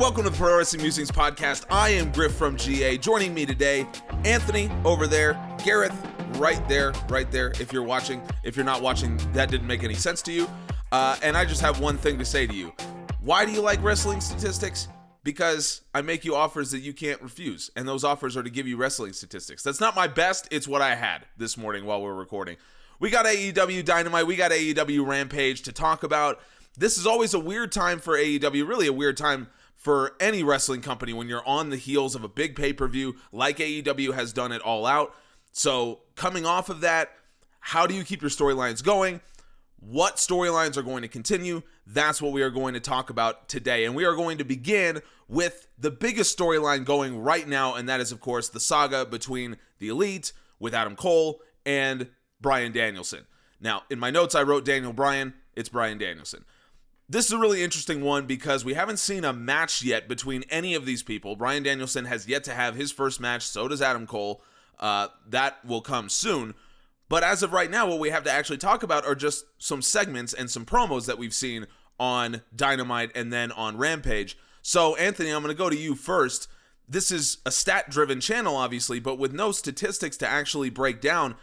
welcome to the Pro Wrestling Musings podcast. I am Griff from GA. Joining me today, Anthony over there, Gareth right there. If you're watching, if you're not watching, that didn't make any sense to you. And I just have one thing to say to you. Why do you like wrestling statistics? Because I make you offers that you can't refuse, and those offers are to give you wrestling statistics. That's not my best, it's what I had this morning while we're recording. We got AEW Dynamite, we got AEW Rampage to talk about. This is always a weird time for AEW, really a weird time for any wrestling company when you're on the heels of a big pay-per-view like AEW has done it All Out. So coming off of that, how do you keep your storylines going? What storylines are going to continue? That's what we are going to talk about today. And we are going to begin with the biggest storyline going right now, and that is, of course, the saga between the Elite with Adam Cole and Bryan Danielson. Now, in my notes, I wrote Daniel Bryan. It's Bryan Danielson. This is a really interesting one because we haven't seen a match yet between any of these people. Bryan Danielson has yet to have his first match. So does Adam Cole. That will come soon. But as of right now, what we have to actually talk about are just some segments and some promos that we've seen on Dynamite and then on Rampage. So, Anthony, I'm going to go to you first. This is a stat-driven channel, obviously, but with no statistics to actually break down,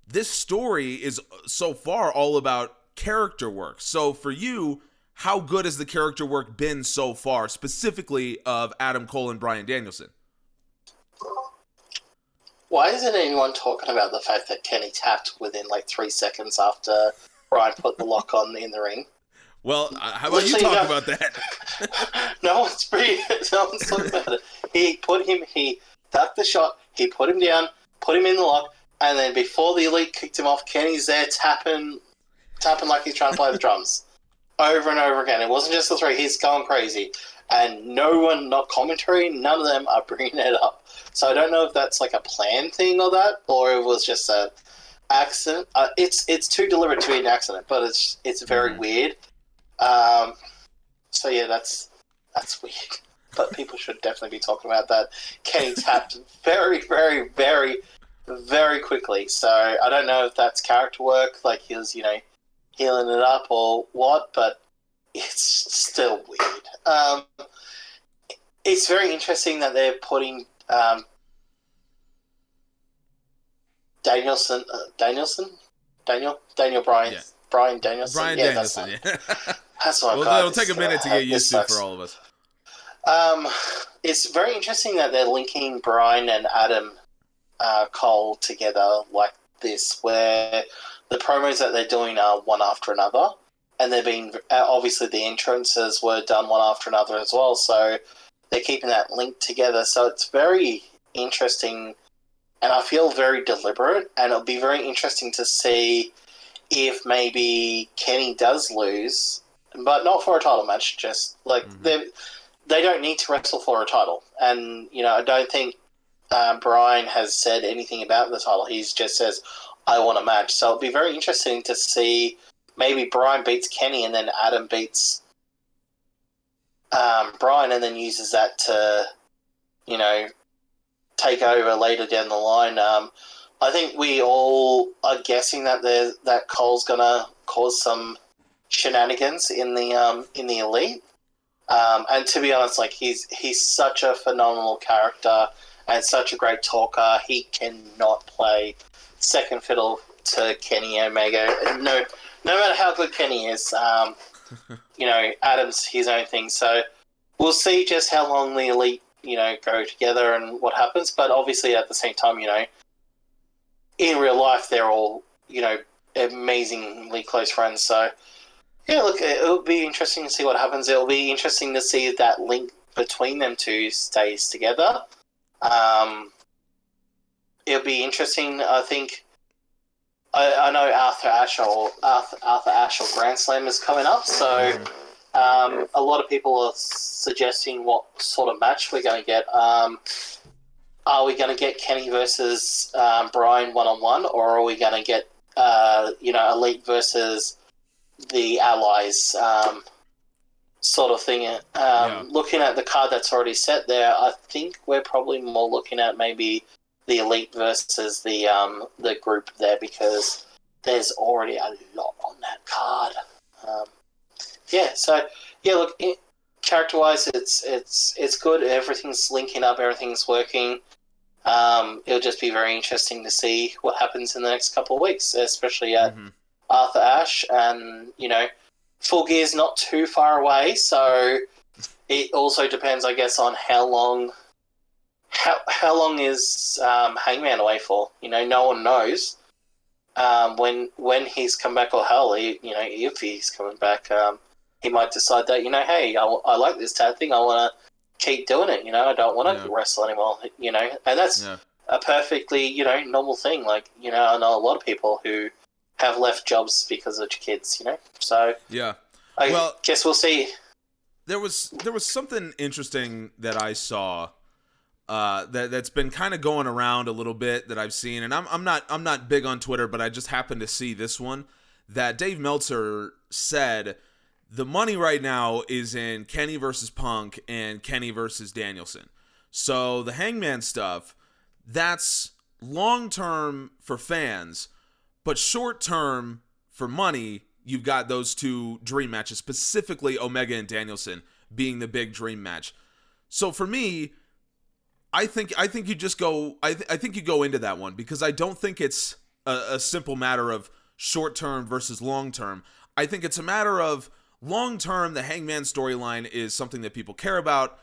this story is so far all about character work. So, for you, how good has the character work been so far, specifically of Adam Cole and Bryan Danielson? Why isn't anyone talking about the fact that Kenny tapped within like 3 seconds after Bryan put the lock on in the ring? Well, how about you talk about that? No one's talking about it. He ducked the shot, he put him down, put him in the lock, and then before the Elite kicked him off, Kenny's there tapping like he's trying to play the drums. Over and over again. It wasn't just the three, he's going crazy. And no one, not commentary, none of them are bringing it up. So I don't know if that's like a planned thing or that, or it was just an accident. It's too deliberate to be an accident, but it's very weird. So yeah, that's weird. But people should definitely be talking about that. Kenny tapped very, very, very, very quickly. So I don't know if that's character work, like he was, healing it up or what, but it's still weird. It's very interesting that they're putting Daniel Bryan. Yeah. Bryan Danielson. Bryan Danielson, yeah. That's what it'll take a minute to get used to for all of us. It's very interesting that they're linking Bryan and Adam Cole together like this, where the promos that they're doing are one after another, and they're being obviously the entrances were done one after another as well, so they're keeping that linked together. So it's very interesting, and I feel very deliberate, and it'll be very interesting to see if maybe Kenny does lose, but not for a title match, just like they don't need to wrestle for a title. And, I don't think Bryan has said anything about the title. He just says, I want a match. So it'll be very interesting to see maybe Bryan beats Kenny and then Adam beats Bryan and then uses that to, take over later down the line. I think we all are guessing that Cole's gonna cause some shenanigans in the Elite. And to be honest, like he's such a phenomenal character and such a great talker. He cannot play second fiddle to Kenny Omega. No matter how good Kenny is, Adam's his own thing. So we'll see just how long the Elite, go together and what happens. But obviously at the same time, in real life, they're all, amazingly close friends. So, yeah, look, it'll be interesting to see what happens. It'll be interesting to see if that link between them two stays together. It'll be interesting, I think. I know Arthur Ashe or Grand Slam is coming up, so a lot of people are suggesting what sort of match we're going to get. Are we going to get Kenny versus Bryan one-on-one, or are we going to get Elite versus the Allies sort of thing? Looking at the card that's already set there, I think we're probably more looking at maybe the Elite versus the group there, because there's already a lot on that card. Look, character-wise, it's good. Everything's linking up. Everything's working. It'll just be very interesting to see what happens in the next couple of weeks, especially at Arthur Ashe. And, Full Gear's not too far away, so it also depends, I guess, on how long is Hangman away for. No one knows when he's come back, or hell, if he's coming back, he might decide that, hey, I like this tag thing, I want to keep doing it, I don't want to wrestle anymore, and that's a perfectly, normal thing. Like, I know a lot of people who have left jobs because of kids, so I guess we'll see. There was something interesting that I saw that's been kind of going around a little bit that I've seen, and I'm not big on Twitter, but I just happened to see this one that Dave Meltzer said. The money right now is in Kenny versus Punk and Kenny versus Danielson. So the Hangman stuff, that's long-term for fans, but short-term for money, you've got those two dream matches, specifically Omega and Danielson being the big dream match. So for me, I think you just go, I think you go into that one, because I don't think it's a simple matter of short-term versus long-term. I think it's a matter of long-term, the Hangman storyline is something that people care about.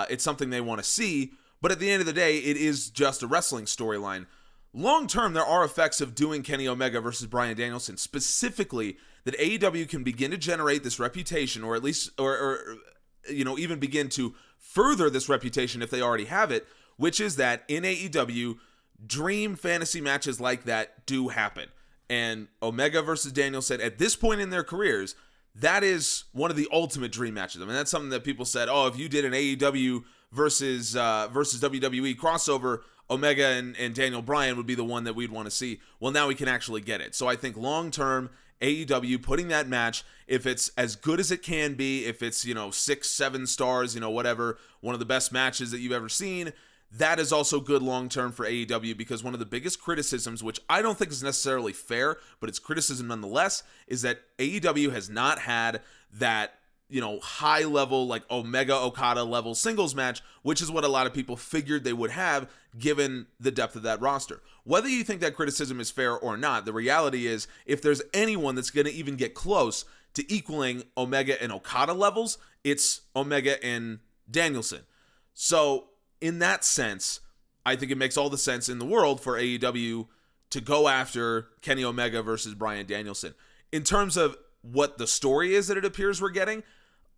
It's something they want to see. But at the end of the day, it is just a wrestling storyline. Long-term, there are effects of doing Kenny Omega versus Bryan Danielson, specifically that AEW can begin to generate this reputation, or at least, or even begin to further this reputation if they already have it, which is that in AEW, dream fantasy matches like that do happen. And Omega versus Danielson, at this point in their careers, that is one of the ultimate dream matches. I mean, that's something that people said, if you did an AEW versus WWE crossover, Omega and Daniel Bryan would be the one that we'd want to see. Well, now we can actually get it. So I think long-term, AEW putting that match, if it's as good as it can be, if it's, 6-7 stars, whatever, one of the best matches that you've ever seen, that is also good long-term for AEW, because one of the biggest criticisms, which I don't think is necessarily fair, but it's criticism nonetheless, is that AEW has not had that, high-level, like Omega-Okada level singles match, which is what a lot of people figured they would have given the depth of that roster. Whether you think that criticism is fair or not, the reality is, if there's anyone that's going to even get close to equaling Omega and Okada levels, it's Omega and Danielson. So in that sense, I think it makes all the sense in the world for AEW to go after Kenny Omega versus Bryan Danielson. In terms of what the story is that it appears we're getting,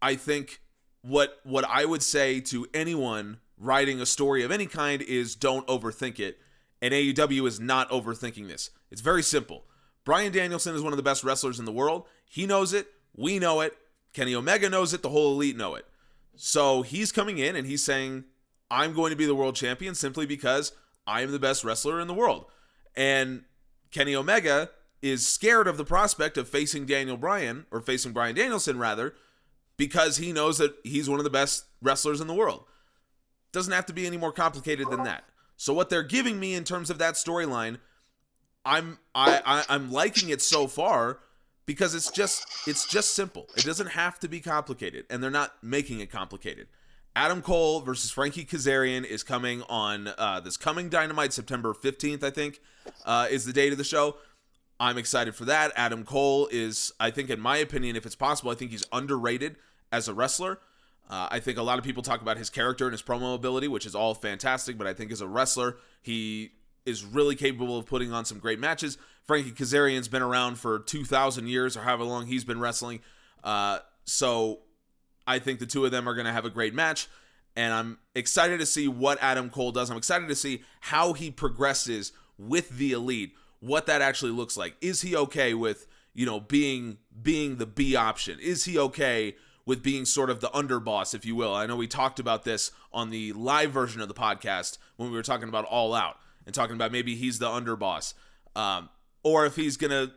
I think what I would say to anyone writing a story of any kind is don't overthink it. And AEW is not overthinking this. It's very simple. Bryan Danielson is one of the best wrestlers in the world. He knows it. We know it. Kenny Omega knows it. The whole elite know it. So he's coming in and he's saying, I'm going to be the world champion simply because I am the best wrestler in the world. And Kenny Omega is scared of the prospect of facing Bryan Danielson rather, because he knows that he's one of the best wrestlers in the world. Doesn't have to be any more complicated than that. So what they're giving me in terms of that storyline, I'm liking it so far, because it's just simple. It doesn't have to be complicated, and they're not making it complicated. Adam Cole versus Frankie Kazarian is coming on this coming Dynamite, September 15th, I think, is the date of the show. I'm excited for that. Adam Cole is, I think, in my opinion, if it's possible, I think he's underrated as a wrestler. I think a lot of people talk about his character and his promo ability, which is all fantastic, but I think as a wrestler, he is really capable of putting on some great matches. Frankie Kazarian's been around for 2,000 years, or however long he's been wrestling. So I think the two of them are going to have a great match, and I'm excited to see what Adam Cole does. I'm excited to see how he progresses with the Elite, what that actually looks like. Is he okay with, being the B option? Is he okay with being sort of the underboss, if you will? I know we talked about this on the live version of the podcast when we were talking about All Out and talking about maybe he's the underboss. Or if he's going to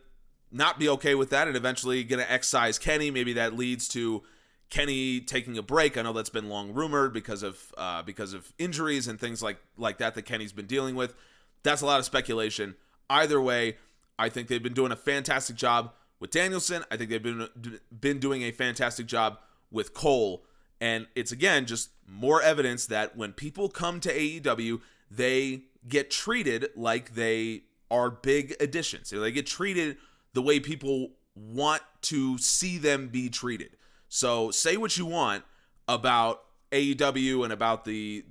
not be okay with that and eventually going to excise Kenny, maybe that leads to Kenny taking a break. I know that's been long rumored because of injuries and things like that Kenny's been dealing with. That's a lot of speculation. Either way, I think they've been doing a fantastic job with Danielson. I think they've been doing a fantastic job with Cole. And it's, again, just more evidence that when people come to AEW, they get treated like they are big additions. They get treated the way people want to see them be treated. So say what you want about AEW and about the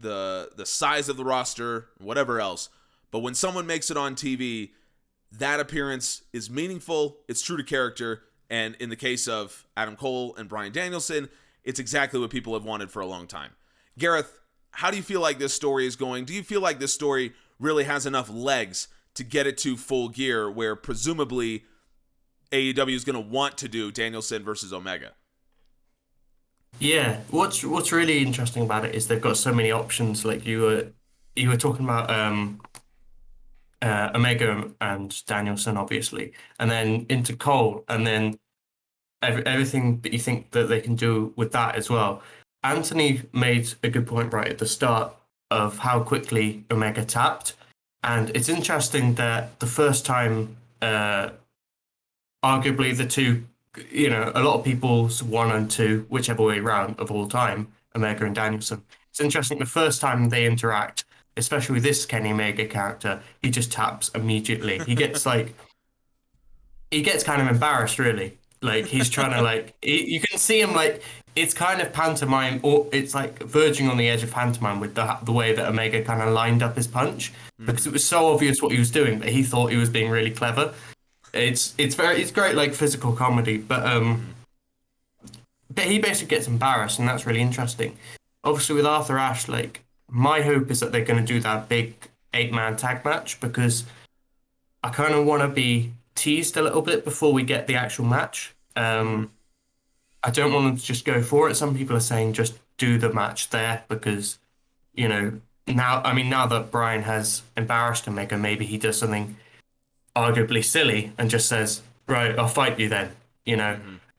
size of the roster, whatever else, but when someone makes it on TV, that appearance is meaningful, it's true to character, and in the case of Adam Cole and Bryan Danielson, it's exactly what people have wanted for a long time. Gareth, how do you feel like this story is going? Do you feel like this story really has enough legs to get it to Full Gear, where presumably AEW is going to want to do Danielson versus Omega? Yeah, what's really interesting about it is they've got so many options. Like you were talking about Omega and Danielson, obviously, and then into Cole, and then everything that you think that they can do with that as well. Anthony made a good point right at the start of how quickly Omega tapped, and it's interesting that the first time, arguably the two, a lot of people's 1 and 2, whichever way around of all time, Omega and Danielson. It's interesting the first time they interact, especially with this Kenny Omega character, he just taps immediately. He gets kind of embarrassed, really. Like he's trying to you can see him it's kind of pantomime, or it's like verging on the edge of pantomime with the way that Omega kind of lined up his punch, because it was so obvious what he was doing, but he thought he was being really clever. It's great, like physical comedy, but he basically gets embarrassed, and that's really interesting. Obviously, with Arthur Ashe, my hope is that they're going to do that big 8-man tag match, because I kind of want to be teased a little bit before we get the actual match. I don't want them to just go for it. Some people are saying just do the match there, because now that Bryan has embarrassed Omega, maybe he does something arguably silly and just says, right, I'll fight you then,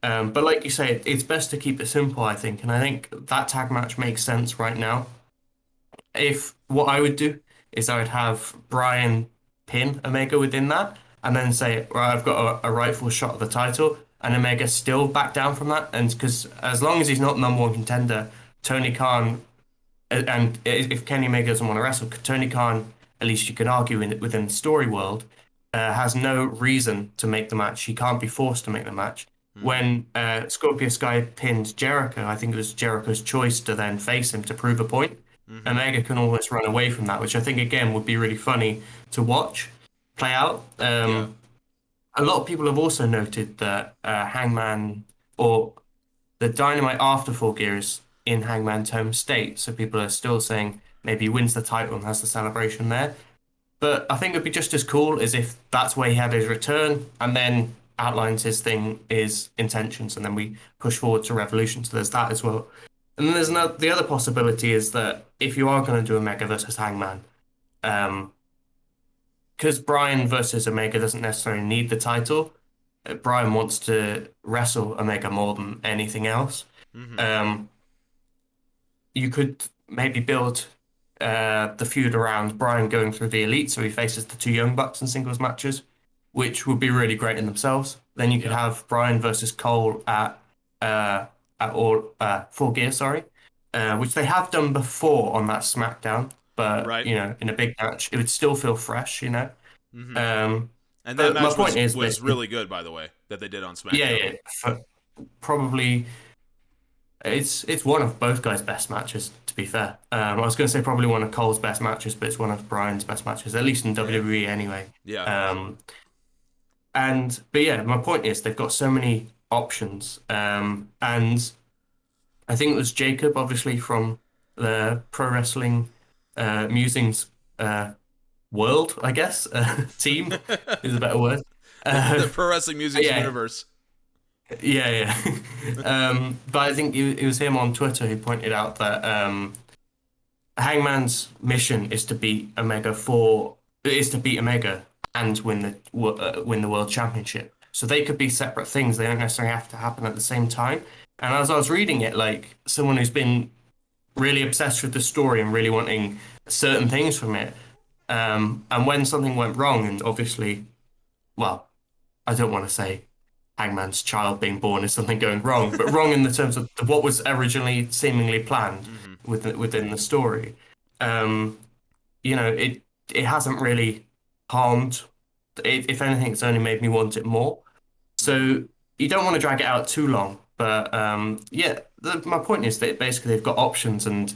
but like you say, it's best to keep it simple, I think, and I think that tag match makes sense right now. If what I would do is I would have Bryan pin Omega within that, and then say, right, I've got a rightful shot at the title, and Omega still back down from that, and because as long as he's not number one contender, Tony Khan, and if Kenny Omega doesn't want to wrestle, Tony Khan, at least you could argue within the story world, has no reason to make the match. He can't be forced to make the match. When Scorpio Sky pinned Jericho, I think it was Jericho's choice to then face him to prove a point. Omega can almost run away from that, which I think, again, would be really funny to watch play out. A lot of people have also noted that Hangman, or the Dynamite after Full Gear, is in Hangman's home state, so people are still saying maybe he wins the title and has the celebration there. But I think it'd be just as cool as if that's where he had his return and then outlines his intentions, and then we push forward to Revolution. So there's that as well. And then there's the other possibility is that if you are going to do Omega versus Hangman, because Bryan versus Omega doesn't necessarily need the title, Bryan wants to wrestle Omega more than anything else. You could maybe build the feud around Bryan going through the Elite, so he faces the two Young Bucks in singles matches, which would be really great in themselves. Then you could have Bryan versus Cole at Full Gear, which they have done before on that SmackDown, but in a big match, it would still feel fresh, And that match was really good, by the way, that they did on SmackDown. Probably. It's one of both guys' best matches, to be fair. I was going to say probably one of Cole's best matches, but it's one of Bryan's best matches, at least in WWE anyway. But my point is they've got so many options. And I think it was Jacob, obviously, from the Pro Wrestling Musings world, I guess, team is a better word. The Pro Wrestling Musings universe. But I think it was him on Twitter who pointed out that Hangman's mission is to beat Omega and win the World Championship. So they could be separate things. They don't necessarily have to happen at the same time. And as I was reading it, like someone who's been really obsessed with the story and really wanting certain things from it, and when something went wrong, and obviously, well, I don't want to say Hangman's child being born is something going wrong, but wrong in the terms of what was originally seemingly planned within the story. It hasn't really harmed. If anything, it's only made me want it more. So you don't want to drag it out too long. But my point is that basically they've got options, and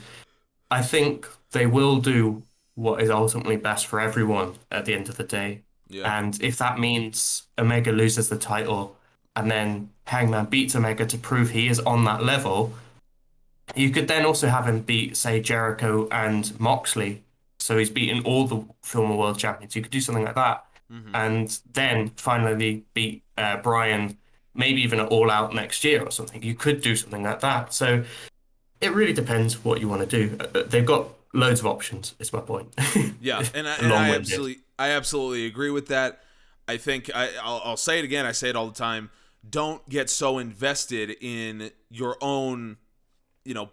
I think they will do what is ultimately best for everyone at the end of the day. Yeah. And if that means Omega loses the title and then Hangman beats Omega to prove he is on that level, you could then also have him beat, say, Jericho and Moxley. So he's beaten all the former world champions. You could do something like that. And then finally beat Bryan, maybe even at All Out next year or something. You could do something like that. So it really depends what you want to do. They've got loads of options, is my point. Yeah, and I absolutely agree with that. I think I'll say it again. I say it all the time. Don't get so invested in your own,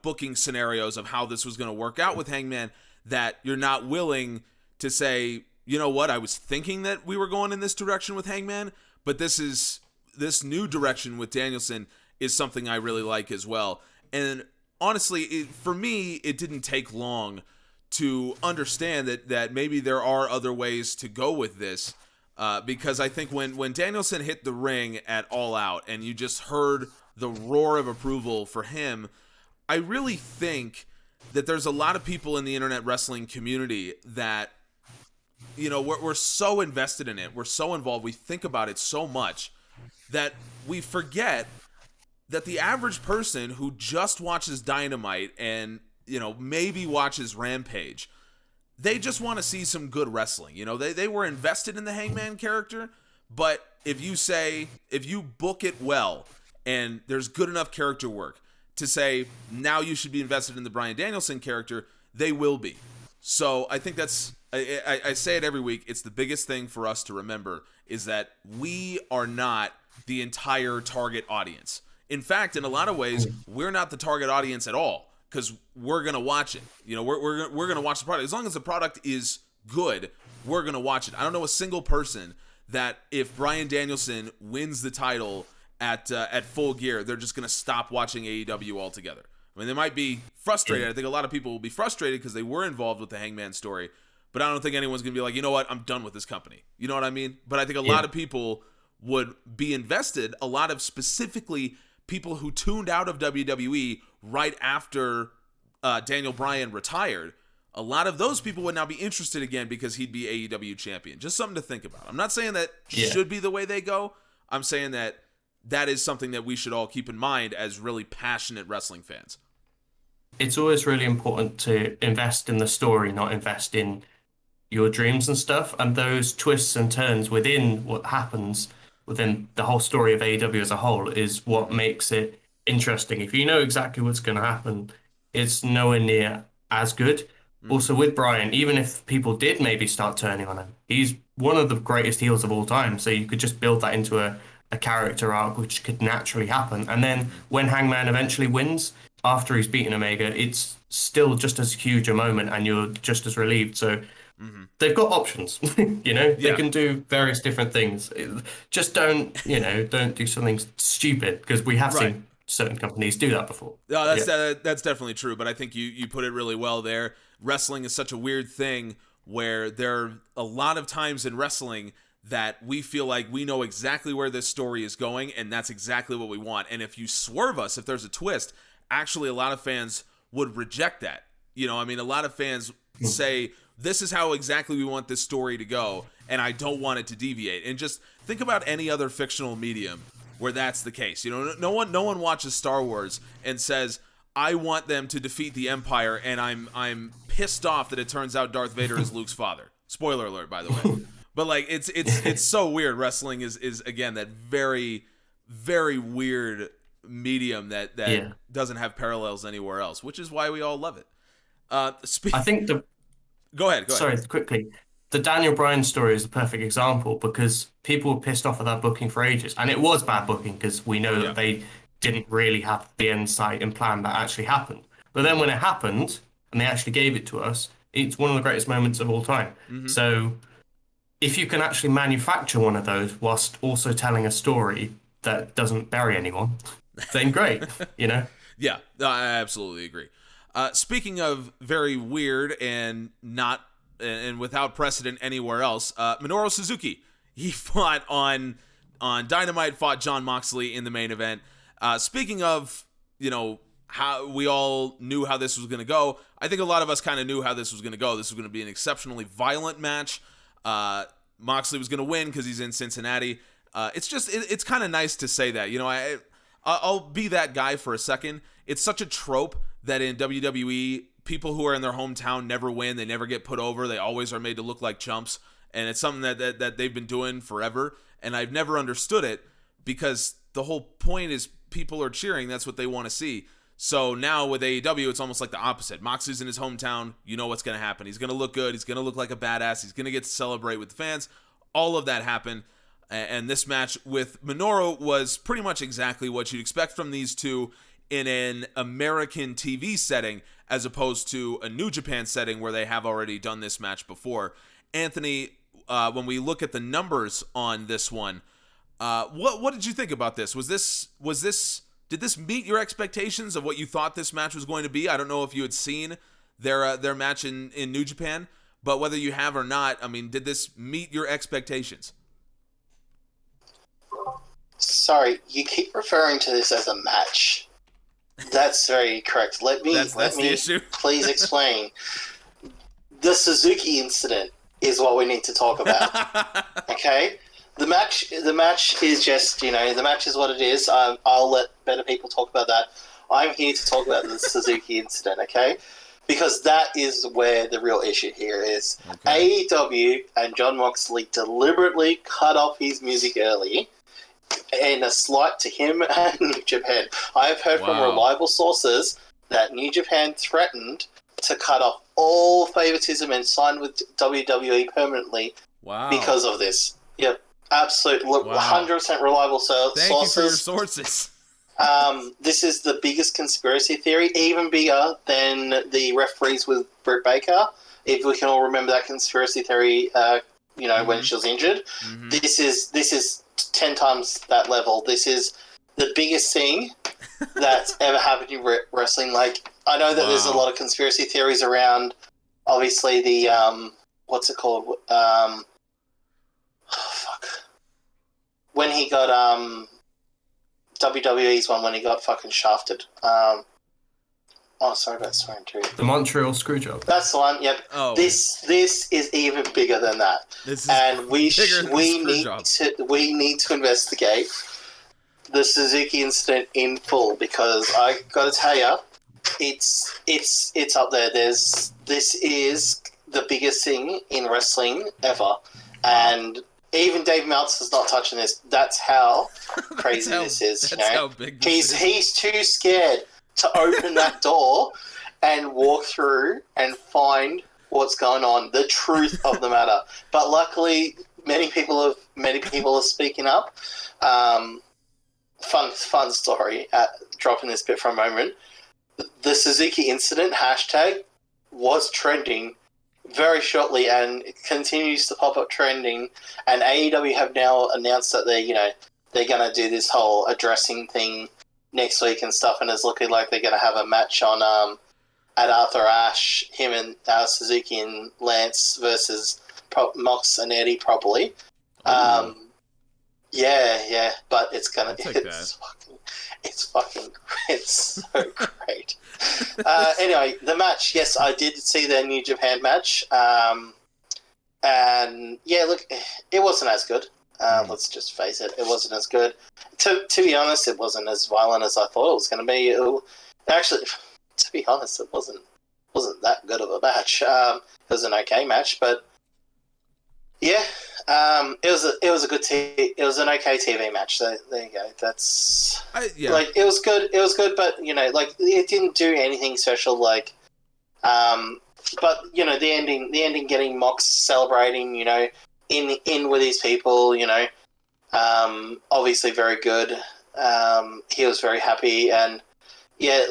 booking scenarios of how this was going to work out with Hangman that you're not willing to say, you know what, I was thinking that we were going in this direction with Hangman, but this new direction with Danielson is something I really like as well. And honestly, for me, it didn't take long to understand that maybe there are other ways to go with this, because I think when Danielson hit the ring at All Out and you just heard the roar of approval for him, I really think that there's a lot of people in the internet wrestling community that, we're so invested in it, we're so involved, we think about it so much that we forget that the average person who just watches Dynamite and, maybe watches Rampage, they just want to see some good wrestling. They were invested in the Hangman character, but if you book it well and there's good enough character work to say, now you should be invested in the Bryan Danielson character, they will be. So I think that's, I say it every week, it's the biggest thing for us to remember is that we are not the entire target audience. In fact, in a lot of ways, we're not the target audience at all because we're going to watch it. We're going to watch the product. As long as the product is good, we're going to watch it. I don't know a single person that if Bryan Danielson wins the title at Full Gear, they're just going to stop watching AEW altogether. I mean, they might be frustrated. I think a lot of people will be frustrated because they were involved with the Hangman story, but I don't think anyone's going to be like, you know what, I'm done with this company. You know what I mean? But I think a lot of people would be invested, a lot of specifically people who tuned out of WWE right after Daniel Bryan retired. A lot of those people would now be interested again because he'd be AEW champion. Just something to think about. I'm not saying that should be the way they go. I'm saying that is something that we should all keep in mind as really passionate wrestling fans. It's always really important to invest in the story, not invest in your dreams and stuff. And those twists and turns within what happens within the whole story of AEW as a whole is what makes it interesting. If you know exactly what's going to happen, it's nowhere near as good. Also with Bryan, even if people did maybe start turning on him, he's one of the greatest heels of all time. So you could just build that into a character arc, which could naturally happen. And then when Hangman eventually wins, after he's beaten Omega, it's still just as huge a moment and you're just as relieved. So they've got options, they can do various different things. Just don't do something stupid because we have seen certain companies do that before. No, that's definitely true. But I think you put it really well there. Wrestling is such a weird thing where there are a lot of times in wrestling that we feel like we know exactly where this story is going and that's exactly what we want. And if you swerve us, if there's a twist, actually a lot of fans would reject that. A lot of fans say, this is how exactly we want this story to go, and I don't want it to deviate. And just think about any other fictional medium where that's the case. No one watches Star Wars and says, I want them to defeat the Empire, and I'm pissed off that it turns out Darth Vader is Luke's father. Spoiler alert, by the way. But it's so weird. Wrestling is again that very, very weird medium that doesn't have parallels anywhere else, which is why we all love it. I think Go ahead. Sorry, quickly. The Daniel Bryan story is a perfect example because people were pissed off at that booking for ages. And it was bad booking because we know that they didn't really have the insight and plan that actually happened. But then when it happened and they actually gave it to us, it's one of the greatest moments of all time. So if you can actually manufacture one of those whilst also telling a story, that doesn't bury anyone, then great, you know? Yeah, I absolutely agree. Speaking of very weird and not and without precedent anywhere else, Minoru Suzuki, he fought on Dynamite, fought Jon Moxley in the main event. Speaking of, how we all knew how this was going to go, I think a lot of us kind of knew how this was going to go. This was going to be an exceptionally violent match. Moxley was going to win because he's in Cincinnati. It's kind of nice to say that. I'll be that guy for a second. It's such a trope that in WWE, people who are in their hometown never win. They never get put over. They always are made to look like chumps. And it's something that they've been doing forever. And I've never understood it because the whole point is people are cheering. That's what they want to see. So now with AEW, it's almost like the opposite. Moxley's in his hometown. You know what's going to happen. He's going to look good. He's going to look like a badass. He's going to get to celebrate with the fans. All of that happened. And this match with Minoru was pretty much exactly what you'd expect from these two in an American TV setting as opposed to a New Japan setting where they have already done this match before. Anthony, when we look at the numbers on this one, what did you think about this? Did this meet your expectations of what you thought this match was going to be? I don't know if you had seen their match in New Japan, but whether you have or not, I mean, did this meet your expectations? Sorry, you keep referring to this as a match. That's very correct. Let me the issue. Please explain. The Suzuki incident is what we need to talk about. Okay? The match is just, the match is what it is. I'll let better people talk about that. I'm here to talk about the Suzuki incident, okay? Because that is where the real issue here is. Okay. AEW and Jon Moxley deliberately cut off his music early in a slight to him and New Japan. I've heard from reliable sources that New Japan threatened to cut off all favoritism and sign with WWE permanently because of this. Yep, absolute 100% reliable sources. Thank you for your sources. This is the biggest conspiracy theory, even bigger than the referees with Britt Baker. If we can all remember that conspiracy theory, when she was injured. Mm-hmm. This is 10 times that level. This is the biggest thing that's ever happened in wrestling. Like, I know that there's a lot of conspiracy theories around, obviously, the, what's it called? When he got, WWE's one, when he got fucking shafted. Sorry about swearing too. The Montreal Screwjob. That's the one. Yep. Oh. This is even bigger than that. We need to investigate the Suzuki incident in full because I got to tell you, it's up there. This is the biggest thing in wrestling ever, and even Dave Meltzer's not touching this. That's how crazy this is. That's how big this is. He's too scared to open that door and walk through and find what's going on, the truth of the matter. But luckily, many people are speaking up. Fun story. Dropping this bit for a moment. The Suzuki incident hashtag was trending very shortly, and it continues to pop up trending. And AEW have now announced that they're going to do this whole addressing thing next week and stuff, and it's looking like they're going to have a match on at Arthur Ashe, him and Suzuki and Lance versus Mox and Eddie probably. Yeah, but it's so great. Anyway, the match, yes, I did see their New Japan match, and yeah, look, it wasn't as good. Let's just face it, it wasn't as good. To be honest, it wasn't as violent as I thought it was going to be. Actually, to be honest, it wasn't that good of a match. It was an okay match, but yeah, it was a good it was an okay TV match. So there you go. That's like it was good. It was good, but it didn't do anything special. But the ending getting Mox celebrating, in with his people, obviously very good. He was very happy, and yeah,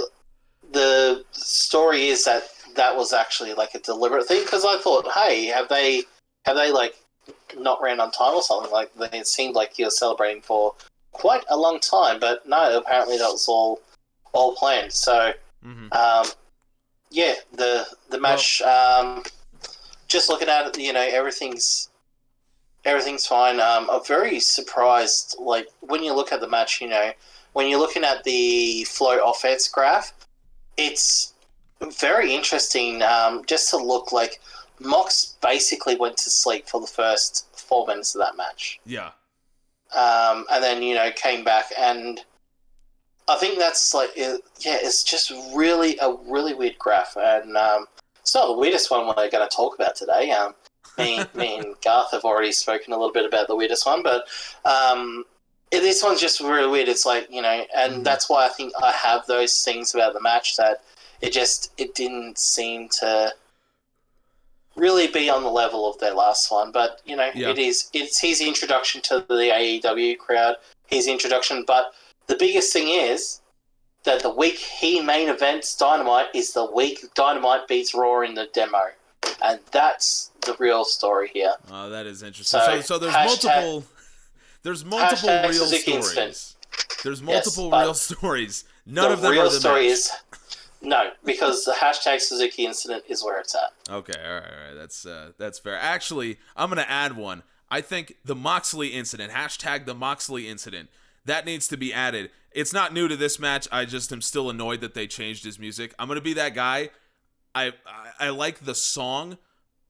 the story is that was actually like a deliberate thing, because I thought, hey, have they like not ran on time or something? Like, it seemed like he was celebrating for quite a long time, but no, apparently that was all planned. So, yeah, the match. Just looking at it, everything's fine. I'm very surprised. Like when you look at the match, when you're looking at the flow offense graph, it's very interesting. Just to look like Mox basically went to sleep for the first 4 minutes of that match. Yeah. And then, came back, and I think that's it's just really a really weird graph, and it's not the weirdest one we're going to talk about today. Me and Garth have already spoken a little bit about the weirdest one, but this one's just really weird. It's and that's why I think I have those things about the match that it didn't seem to really be on the level of their last one, but it's his introduction to the AEW crowd, his introduction. But the biggest thing is that the week he main events Dynamite is the week Dynamite beats Raw in the demo, and that's the real story here. Oh, that is interesting. So there's multiple real Suzuki stories. Incident. There's multiple real stories. None of them real are the story match. is. No, because the hashtag Suzuki Incident is where it's at. Okay, all right. That's fair. Actually, I'm going to add one. I think the Moxley incident, hashtag the Moxley incident, that needs to be added. It's not new to this match. I just am still annoyed that they changed his music. I'm going to be that guy. I like the song,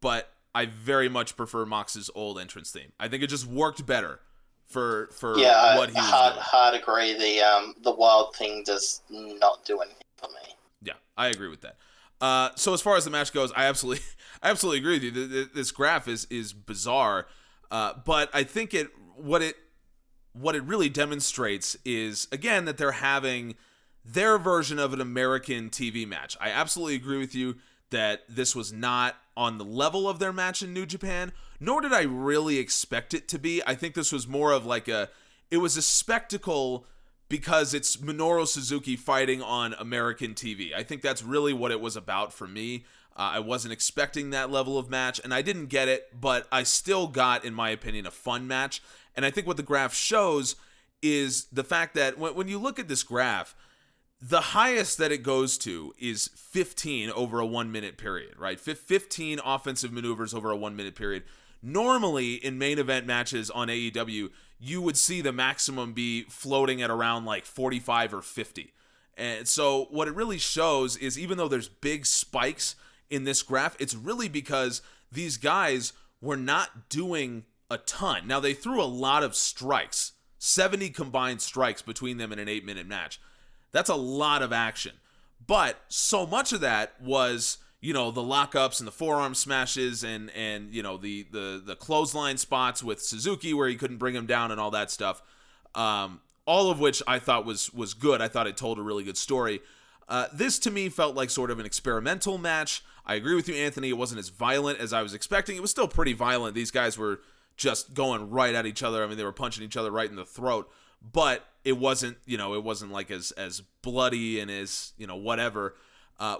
but I very much prefer Mox's old entrance theme. I think it just worked better for what he was doing. Hard agree. The Wild thing does not do anything for me. Yeah, I agree with that. So as far as the match goes, I absolutely agree with you. This graph is bizarre, but I think what it really demonstrates is, again, that they're having their version of an American TV match. I absolutely agree with you that this was not on the level of their match in New Japan, nor did I really expect it to be. I think this was more of it was a spectacle because it's Minoru Suzuki fighting on American TV. I think that's really what it was about for me. I wasn't expecting that level of match, and I didn't get it, but I still got, in my opinion, a fun match. And I think what the graph shows is the fact that when you look at this graph, the highest that it goes to is 15 over a 1 minute period, right? 15 offensive maneuvers over a 1 minute period. Normally, in main event matches on AEW, you would see the maximum be floating at around 45 or 50. And so what it really shows is, even though there's big spikes in this graph, it's really because these guys were not doing a ton. Now, they threw a lot of strikes, 70 combined strikes between them in an 8-minute match. That's a lot of action. But so much of that was, the lockups and the forearm smashes and the clothesline spots with Suzuki where he couldn't bring him down and all that stuff. All of which I thought was good. I thought it told a really good story. This to me felt like sort of an experimental match. I agree with you, Anthony. It wasn't as violent as I was expecting. It was still pretty violent. These guys were just going right at each other. I mean, they were punching each other right in the throat. But it wasn't as bloody and as, whatever.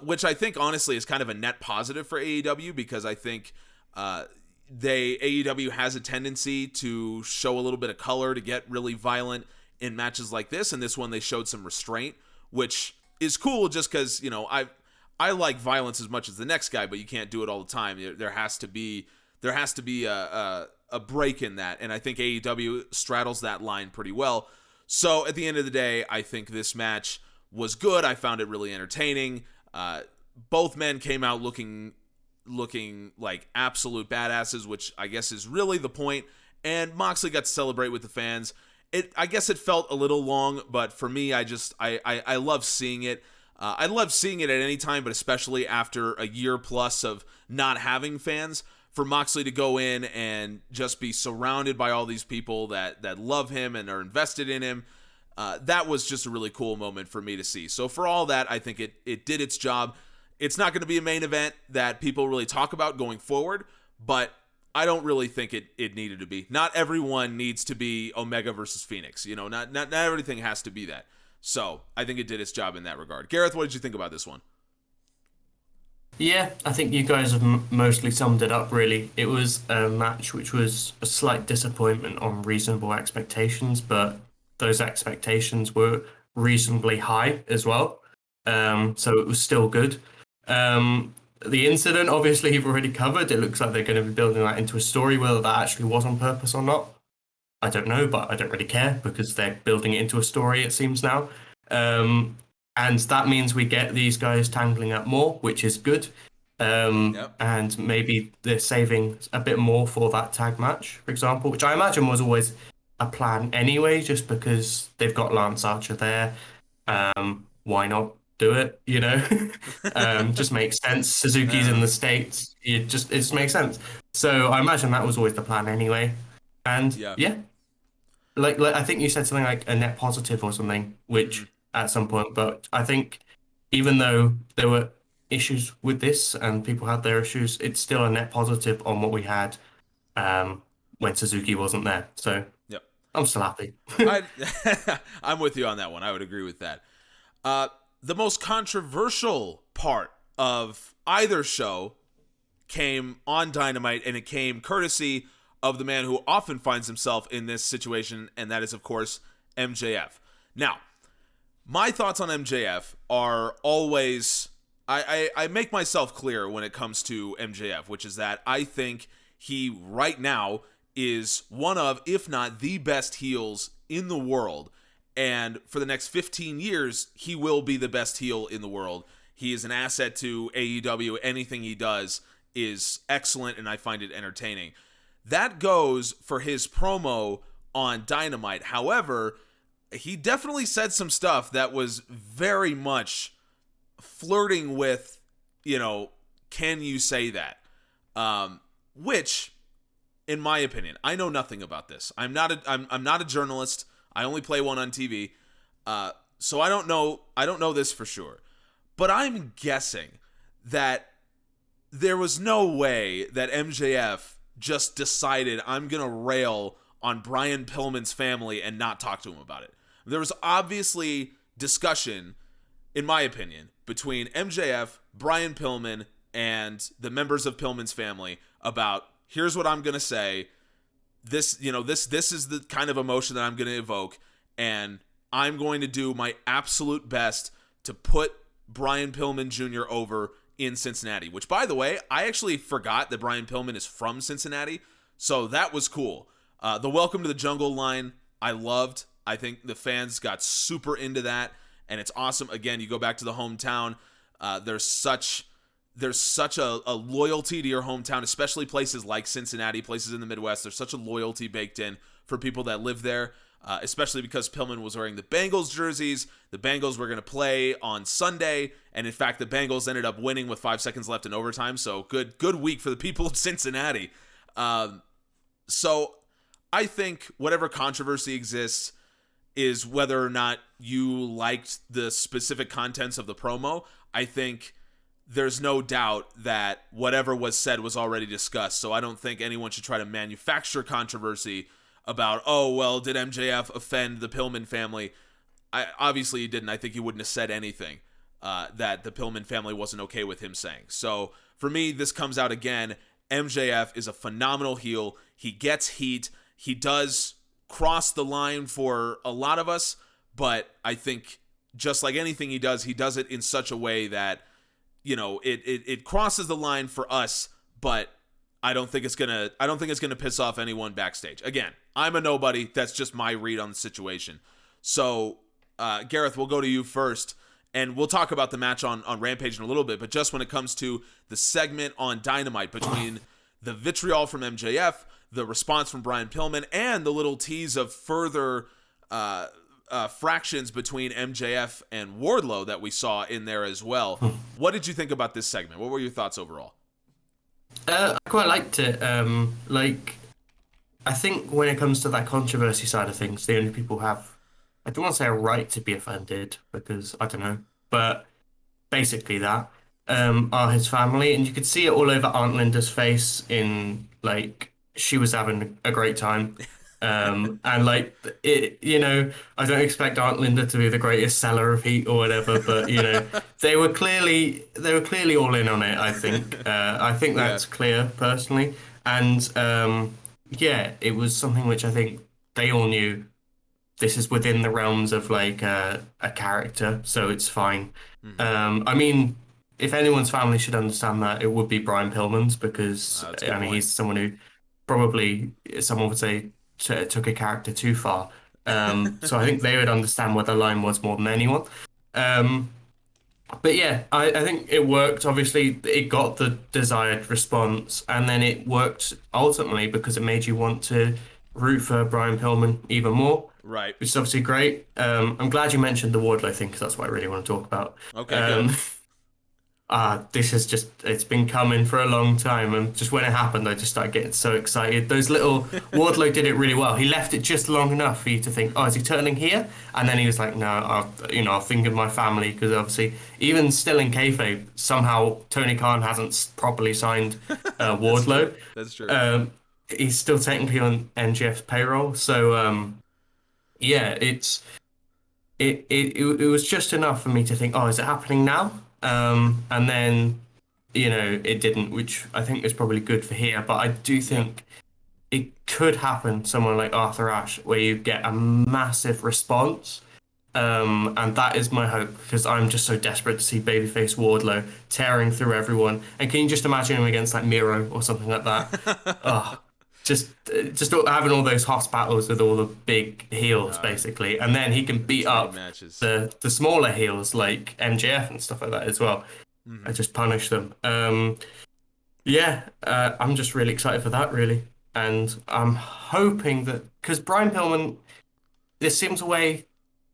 Which I think, honestly, is kind of a net positive for AEW, because I think AEW has a tendency to show a little bit of color, to get really violent in matches like this. And this one, they showed some restraint, which is cool just because, I like violence as much as the next guy, but you can't do it all the time. There has to be a break in that, and I think AEW straddles that line pretty well. So at the end of the day, I think this match was good. I found it really entertaining. Both men came out looking like absolute badasses, which I guess is really the point. And Moxley got to celebrate with the fans. I guess it felt a little long, but for me, I love seeing it. I love seeing it at any time, but especially after a year plus of not having fans. For Moxley to go in and just be surrounded by all these people that love him and are invested in him, that was just a really cool moment for me to see. So for all that, I think it did its job. It's not going to be a main event that people really talk about going forward, but I don't really think it needed to be. Not everyone needs to be Omega versus Phoenix. Not everything has to be that. So I think it did its job in that regard. Gareth, what did you think about this one? Yeah, I think you guys have mostly summed it up, really. It was a match which was a slight disappointment on reasonable expectations, but those expectations were reasonably high as well. So it was still good. The incident, obviously, you've already covered. It looks like they're going to be building that into a story. Whether that actually was on purpose or not, I don't know, but I don't really care because they're building it into a story, it seems now. And that means we get these guys tangling up more, which is good. And maybe they're saving a bit more for that tag match, for example, which I imagine was always a plan anyway, just because they've got Lance Archer there. Why not do it? You know, just makes sense. Suzuki's in the States. It just makes sense. So I imagine that was always the plan anyway. And yeah. Like I think you said something like a net positive or something, which at some point, but I think even though there were issues with this and people had their issues, it's still a net positive on what we had when Suzuki wasn't there. So I'm still happy. I'm with you on that one. I would agree with that. The most controversial part of either show came on Dynamite, and it came courtesy of the man who often finds himself in this situation, and that is, of course, MJF. Now, my thoughts on MJF are always... I make myself clear when it comes to MJF, which is that I think he, right now, is one of, if not the best heels in the world. And for the next 15 years, he will be the best heel in the world. He is an asset to AEW. Anything he does is excellent, and I find it entertaining. That goes for his promo on Dynamite. However, he definitely said some stuff that was very much flirting with, can you say that? Which, in my opinion, I know nothing about this. I'm not a journalist. I only play one on TV. So I don't know this for sure. But I'm guessing that there was no way that MJF just decided I'm going to rail on Brian Pillman's family and not talk to him about it. There was obviously discussion, in my opinion, between MJF, Brian Pillman, and the members of Pillman's family about, here's what I'm going to say. This is the kind of emotion that I'm going to evoke, and I'm going to do my absolute best to put Brian Pillman Jr. over in Cincinnati, which, by the way, I actually forgot that Brian Pillman is from Cincinnati, so that was cool. The Welcome to the Jungle line, I loved. I think the fans got super into that, and it's awesome. Again, you go back to the hometown. There's such a loyalty to your hometown, especially places like Cincinnati, places in the Midwest. There's such a loyalty baked in for people that live there, especially because Pillman was wearing the Bengals jerseys. The Bengals were going to play on Sunday, and in fact, the Bengals ended up winning with 5 seconds left in overtime. So good week for the people of Cincinnati. So I think whatever controversy exists is whether or not you liked the specific contents of the promo. I think there's no doubt that whatever was said was already discussed, so I don't think anyone should try to manufacture controversy about, did MJF offend the Pillman family? Obviously he didn't. I think he wouldn't have said anything that the Pillman family wasn't okay with him saying. So for me, this comes out again. MJF is a phenomenal heel. He gets heat. He does cross the line for a lot of us, but I think just like anything he does it in such a way that, it crosses the line for us, but I don't think it's gonna piss off anyone backstage. Again, I'm a nobody. That's just my read on the situation. So, Gareth, we'll go to you first, and we'll talk about the match on Rampage in a little bit. But just when it comes to the segment on Dynamite between the vitriol from MJF, the response from Brian Pillman, and the little tease of further fractions between MJF and Wardlow that we saw in there as well. What did you think about this segment? What were your thoughts overall? I quite liked it. I think when it comes to that controversy side of things, the only people have, I don't want to say a right to be offended because I don't know, but basically that, are his family. And you could see it all over Aunt Linda's face she was having a great time. And I don't expect Aunt Linda to be the greatest seller of heat or whatever, but they were clearly all in on it. I think that's clear personally, and it was something which I think they all knew this is within the realms of like a character, so it's fine. Mm-hmm. I mean, if anyone's family should understand that, it would be Brian Pillman's, because That's a good I mean point. he's someone who probably someone would say took a character too far. So I think they would understand what the line was more than anyone. Um, but yeah, I think it worked. Obviously, it got the desired response, and then it worked ultimately because it made you want to root for Brian Pillman even more, Right. which is obviously great. I'm glad you mentioned the Wardlow thing because that's what I really want to talk about. Okay, good. This is just, it's been coming for a long time. And just when it happened, I just started getting so excited. Those little, Wardlow did it really well. He left it just long enough for you to think, oh, is he turning here? And then he was like, no, I'll think of my family. Because obviously, even still in kayfabe, somehow Tony Khan hasn't properly signed Wardlow. That's true. He's still technically on MGF's payroll. So, yeah, it was just enough for me to think, oh, is it happening now? And then, it didn't, which I think is probably good for here. But I do think it could happen someone like Arthur Ashe, where you get a massive response. And that is my hope, because I'm just so desperate to see babyface Wardlow tearing through everyone. And can you just imagine him against like Miro or something like that? Oh, just having all those house battles with all the big heels, basically, and then he can beat up matches. the smaller heels like MJF and stuff like that as well. Mm-hmm. I just punish them. I'm just really excited for that, really, and I'm hoping that, because Brian Pillman, this seems a way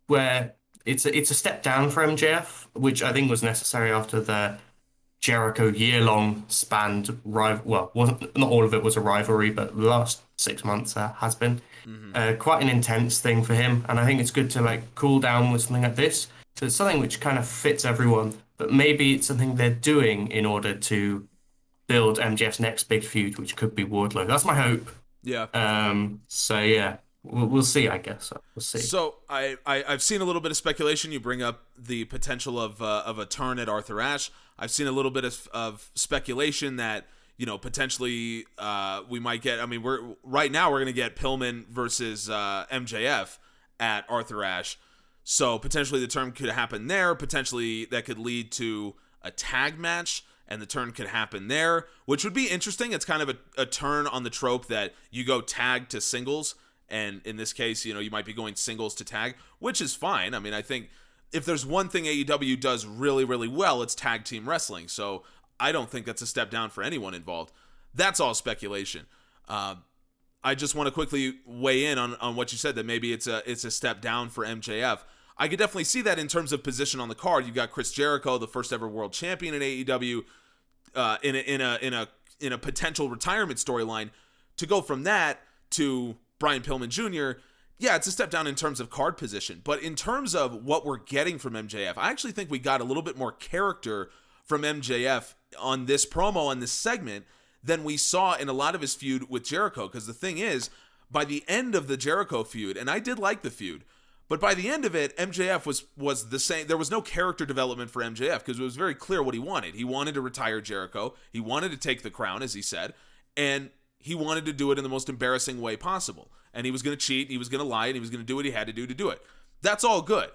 where it's a step down for MJF, which I think was necessary after the Jericho year-long spanned rival. Well, wasn't, not all of it was a rivalry, but the last 6 months has been quite an intense thing for him. And I think it's good to like cool down with something like this. So it's something which kind of fits everyone, but maybe it's something they're doing in order to build MJF's next big feud, which could be Wardlow. That's my hope. Yeah. So yeah. We'll see, I guess. We'll see. So I've seen a little bit of speculation. You bring up the potential of a turn at Arthur Ashe. I've seen a little bit of speculation that, potentially we might get. I mean, we're going to get Pillman versus MJF at Arthur Ashe. So potentially the turn could happen there. Potentially that could lead to a tag match, and the turn could happen there, which would be interesting. It's kind of a turn on the trope that you go tag to singles. And in this case, you might be going singles to tag, which is fine. I mean, I think if there's one thing AEW does really, really well, it's tag team wrestling. So I don't think that's a step down for anyone involved. That's all speculation. I just want to quickly weigh in on what you said, that maybe it's a step down for MJF. I could definitely see that in terms of position on the card. You've got Chris Jericho, the first ever world champion in AEW, in a potential retirement storyline. To go from that to Brian Pillman Jr., yeah, it's a step down in terms of card position. But in terms of what we're getting from MJF, I actually think we got a little bit more character from MJF on this promo, on this segment, than we saw in a lot of his feud with Jericho. Because the thing is, by the end of the Jericho feud, and I did like the feud, but by the end of it, MJF was the same. There was no character development for MJF, because it was very clear what he wanted. He wanted to retire Jericho. He wanted to take the crown, as he said. And he wanted to do it in the most embarrassing way possible. And he was going to cheat, he was going to lie, and he was going to do what he had to do it. That's all good.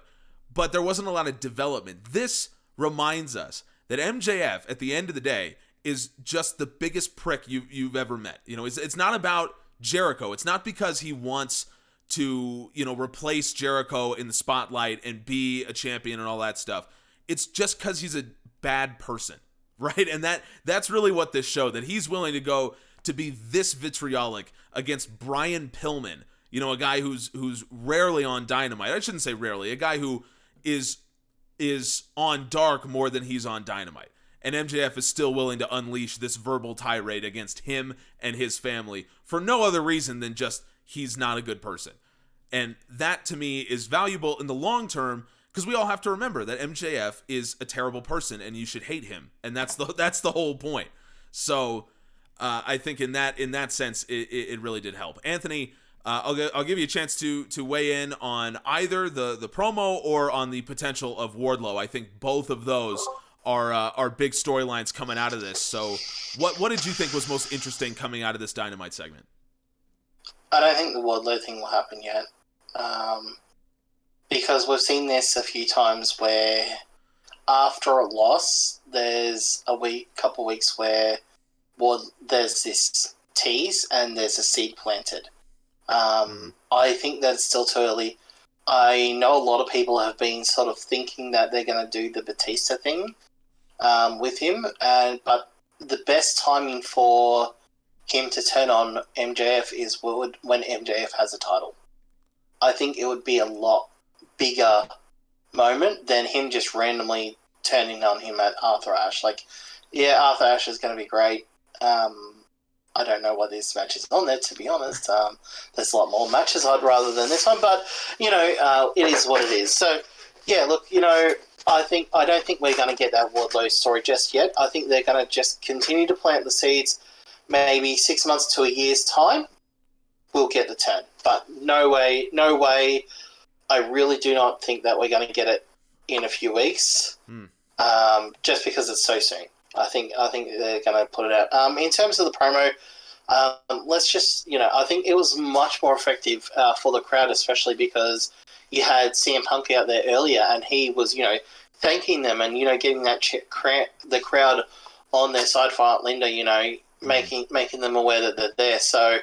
But there wasn't a lot of development. This reminds us that MJF, at the end of the day, is just the biggest prick you've ever met. It's not about Jericho. It's not because he wants to, replace Jericho in the spotlight and be a champion and all that stuff. It's just because he's a bad person, right? And that's really what this showed, that he's willing to go to be this vitriolic against Brian Pillman, a guy who's rarely on Dynamite. I shouldn't say rarely, a guy who is on Dark more than he's on Dynamite. And MJF is still willing to unleash this verbal tirade against him and his family for no other reason than just he's not a good person. And that, to me, is valuable in the long term, because we all have to remember that MJF is a terrible person and you should hate him. And that's the whole point. So I think in that sense, it really did help. Anthony, I'll give you a chance to weigh in on either the promo or on the potential of Wardlow. I think both of those are big storylines coming out of this. So what did you think was most interesting coming out of this Dynamite segment? I don't think the Wardlow thing will happen yet. Because we've seen this a few times where after a loss, there's couple weeks where there's this tease and there's a seed planted. I think that's still too early. I know a lot of people have been sort of thinking that they're going to do the Batista thing with him, but the best timing for him to turn on MJF is when MJF has a title. I think it would be a lot bigger moment than him just randomly turning on him at Arthur Ashe. Like, yeah, Arthur Ashe is going to be great. I don't know what this match is on there, to be honest. There's a lot more matches I'd rather than this one, but, it is what it is. So, yeah, look, I don't think we're going to get that Wardlow story just yet. I think they're going to just continue to plant the seeds. Maybe 6 months to a year's time, we'll get the turn. But no way. I really do not think that we're going to get it in a few weeks, just because it's so soon. I think they're going to put it out. In terms of the promo, let's just, I think it was much more effective for the crowd, especially because you had CM Punk out there earlier, and he was, thanking them and, getting that the crowd on their side for Aunt Linda, making them aware that they're there. So,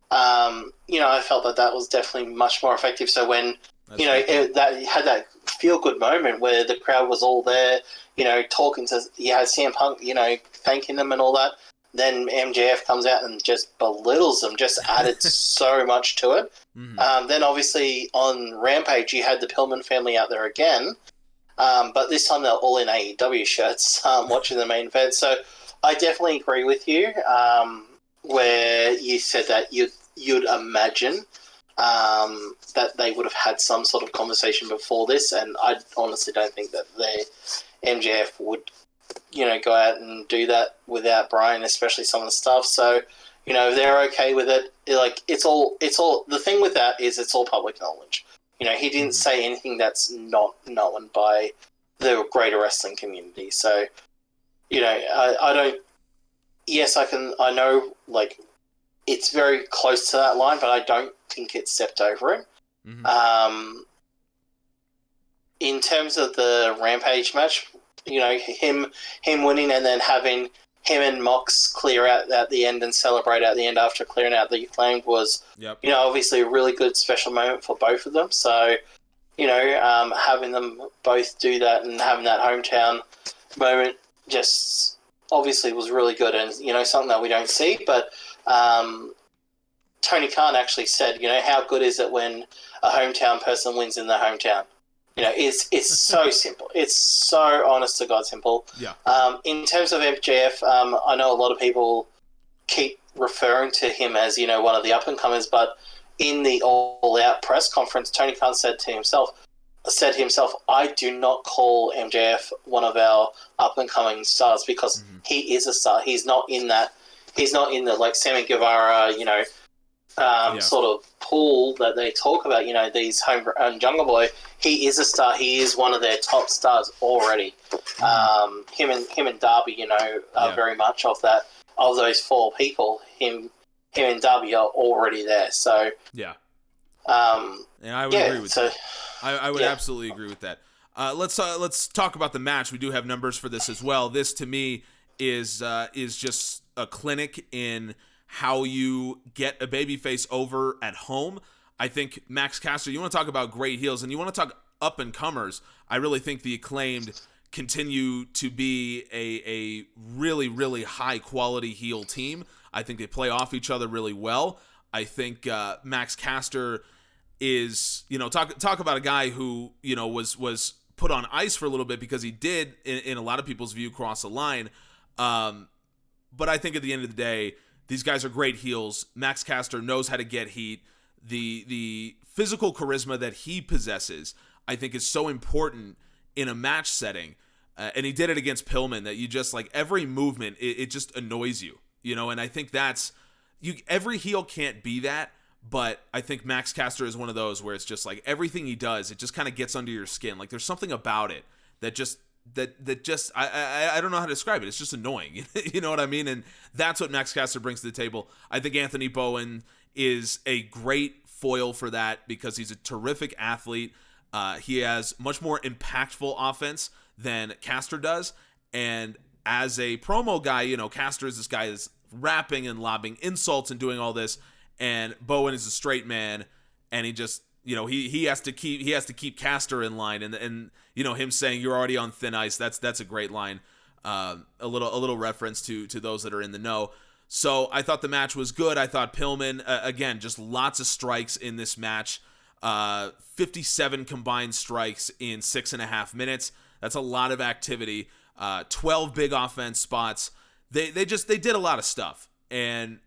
I felt that was definitely much more effective. So when, that had that feel-good moment where the crowd was all there, talking to, you had CM Punk, thanking them and all that. Then MJF comes out and just belittles them, just added so much to it. Then obviously on Rampage, you had the Pillman family out there again. But this time they're all in AEW shirts, watching the main event. So I definitely agree with you, where you said that you'd imagine that they would have had some sort of conversation before this, and I honestly don't think that MJF would, go out and do that without Bryan, especially some of the stuff. So, if they're okay with it, it's all. The thing with that is it's all public knowledge. He didn't say anything that's not known by the greater wrestling community. So, I don't. Yes, I know, it's very close to that line, but I don't think it's stepped over it. In terms of the Rampage match, him winning and then having him and Mox clear out at the end and celebrate at the end after clearing out the Acclaimed was, obviously a really good special moment for both of them. So, having them both do that and having that hometown moment just obviously was really good, and something that we don't see. But Tony Khan actually said, how good is it when a hometown person wins in their hometown? It's so simple. It's so honest to God simple. Yeah. In terms of MJF, I know a lot of people keep referring to him as one of the up and comers, but in the All Out press conference, Tony Khan said himself, I do not call MJF one of our up and coming stars because he is a star. He's not in that. He's not in the Sammy Guevara, sort of pool that they talk about. These homegrown Jungle Boy. He is a star. He is one of their top stars already. Him and Darby, are very much of that. Of those four people, him and Darby are already there. So yeah. And I would agree with that. I would absolutely agree with that. Let's talk about the match. We do have numbers for this as well. This to me is just a clinic in how you get a babyface over at home. I think Max Caster, you want to talk about great heels and you want to talk up and comers. I really think the Acclaimed continue to be a really, really high quality heel team. I think they play off each other really well. I think Max Caster is, talk about a guy who, was put on ice for a little bit because he did, in a lot of people's view, cross a line. But I think at the end of the day, these guys are great heels. Max Caster knows how to get heat. The physical charisma that he possesses, I think, is so important in a match setting. And he did it against Pillman that you just, every movement, it just annoys you, and I think that's, every heel can't be that, but I think Max Caster is one of those where it's just everything he does, it just kind of gets under your skin. There's something about it that just, I don't know how to describe it. It's just annoying. You know what I mean? And that's what Max Caster brings to the table. I think Anthony Bowen is a great foil for that because he's a terrific athlete. He has much more impactful offense than Caster does. And as a promo guy, you know, Caster is this guy that's rapping and lobbing insults and doing all this. And Bowen is a straight man, and he just, you know, he has to keep Caster in line. And you know, him saying you're already on thin ice, that's a great line. A little reference to those that are in the know. So I thought the match was good. I thought Pillman, again, just lots of strikes in this match. 57 combined strikes in 6.5 minutes. That's a lot of activity. 12 big offense spots. They did a lot of stuff. And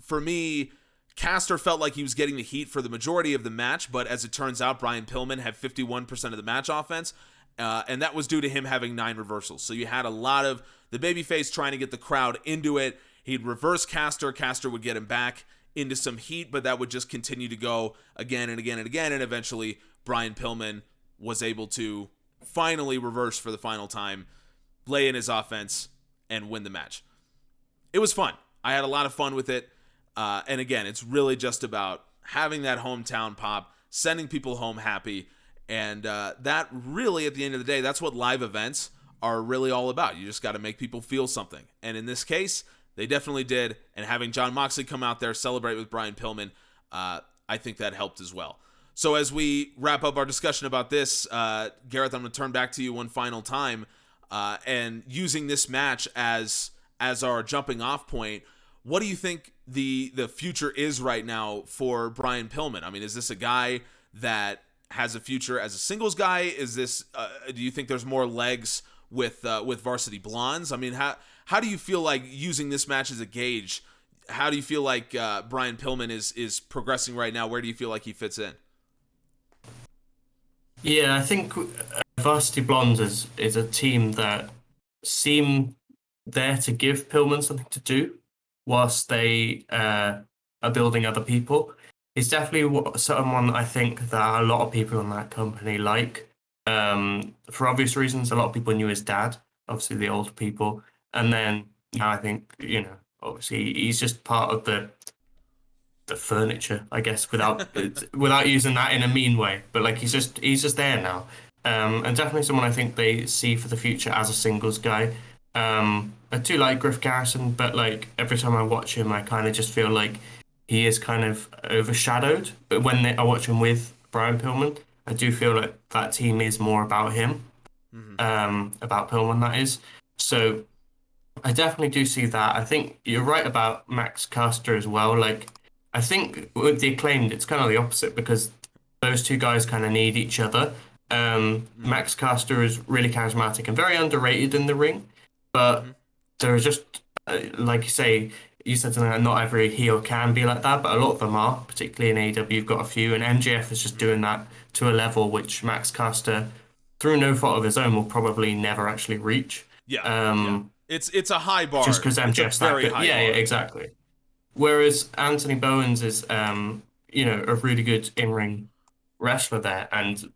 for me, Caster felt like he was getting the heat for the majority of the match, but as it turns out, Bryan Pillman had 51% of the match offense, and that was due to him having 9 reversals. So you had a lot of the babyface trying to get the crowd into it. He'd reverse Caster. Caster would get him back into some heat, but that would just continue to go again and again and again, and eventually Bryan Pillman was able to finally reverse for the final time, lay in his offense, and win the match. It was fun. I had a lot of fun with it. And again, it's really just about having that hometown pop, sending people home happy. And that really, at the end of the day, that's what live events are really all about. You just got to make people feel something. And in this case, they definitely did. And having Jon Moxley come out there, celebrate with Bryan Pillman, I think that helped as well. So as we wrap up our discussion about this, Gareth, I'm going to turn back to you one final time. And using this match as our jumping off point, what do you think the future is right now for Bryan Pillman? I mean, is this a guy that has a future as a singles guy? Is this do you think there's more legs with Varsity Blondes? I mean, how do you feel like using this match as a gauge? How do you feel like Bryan Pillman is progressing right now? Where do you feel like he fits in? Yeah, I think Varsity Blondes is a team that seem there to give Pillman something to do whilst they are building other people. It's definitely someone I think that a lot of people in that company like. For obvious reasons, a lot of people knew his dad, obviously the older people. And then now I think, you know, obviously he's just part of the furniture, I guess, without using that in a mean way. But like he's just there now. And definitely someone I think they see for the future as a singles guy. I do like Griff Garrison, but like every time I watch him, I kind of just feel like he is kind of overshadowed. But when I watch him with Bryan Pillman, I do feel like that team is more about him, about Pillman, that is. So I definitely do see that. I think you're right about Max Caster as well. Like, I think with the Acclaimed, it's kind of the opposite because those two guys kind of need each other. Max Caster is really charismatic and very underrated in the ring, but there is just, like you said something like not every heel can be like that, but a lot of them are, particularly in AEW. You've got a few, and MJF is just doing that to a level which Max Caster, through no fault of his own, will probably never actually reach. Yeah. It's a high bar. Just because MJF's that good. Yeah, exactly. Whereas Anthony Bowens is, you know, a really good in-ring wrestler there,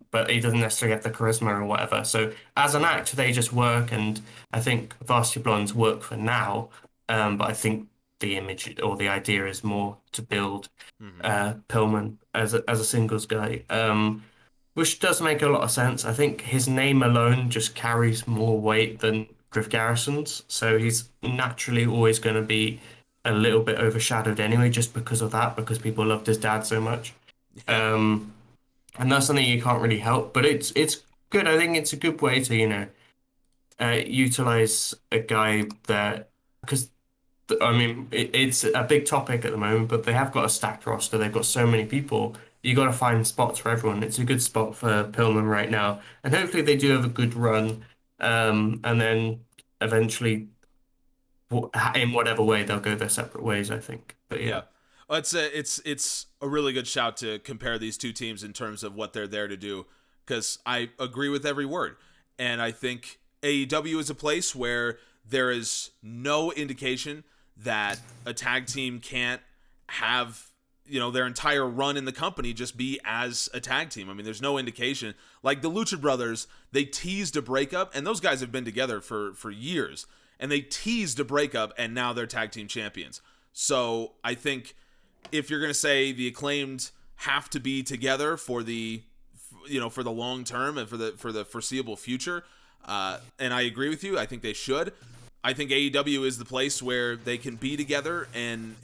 but he doesn't necessarily have the charisma or whatever. So as an act, they just work, and I think Varsity Blondes work for now. But I think the image or the idea is more to build Pillman as a singles guy, which does make a lot of sense. I think his name alone just carries more weight than Griff Garrison's, so he's naturally always going to be a little bit overshadowed anyway, just because of that, because people loved his dad so much. And that's something you can't really help, but it's good. I think it's a good way to, you know, utilize a guy that, because I mean, it's a big topic at the moment, but they have got a stacked roster. They've got so many people. You got to find spots for everyone. It's a good spot for Pillman right now, and hopefully they do have a good run. And then eventually, in whatever way, they'll go their separate ways, I think. But yeah. Well, it's a really good shout to compare these two teams in terms of what they're there to do, because I agree with every word. And I think AEW is a place where there is no indication that a tag team can't have, you know, their entire run in the company just be as a tag team. I mean, there's no indication. Like the Lucha Brothers, they teased a breakup, and those guys have been together for years, and they teased a breakup, and now they're tag team champions. So I think if you're going to say the Acclaimed have to be together for the long term and for the foreseeable future. And I agree with you. I think they should. I think AEW is the place where they can be together, and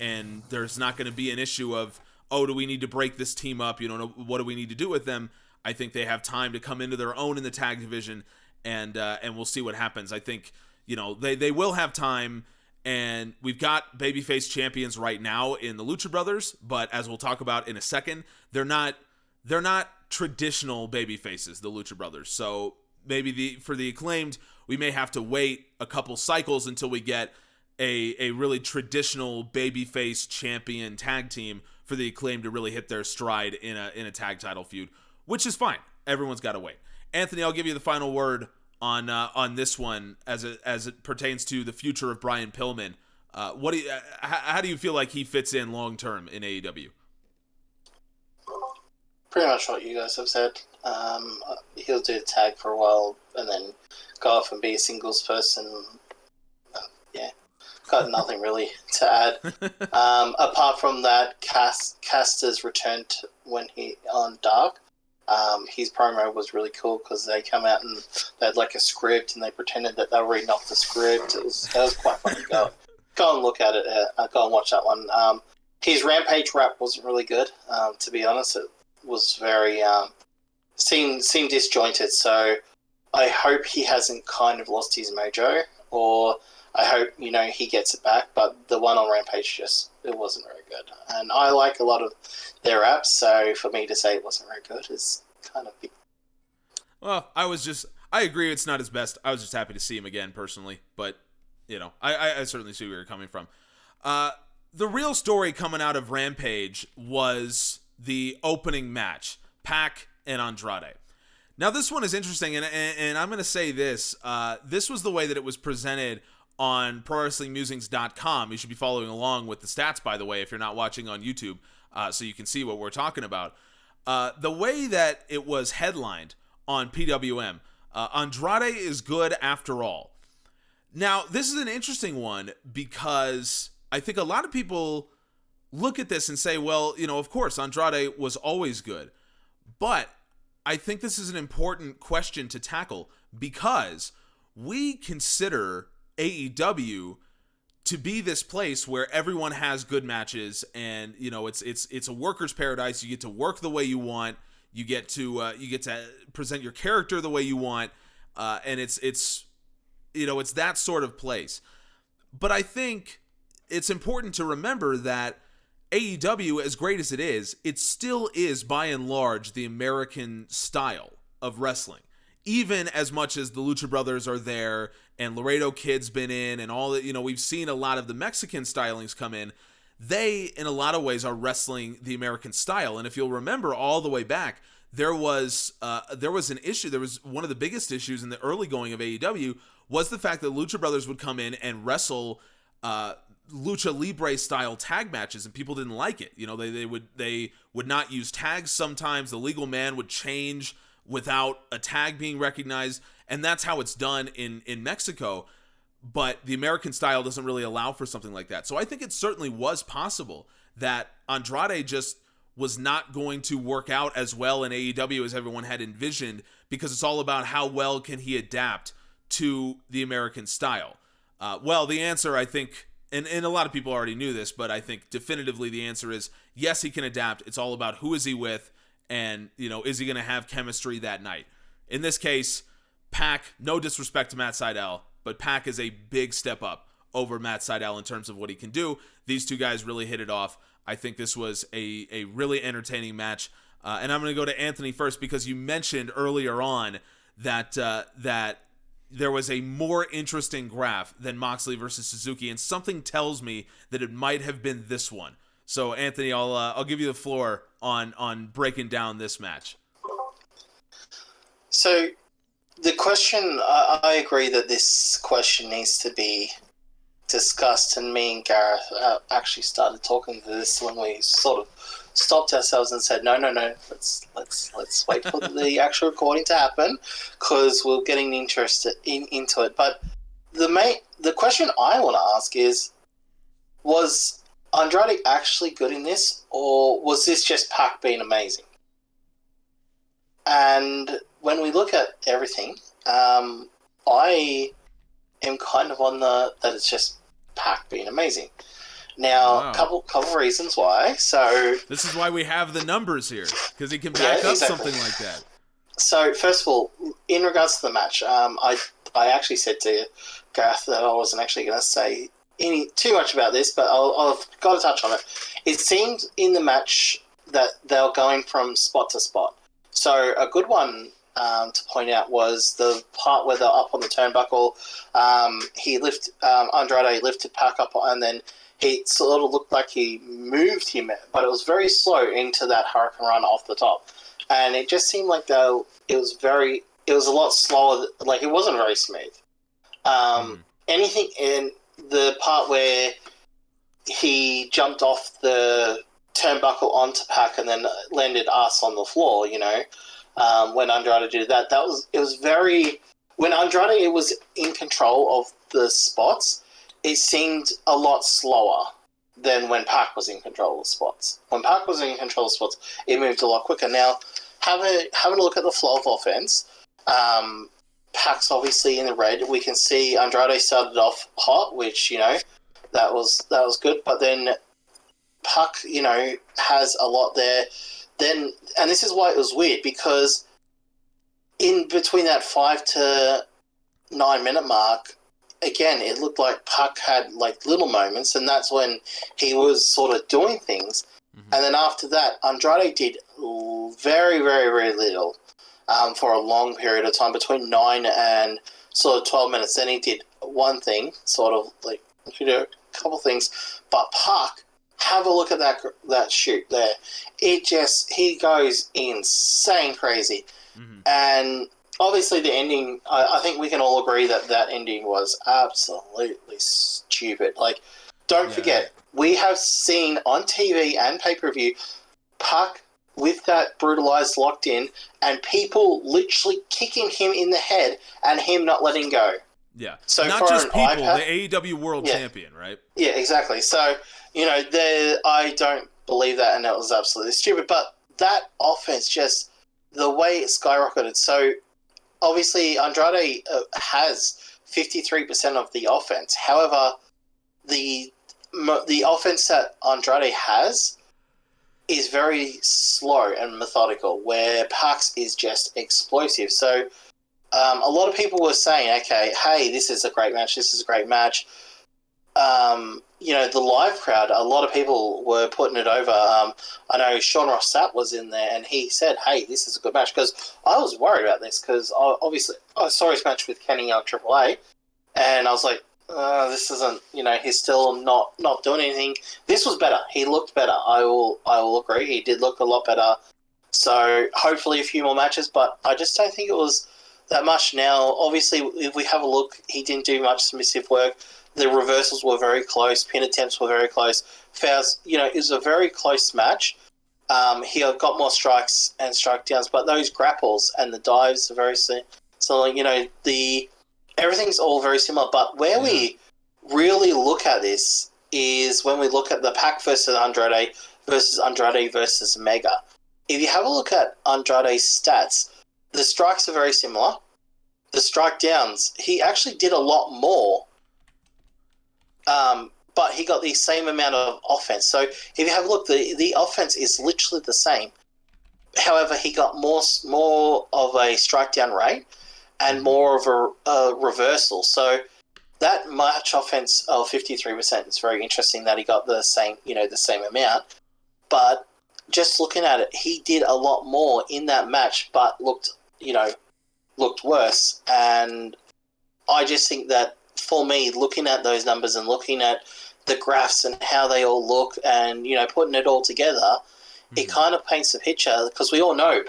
there's not going to be an issue of, oh, do we need to break this team up? What do we need to do with them? I think they have time to come into their own in the tag division, and we'll see what happens. I think, they will have time, and we've got babyface champions right now in the Lucha Brothers, but as we'll talk about in a second, they're not traditional babyfaces, the Lucha Brothers. So maybe for the Acclaimed, we may have to wait a couple cycles until we get a really traditional babyface champion tag team for the Acclaimed to really hit their stride in a tag title feud, which is fine. Everyone's got to wait. Anthony, I'll give you the final word on this one as it pertains to the future of Brian Pillman. How do you feel like he fits in long term in AEW? Pretty much what you guys have said. He'll do the tag for a while and then go off and be a singles person. Yeah, got nothing really to add. Apart from that, Caster's returned when he on Dark. His promo was really cool because they come out and they had like a script and they pretended that they were reading off the script. That was quite funny. Go and look at it. Go and watch that one. His Rampage rap wasn't really good, to be honest. It was very seemed disjointed. So I hope he hasn't kind of lost his mojo, or I hope he gets it back. But the one on Rampage it wasn't very good, and I like a lot of their raps. So for me to say it wasn't very good is kind of big. Well, I agree it's not his best. I was just happy to see him again personally, but I certainly see where you're coming from. The real story coming out of Rampage was the opening match, Pac and Andrade. Now this one is interesting, and I'm going to say this. This was the way that it was presented on ProWrestlingMusings.com. You should be following along with the stats, by the way, if you're not watching on YouTube, so you can see what we're talking about. The way that it was headlined on PWM, Andrade is good after all. Now, this is an interesting one because I think a lot of people look at this and say, well, of course, Andrade was always good. But I think this is an important question to tackle because we consider AEW to be this place where everyone has good matches, and it's a worker's paradise. You get to work the way you want. You get to present your character the way you want, and it's that sort of place. But I think it's important to remember that AEW, as great as it still is by and large the American style of wrestling. Even as much as the Lucha Brothers are there and Laredo Kid's been in and all that, we've seen a lot of the Mexican stylings come in. They, in a lot of ways, are wrestling the American style. And if you'll remember all the way back, there was an issue. There was one of the biggest issues in the early going of AEW was the fact that Lucha Brothers would come in and wrestle Lucha Libre style tag matches, and people didn't like it. They would not use tags sometimes. The legal man would change without a tag being recognized, and that's how it's done in Mexico. But the American style doesn't really allow for something like that. So I think it certainly was possible that Andrade just was not going to work out as well in AEW as everyone had envisioned, because it's all about how well can he adapt to the American style. Well, the answer, I think, and a lot of people already knew this, but I think definitively the answer is yes, he can adapt. It's all about who is he with, and is he going to have chemistry that night. In this case, Pac, no disrespect to Matt Sydal, but Pac is a big step up over Matt Sydal in terms of what he can do. These two guys really hit it off. I think this was a really entertaining match. And I'm going to go to Anthony first, because you mentioned earlier on that there was a more interesting graph than Moxley versus Suzuki, and something tells me that it might have been this one. So Anthony, I'll give you the floor on breaking down this match. So the question, I agree that this question needs to be discussed, and me and Gareth actually started talking to this when we sort of stopped ourselves and said, no, let's wait for the actual recording to happen, because we're getting interested into it. But the question I want to ask is, was Andrade actually good in this, or was this just Pac being amazing? And when we look at everything, I am kind of on that it's just Pac being amazing. Now, couple reasons why. So this is why we have the numbers here, because he can back up something like that. So first of all, in regards to the match, I actually said to Gareth that I wasn't actually going to say too much about this, but I've got to touch on it. It seemed in the match that they were going from spot to spot. So a good one to point out was the part where they're up on the turnbuckle. Andrade lifted Pac up, and then he sort of looked like he moved him, but it was very slow into that Hurricane Run off the top. And it just seemed like it was a lot slower, like it wasn't very smooth. Anything in the part where he jumped off the turnbuckle onto Pac and then landed ass on the floor, when Andrade did that, when Andrade was in control of the spots, it seemed a lot slower than when Pac was in control of spots. When Pac was in control of spots, it moved a lot quicker. Now, having a look at the flow of offense, Pac's obviously in the red. We can see Andrade started off hot, which, that was good. But then Pac, has a lot there. And this is why it was weird, because in between that 5 to 9 minute mark, again, it looked like Pac had like little moments, and that's when he was sort of doing things. Mm-hmm. And then after that, Andrade did very, very, very little for a long period of time, between 9 and sort of 12 minutes. Then he did one thing, sort of like a couple things. But Pac, have a look at that shoot there. He goes insane crazy. Mm-hmm. And obviously the ending, I think we can all agree that ending was absolutely stupid. Like, don't forget, we have seen on TV and pay-per-view Pac with that brutalized locked in and people literally kicking him in the head and him not letting go. Yeah. So not just people, the AEW World Champion, right? Yeah, exactly. So, I don't believe that, and that was absolutely stupid. But that offense, just the way it skyrocketed. So, obviously, Andrade has 53% of the offense. However, the offense that Andrade has is very slow and methodical, where Pac's is just explosive. So, a lot of people were saying, okay, hey, this is a great match, the live crowd, a lot of people were putting it over. I know Sean Ross Sapp was in there, and he said, hey, this is a good match, because I was worried about this, because obviously I saw his match with Kenny on AAA, and I was like, this isn't, he's still not doing anything. This was better. He looked better. I will agree. He did look a lot better. So hopefully a few more matches, but I just don't think it was that much. Now, obviously, if we have a look, he didn't do much submissive work. The reversals were very close. Pin attempts were very close. Fouls, it was a very close match. He got more strikes and strike downs, but those grapples and the dives are very similar. So, everything's all very similar. But where we really look at this is when we look at the Pac versus Andrade versus Mega. If you have a look at Andrade's stats, the strikes are very similar. The strike downs, he actually did a lot more. But he got the same amount of offense. So if you have a look, the offense is literally the same. However, he got more of a strike down rate and more of a reversal. So that match offense of 53% is very interesting that he got the same amount. But just looking at it, he did a lot more in that match, but looked worse. And I just think that, for me, looking at those numbers and looking at the graphs and how they all look and, putting it all together, it kind of paints a picture, because we all know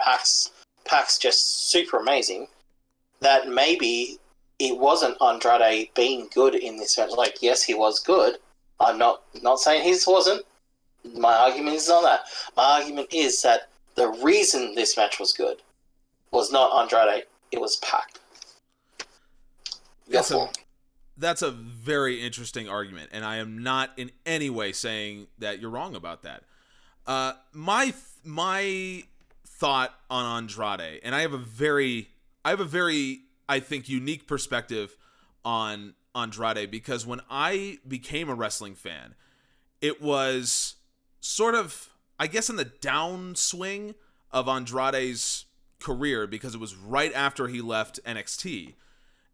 Pac's just super amazing, that maybe it wasn't Andrade being good in this match. Like, yes, he was good. I'm not saying he wasn't. My argument is not that. My argument is that the reason this match was good was not Andrade, it was Pac. That's a very interesting argument, and I am not in any way saying that you're wrong about that. My thought on Andrade, and I have a very, I think, unique perspective on Andrade, because when I became a wrestling fan, it was sort of, I guess, in the downswing of Andrade's career, because it was right after he left NXT.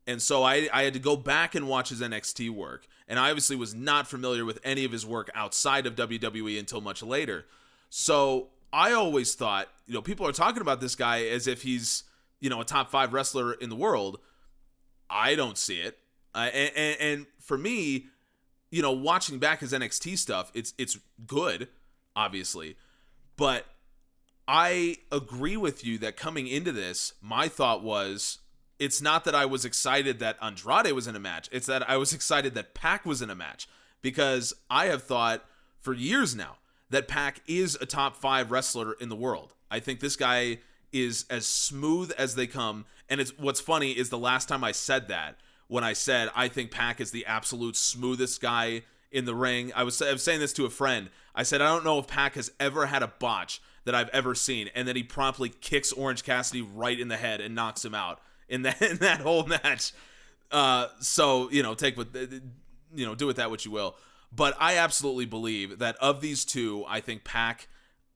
And so I had to go back and watch his NXT work. And I obviously was not familiar with any of his work outside of WWE until much later. So I always thought, people are talking about this guy as if he's, a top 5 wrestler in the world. I don't see it. And for me, watching back his NXT stuff, it's good, obviously. But I agree with you that coming into this, my thought was, it's not that I was excited that Andrade was in a match. It's that I was excited that Pac was in a match, because I have thought for years now that Pac is a top 5 wrestler in the world. I think this guy is as smooth as they come. And what's funny is the last time I said that, when I said I think Pac is the absolute smoothest guy in the ring, I was saying this to a friend. I said, I don't know if Pac has ever had a botch that I've ever seen. And then he promptly kicks Orange Cassidy right in the head and knocks him out in that whole match. So, take with, do with that what you will. But I absolutely believe that of these two, I think Pac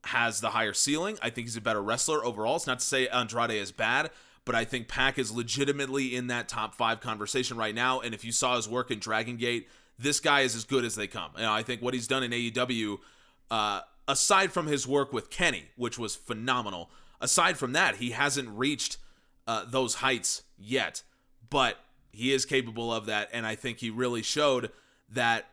has the higher ceiling. I think he's a better wrestler overall. It's not to say Andrade is bad, but I think Pac is legitimately in that top 5 conversation right now. And if you saw his work in Dragon Gate, this guy is as good as they come. I think what he's done in AEW, aside from his work with Kenny, which was phenomenal, aside from that, he hasn't reached those heights yet, but he is capable of that. And I think he really showed that,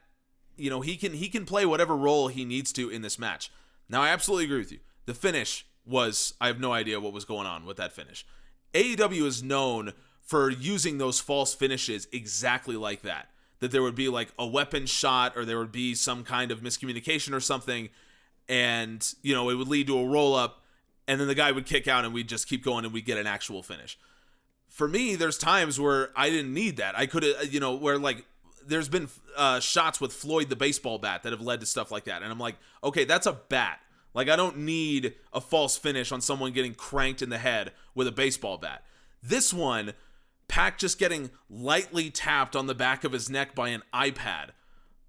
he can play whatever role he needs to in this match. Now, I absolutely agree with you. The finish was, I have no idea what was going on with that finish. AEW is known for using those false finishes exactly like that. That there would be like a weapon shot, or there would be some kind of miscommunication or something, and, it would lead to a roll-up, and then the guy would kick out, and we'd just keep going, and we'd get an actual finish. For me, there's times where I didn't need that. I could have, where like, there's been shots with Floyd the baseball bat that have led to stuff like that. And I'm like, okay, that's a bat. Like, I don't need a false finish on someone getting cranked in the head with a baseball bat. This one, Pac just getting lightly tapped on the back of his neck by an iPad.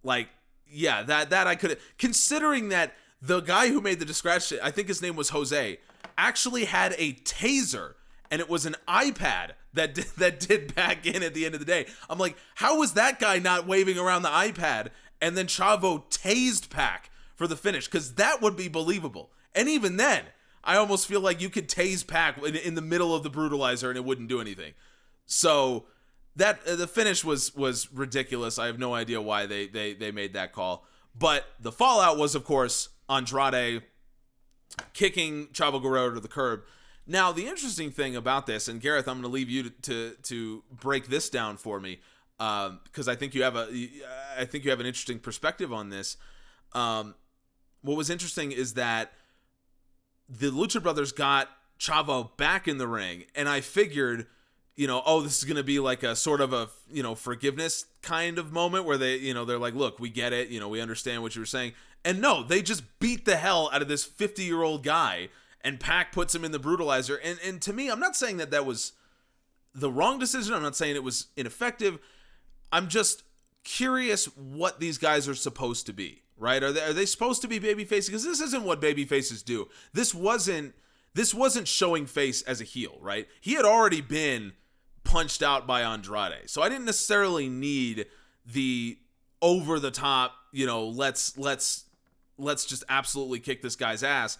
Like, yeah, that I could, considering that the guy who made the description, I think his name was Jose, actually had a taser, and it was an iPad that did Pac in at the end of the day. I'm like, how was that guy not waving around the iPad, and then Chavo tased Pac for the finish? Because that would be believable. And even then, I almost feel like you could tase Pac in the middle of the brutalizer and it wouldn't do anything. So that the finish was ridiculous. I have no idea why they made that call. But the fallout was, of course, Andrade kicking Chavo Guerrero to the curb. Now, the interesting thing about this, and Gareth, I'm going to leave you to break this down for me, because I think you have an interesting perspective on this. What was interesting is that the Lucha Brothers got Chavo back in the ring, and I figured, this is going to be like a sort of a, forgiveness kind of moment where they, they're like, look, we get it, we understand what you were saying. And no, they just beat the hell out of this 50-year-old guy, and Pac puts him in the brutalizer. And to me, I'm not saying that was the wrong decision. I'm not saying it was ineffective. I'm just curious what these guys are supposed to be, right? Are they supposed to be babyfaces? Because this isn't what babyfaces do. This wasn't showing face as a heel, right? He had already been punched out by Andrade. So I didn't necessarily need the over the top, let's just absolutely kick this guy's ass.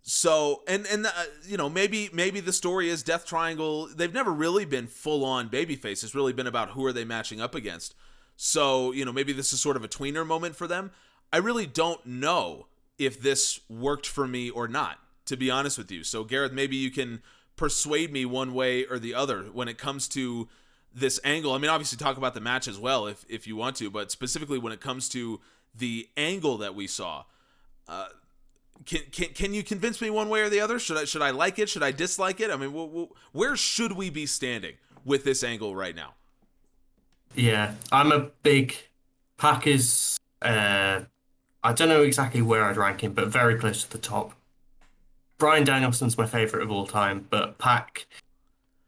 So, maybe the story is Death Triangle. They've never really been full on babyface. It's really been about who are they matching up against. So, maybe this is sort of a tweener moment for them. I really don't know if this worked for me or not, to be honest with you. So, Gareth, maybe you can persuade me one way or the other when it comes to this angle. I mean, obviously talk about the match as well if you want to, but specifically when it comes to the angle that we saw. Can you convince me one way or the other? Should I like it? Should I dislike it? I mean, where should we be standing with this angle right now? Yeah, I'm a big Pac is. I don't know exactly where I'd rank him, but very close to the top. Bryan Danielson's my favorite of all time, but Pac,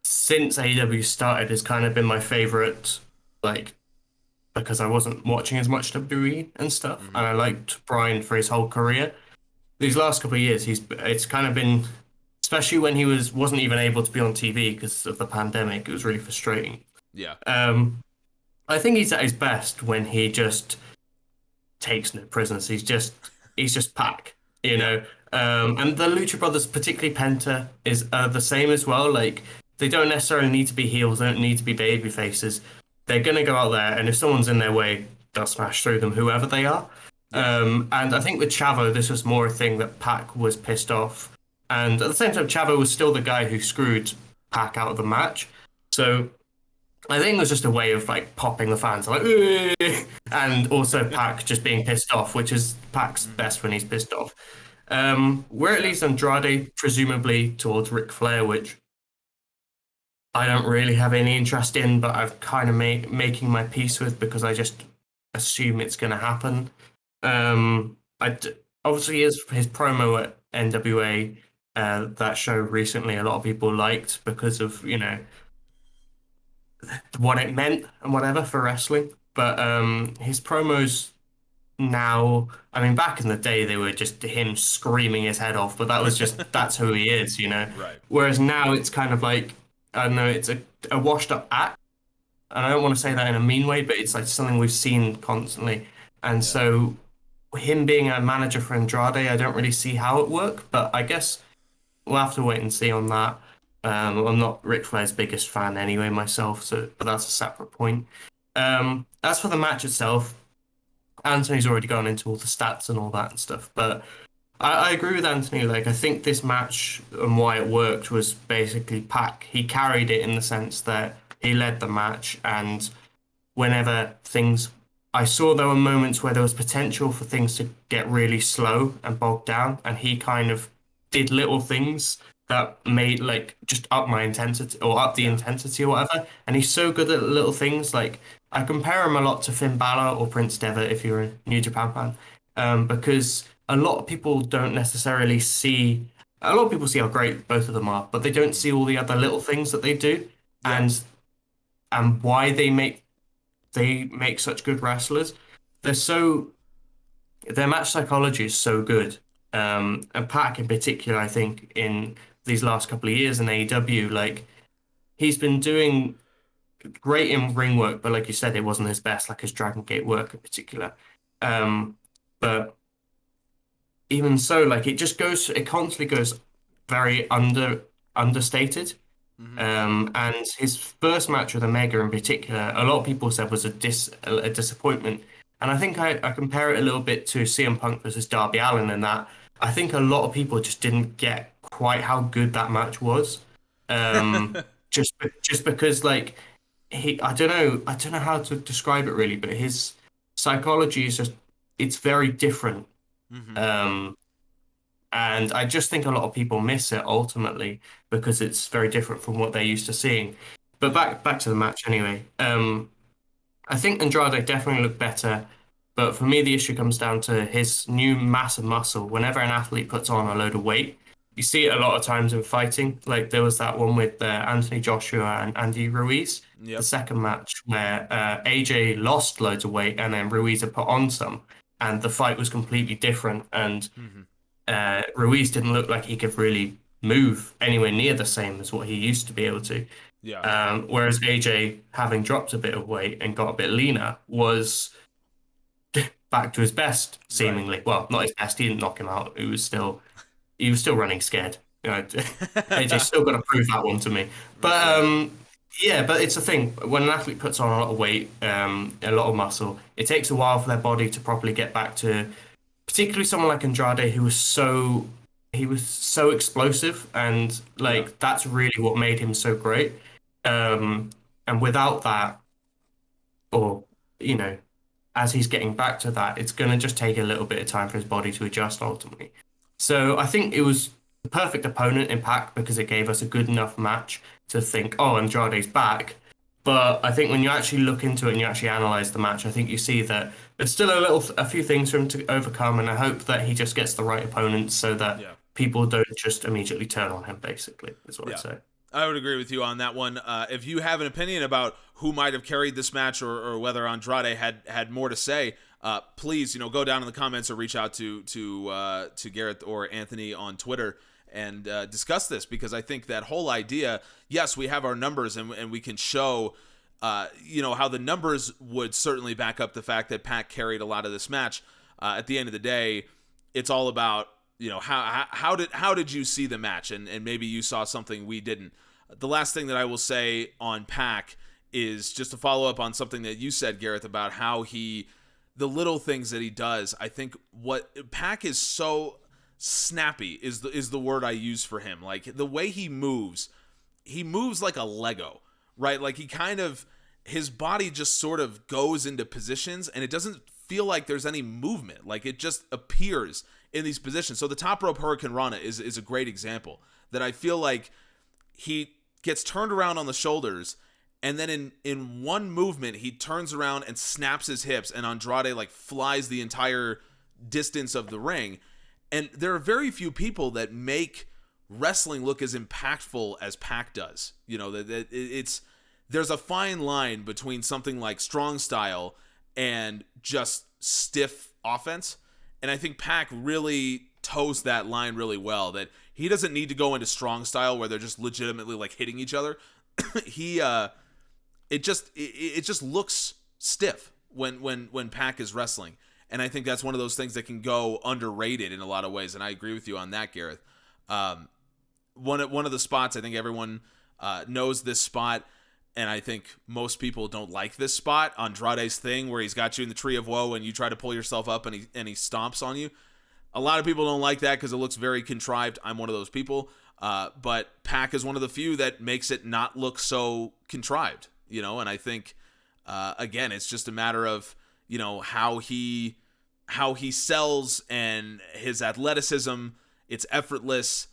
since AEW started, has kind of been my favorite, like because I wasn't watching as much WWE and stuff, and I liked Bryan for his whole career. These last couple of years, it's kind of been, especially when he wasn't even able to be on TV because of the pandemic. It was really frustrating. Yeah. I think he's at his best when he just takes no prisoners. He's just Pac, you know. And the Lucha Brothers, particularly Penta, is the same as well. Like they don't necessarily need to be heels, they don't need to be baby faces. They're gonna go out there, and if someone's in their way, they'll smash through them, whoever they are. And I think with Chavo, this was more a thing that Pac was pissed off, and at the same time, Chavo was still the guy who screwed Pac out of the match. So I think it was just a way of like popping the fans, like, "Ugh," and also Pac just being pissed off, which is Pac's best when he's pissed off. Where it leads Andrade, presumably towards Ric Flair, which I don't really have any interest in, but I've kind of making my peace with because I just assume it's going to happen. Obviously his promo at NWA, that show recently, a lot of people liked because of what it meant and whatever for wrestling. But his promos now, I mean, back in the day, they were just him screaming his head off, but that was just, that's who he is, you know? Right. Whereas now it's kind of like, I don't know, it's a washed up act. And I don't want to say that in a mean way, but it's like something we've seen constantly. And so him being a manager for Andrade, I don't really see how it work, but I guess we'll have to wait and see on that. I'm not Ric Flair's biggest fan anyway myself, but that's a separate point. As for the match itself, Anthony's already gone into all the stats and all that and stuff, but I agree with Anthony. Like, I think this match and why it worked was basically Pac. He carried it in the sense that he led the match, and whenever I saw there were moments where there was potential for things to get really slow and bogged down, and he kind of did little things that made like just up my intensity or up the intensity or whatever. And he's so good at little things. Like I compare him a lot to Finn Balor or Prince Devitt if you're a New Japan fan, because a lot of people don't necessarily see. A lot of people see how great both of them are, but they don't see all the other little things that they do, and why they make such good wrestlers. Their match psychology is so good. And Pac in particular, I think in these last couple of years in AEW, like he's been doing great in ring work, but like you said, it wasn't his best, like his Dragon Gate work in particular. But even so, like it constantly goes very understated. And his first match with Omega in particular, a lot of people said was a disappointment. And I think I compare it a little bit to CM Punk versus Darby Allin in that I think a lot of people just didn't get quite how good that match was. Just because like I don't know how to describe it really, but his psychology is it's very different. And I just think a lot of people miss it ultimately because it's very different from what they're used to seeing. But back to the match anyway. I think Andrade definitely looked better, but for me the issue comes down to his new massive muscle. Whenever an athlete puts on a load of weight, you see it a lot of times in fighting. Like there was that one with Anthony Joshua and Andy Ruiz, the second match where AJ lost loads of weight and then Ruiz had put on some, and the fight was completely different. And Ruiz didn't look like he could really move anywhere near the same as what he used to be able to. Whereas AJ, having dropped a bit of weight and got a bit leaner, was back to his best, seemingly. Right. Well, not his best. He didn't knock him out. He was still running scared. AJ still got to prove that one to me. But but it's a thing. When an athlete puts on a lot of weight, a lot of muscle, it takes a while for their body to properly get back to. Particularly someone like Andrade, who was so explosive, and that's really what made him so great. And without that, or as he's getting back to that, it's going to just take a little bit of time for his body to adjust ultimately. So I think it was the perfect opponent in Pac because it gave us a good enough match to think, oh, Andrade's back. But I think when you actually look into it and you actually analyze the match, I think you see that there's still a few things for him to overcome, and I hope that he just gets the right opponents so that people don't just immediately turn on him. Basically, is what I'd say. I would agree with you on that one. If you have an opinion about who might have carried this match or whether Andrade had more to say, please go down in the comments or reach out to Gareth or Anthony on Twitter and discuss this, because I think that whole idea, yes, we have our numbers and we can show how the numbers would certainly back up the fact that Pac carried a lot of this match. At the end of the day, it's all about how did you see the match, and maybe you saw something we didn't. The last thing that I will say on Pac is just to follow up on something that you said, Gareth, about how the little things that he does. I think what Pac is so snappy is the word I use for him. Like the way he moves like a Lego, right? Like his body just sort of goes into positions and it doesn't feel like there's any movement. Like it just appears in these positions. So the top rope Hurricane Rana is a great example that I feel like he gets turned around on the shoulders, and then in one movement he turns around and snaps his hips, and Andrade like flies the entire distance of the ring. And there are very few people that make wrestling look as impactful as Pac does. There's a fine line between something like strong style and just stiff offense. And I think Pac really toes that line really well, that he doesn't need to go into strong style where they're just legitimately like hitting each other. It just looks stiff when Pac is wrestling. And I think that's one of those things that can go underrated in a lot of ways. And I agree with you on that, Gareth. One of the spots, I think everyone knows this spot, and I think most people don't like this spot, Andrade's thing where he's got you in the tree of woe and you try to pull yourself up and he stomps on you. A lot of people don't like that because it looks very contrived. I'm one of those people. But Pac is one of the few that makes it not look so contrived, and I think, again, it's just a matter of, how he sells and his athleticism. It's effortless.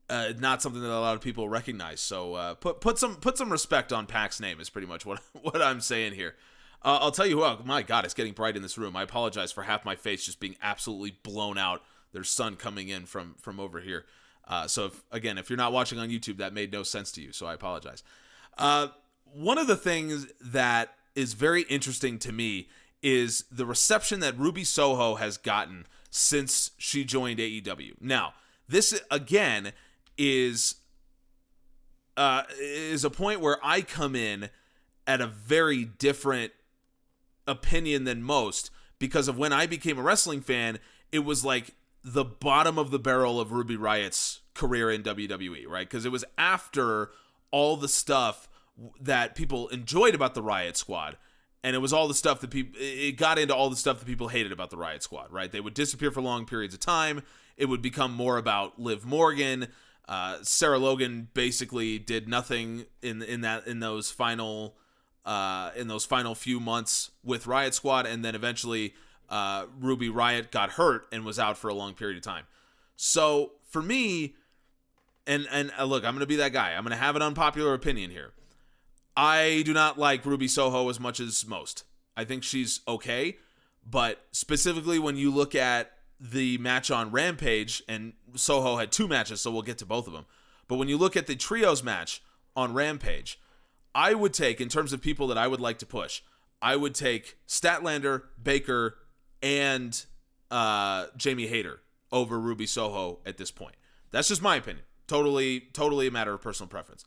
Not something that a lot of people recognize. So put some respect on Pac's name is pretty much what I'm saying here. I'll tell you what, my God, it's getting bright in this room. I apologize for half my face just being absolutely blown out. There's sun coming in from over here. So if you're not watching on YouTube, that made no sense to you. So I apologize. One of the things that is very interesting to me is the reception that Ruby Soho has gotten since she joined AEW. Now, this again is a point where I come in at a very different opinion than most, because of when I became a wrestling fan, it was like the bottom of the barrel of Ruby Riot's career in WWE, right? Because it was after all the stuff that people enjoyed about the Riot Squad, and it was all the stuff that it got into all the stuff that people hated about the Riot Squad, right? They would disappear for long periods of time. It would become more about Liv Morgan. Sarah Logan basically did nothing in those final few months with Riot Squad, and then eventually Ruby Riot got hurt and was out for a long period of time. So for me, and look, I'm going to be that guy. I'm going to have an unpopular opinion here. I do not like Ruby Soho as much as most. I think she's okay, but specifically when you look at the match on Rampage, and Soho had 2 matches, so we'll get to both of them. But when you look at the trios match on Rampage, I would take, in terms of people that I would like to push, I would take Statlander, Baker, and Jamie Hayter over Ruby Soho at this point. That's just my opinion. Totally a matter of personal preference.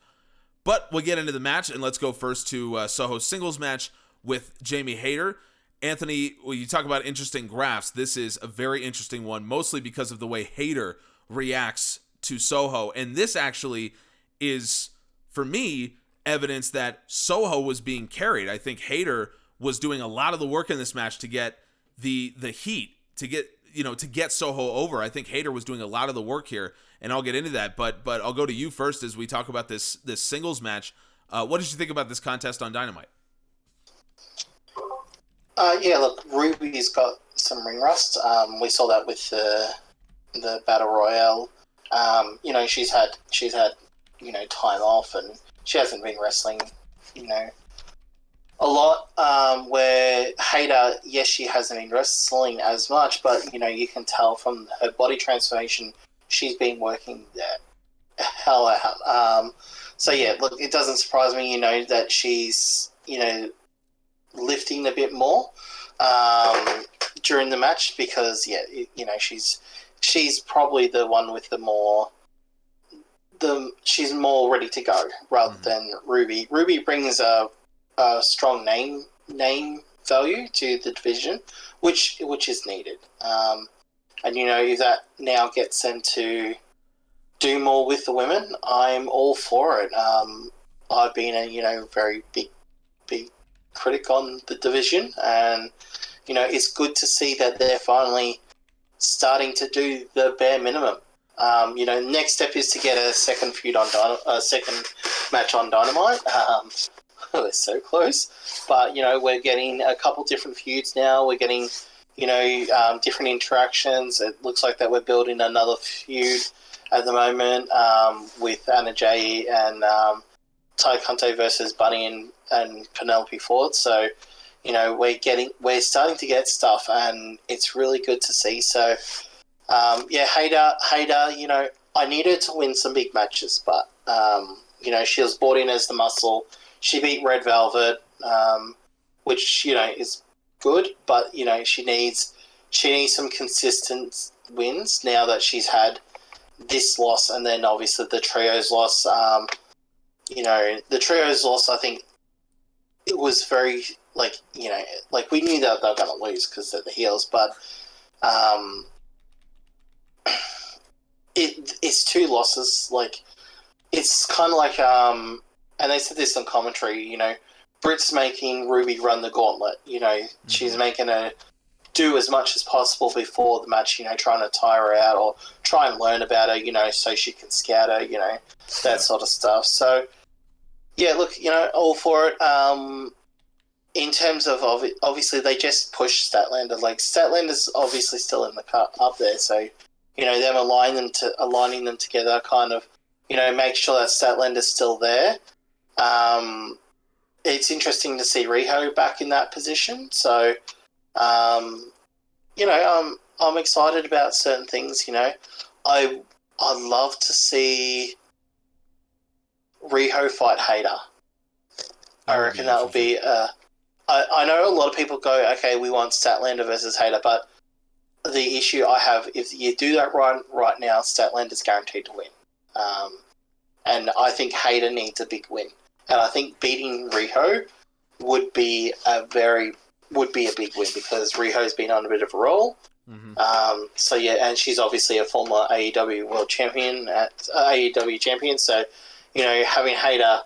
But we'll get into the match, and let's go first to Soho's singles match with Jamie Hayter. Anthony, when you talk about interesting graphs, this is a very interesting one, mostly because of the way Hayter reacts to Soho. And this actually is, for me, evidence that Soho was being carried. I think Hayter was doing a lot of the work in this match to get the heat, to get Soho over. I think Hayter was doing a lot of the work here, and I'll get into that. But I'll go to you first as we talk about this singles match. What did you think about this contest on Dynamite? Look, Ruby's got some ring rust. We saw that with the Battle Royale. She's had time off, and she hasn't been wrestling, a lot where Hayter, yes, she hasn't been wrestling as much, but you can tell from her body transformation, she's been working the hell out. So yeah, look, it doesn't surprise me, that she's lifting a bit more during the match because she's probably the one with she's more ready to go rather than Ruby. Ruby brings a strong name value to the division, which is needed. And if that now gets them to do more with the women, I'm all for it. I've been a very big critic on the division, and it's good to see that they're finally starting to do the bare minimum. Next step is to get a second second match on Dynamite. We're so close, but we're getting a couple different feuds now. We're getting different interactions. It looks like that we're building another feud at the moment with Andrade and Ty Conte versus Bunny and Penelope Ford. So we're starting to get stuff, and it's really good to see. So Hayter, I need her to win some big matches, but she was brought in as the muscle. She beat Red Velvet, which is good, but she needs some consistent wins now that she's had this loss, and then obviously the trios loss. The trios loss, I think it was very we knew that they were going to lose because they're the heels, but it's two losses. It's kind of like and they said this on commentary. Britt's making Ruby run the gauntlet. She's making her do as much as possible before the match. Trying to tire her out or try and learn about her. So she can scout her. That sort of stuff. So yeah, look, all for it. In terms of obviously they just pushed Statlander. Statlander's obviously still in the cut up there. So them aligning them together, kind of make sure that Statlander's still there. It's interesting to see Riho back in that position. So, I'm excited about certain things. I'd love to see Riho fight Hayter. I reckon that'll be. I know a lot of people go, okay, we want Statlander versus Hayter, but the issue I have, if you do that right now, Statlander's guaranteed to win. And I think Hayter needs a big win. And I think beating Riho would be a big win because Riho's been on a bit of a roll. Mm-hmm. So yeah, and she's obviously a former AEW World Champion AEW champion. So having Hayter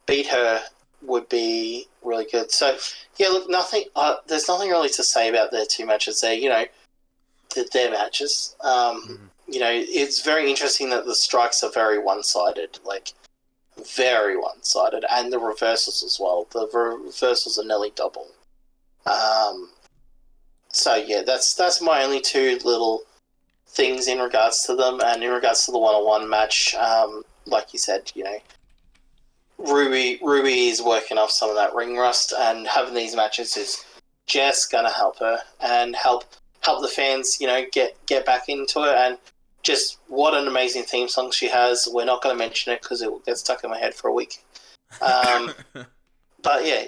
beat her would be really good. So yeah, look, there's nothing really to say about their two matches there. Their matches. It's very interesting that the strikes are very one-sided. Very one-sided, and the reversals as well. The reversals are nearly double. So yeah, that's my only two little things in regards to them, and in regards to the one-on-one match. Like you said, Ruby is working off some of that ring rust, and having these matches is just gonna help her and help the fans, get back into it. And just what an amazing theme song she has. We're not going to mention it because it will get stuck in my head for a week. But yeah,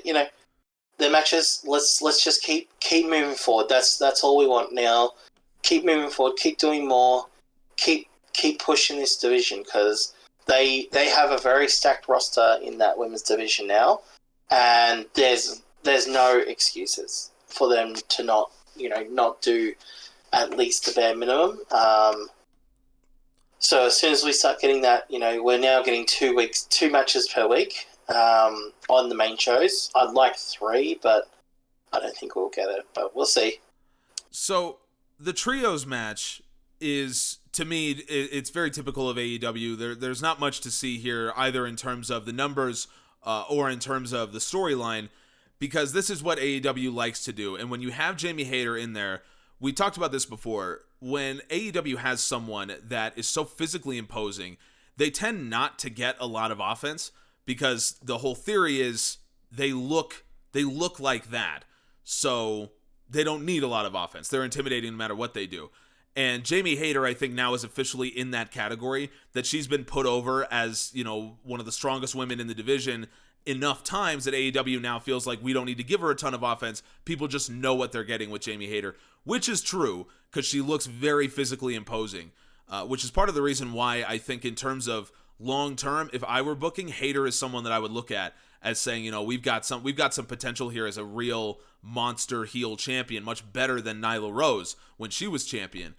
the matches. Let's just keep moving forward. That's all we want now. Keep moving forward. Keep doing more. Keep pushing this division because they have a very stacked roster in that women's division now, and there's no excuses for them to not do at least the bare minimum. So as soon as we start getting that, we're now getting 2 matches per week on the main shows. I'd like 3, but I don't think we'll get it, but we'll see. So the trios match is, to me, it's very typical of AEW. There's not much to see here, either in terms of the numbers or in terms of the storyline, because this is what AEW likes to do. And when you have Jamie Hayter in there, we talked about this before, when AEW has someone that is so physically imposing, they tend not to get a lot of offense because the whole theory is they look They look like that. So they don't need a lot of offense. They're intimidating no matter what they do. And Jamie Hayter, I think, now is officially in that category, that she's been put over as, one of the strongest women in the division enough times that AEW now feels like we don't need to give her a ton of offense. People just know what they're getting with Jamie Hayter, which is true because she looks very physically imposing, which is part of the reason why I think in terms of long term, if I were booking, Hayter is someone that I would look at as saying, we've got some potential here as a real monster heel champion, much better than Nyla Rose when she was champion.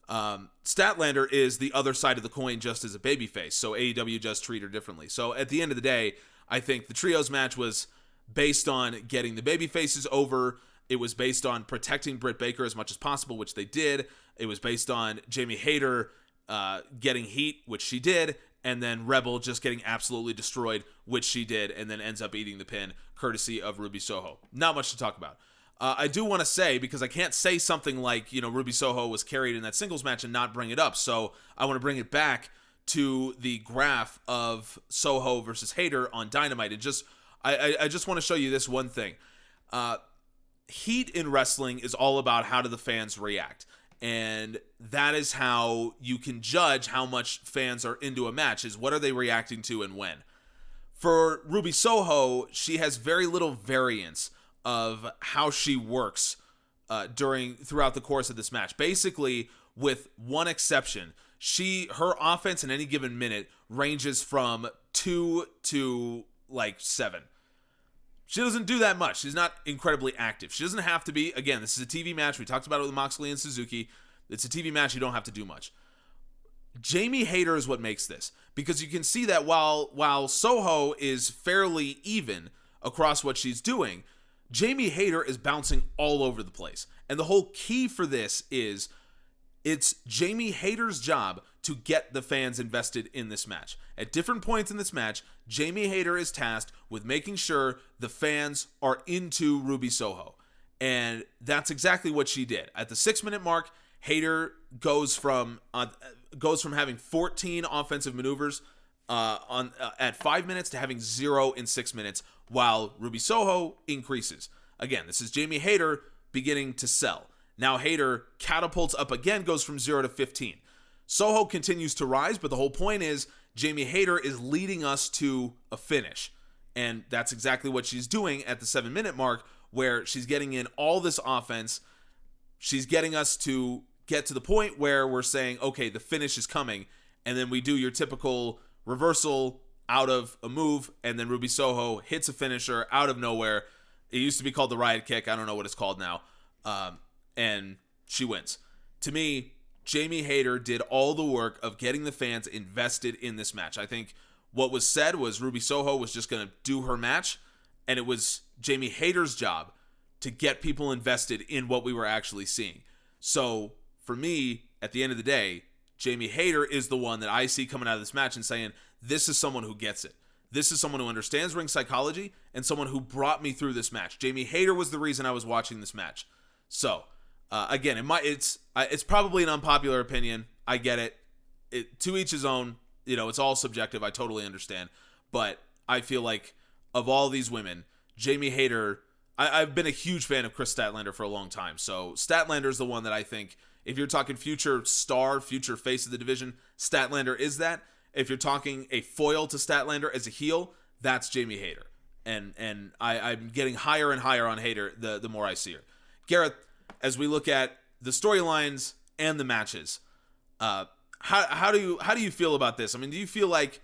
Statlander is the other side of the coin just as a babyface, so AEW just treat her differently. So at the end of the day, I think the trios match was based on getting the babyfaces over. It was based on protecting Britt Baker as much as possible, which they did. It was based on Jamie Hayter getting heat, which she did, and then Rebel just getting absolutely destroyed, which she did, and then ends up eating the pin, courtesy of Ruby Soho. Not much to talk about. I do want to say, because I can't say something like, Ruby Soho was carried in that singles match and not bring it up, so I want to bring it back to the graph of Soho versus Hayter on Dynamite. And I just want to show you this one thing. Heat in wrestling is all about how do the fans react. And that is how you can judge how much fans are into a match, is what are they reacting to and when. For Ruby Soho, she has very little variance of how she works throughout the course of this match. Basically, with one exception, her offense in any given minute ranges from 2 to 7. She doesn't do that much. She's not incredibly active. She doesn't have to be. Again, this is a TV match. We talked about it with Moxley and Suzuki. It's a TV match. You don't have to do much. Jamie Hayter is what makes this, because you can see that while Soho is fairly even across what she's doing, Jamie Hayter is bouncing all over the place. And the whole key for this is it's Jamie Hayter's job to get the fans invested in this match. At different points in this match, Jamie Hayter is tasked with making sure the fans are into Ruby Soho. And that's exactly what she did. At the 6-minute mark, Hayter goes from having 14 offensive maneuvers at 5 minutes to having 0 in 6 minutes, while Ruby Soho increases. Again, this is Jamie Hayter beginning to sell. Now Hayter catapults up again, goes from 0 to 15. Soho continues to rise, but the whole point is Jamie Hayter is leading us to a finish. And that's exactly what she's doing at the 7-minute mark, where she's getting in all this offense. She's getting us to get to the point where we're saying, okay, the finish is coming. And then we do your typical reversal out of a move, and then Ruby Soho hits a finisher out of nowhere. It used to be called the Riot Kick. I don't know what it's called now. And she wins. To me, Jamie Hayter did all the work of getting the fans invested in this match. I think what was said was Ruby Soho was just going to do her match, and it was Jamie Hayter's job to get people invested in what we were actually seeing. So for me, at the end of the day, Jamie Hayter is the one that I see coming out of this match and saying, this is someone who gets it. This is someone who understands ring psychology and someone who brought me through this match. Jamie Hayter was the reason I was watching this match. So, again, it's probably an unpopular opinion. I get it. To each his own. It's all subjective. I totally understand. But I feel like of all these women, Jamie Hayter, I've been a huge fan of Chris Statlander for a long time. So Statlander is the one that I think, if you're talking future star, future face of the division, Statlander is that. If you're talking a foil to Statlander as a heel, that's Jamie Hayter. And I'm getting higher and higher on Hayter the more I see her. Gareth, as we look at the storylines and the matches, how do you feel about this? I mean, do you feel like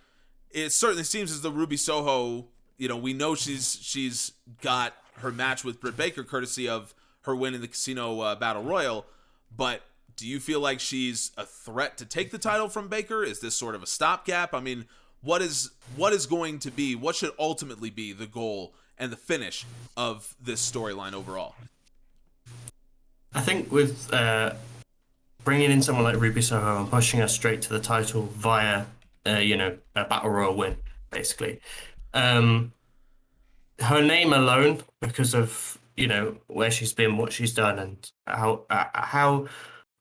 it certainly seems as though Ruby Soho, we know she's got her match with Britt Baker courtesy of her win in the Casino Battle Royal, but do you feel like she's a threat to take the title from Baker? Is this sort of a stopgap? I mean, what should ultimately be the goal and the finish of this storyline overall? I think with bringing in someone like Ruby Soho and pushing her straight to the title via, a Battle Royal win, basically. Her name alone, because of, where she's been, what she's done, and how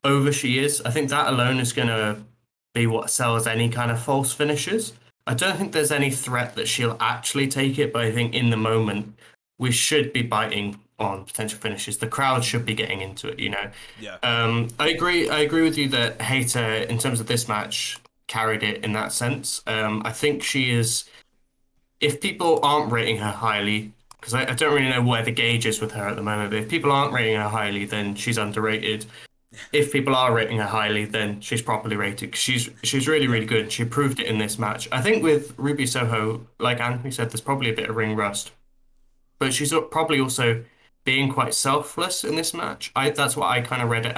over she is, I think that alone is going to be what sells any kind of false finishes. I don't think there's any threat that she'll actually take it, but I think in the moment, we should be biting on potential finishes. The crowd should be getting into it, you know. Yeah. I agree. I agree with you that Hayter, in terms of this match, carried it in that sense. I think she is. If people aren't rating her highly, because I don't really know where the gauge is with her at the moment, but if people aren't rating her highly, then she's underrated. If people are rating her highly, then she's properly rated. 'Cause she's really, really good, and she proved it in this match. I think with Ruby Soho, like Anthony said, there's probably a bit of ring rust, but she's probably also being quite selfless in this match. That's what I kind of read it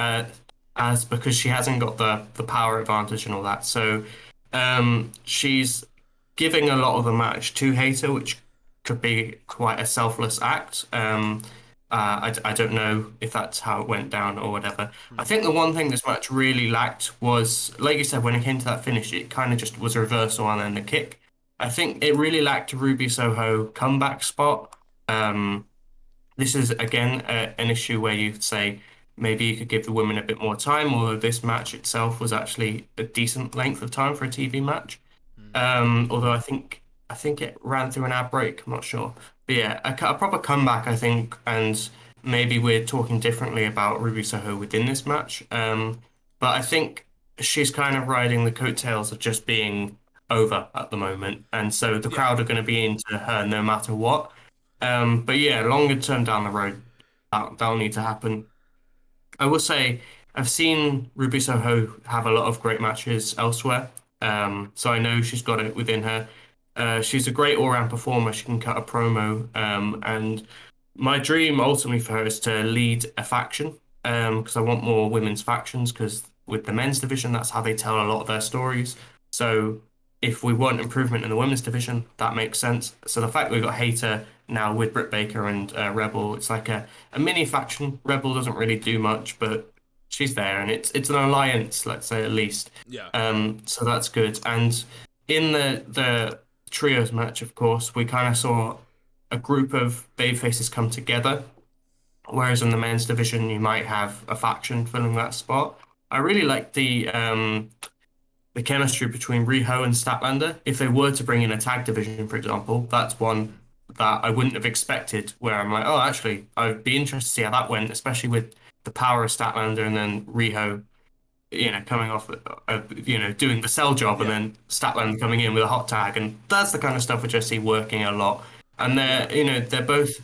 as, because she hasn't got the power advantage and all that. So she's giving a lot of the match to Hayter, which could be quite a selfless act. I don't know if that's how it went down or whatever. I think the one thing this match really lacked was, like you said, when it came to that finish, it kind of just was a reversal and then the kick. I think it really lacked a Ruby Soho comeback spot. This is, again, an issue where you'd say maybe you could give the women a bit more time, although this match itself was actually a decent length of time for a TV match. Although I think it ran through an ad break. I'm not sure. But yeah, a proper comeback, I think, and maybe we're talking differently about Ruby Soho within this match. But I think she's kind of riding the coattails of just being over at the moment, and so the crowd are going to be into her no matter what. But yeah, longer term down the road, that'll need to happen. I will say I've seen Ruby Soho have a lot of great matches elsewhere. So I know she's got it within her. She's a great all-round performer. She can cut a promo. And my dream ultimately for her is to lead a faction. Because I want more women's factions. Because with the men's division, that's how they tell a lot of their stories. So if we want improvement in the women's division, that makes sense. So the fact that we've got Hayter now with Britt Baker and Rebel, it's like a mini faction. Rebel doesn't really do much, but she's there, and it's an alliance, let's say, at least. Yeah. So that's good. And in the trios match, of course, we kind of saw a group of babyfaces come together, whereas in the men's division, you might have a faction filling that spot. I really like the chemistry between Riho and Statlander. If they were to bring in a tag division, for example, that's one that I wouldn't have expected, where I'm like, oh, actually, I'd be interested to see how that went, especially with the power of Statlander and then Riho, coming off, doing the sell job, and then Statlander coming in with a hot tag. And that's the kind of stuff which I see working a lot. And they're both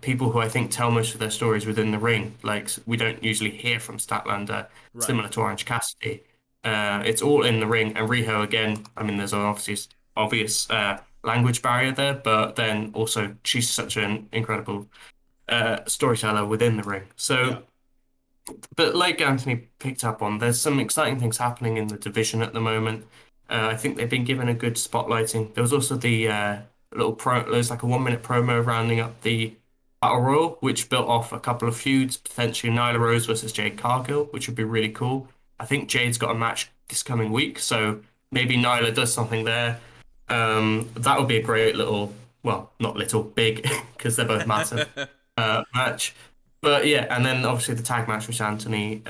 people who I think tell most of their stories within the ring. Like, we don't usually hear from Statlander, similar to Orange Cassidy. It's all in the ring. And Riho, again, I mean, there's an obvious language barrier there, but then also she's such an incredible storyteller within the ring. So, but like Anthony picked up on, there's some exciting things happening in the division at the moment. I think they've been given a good spotlighting. There was also the there's like a 1 minute promo rounding up the Battle Royal, which built off a couple of feuds, potentially Nyla Rose versus Jade Cargill, which would be really cool. I think Jade's got a match this coming week, so maybe Nyla does something there. That would be a great little, well, not little, big, because they're both massive, match. But yeah, and then obviously the tag match, which Anthony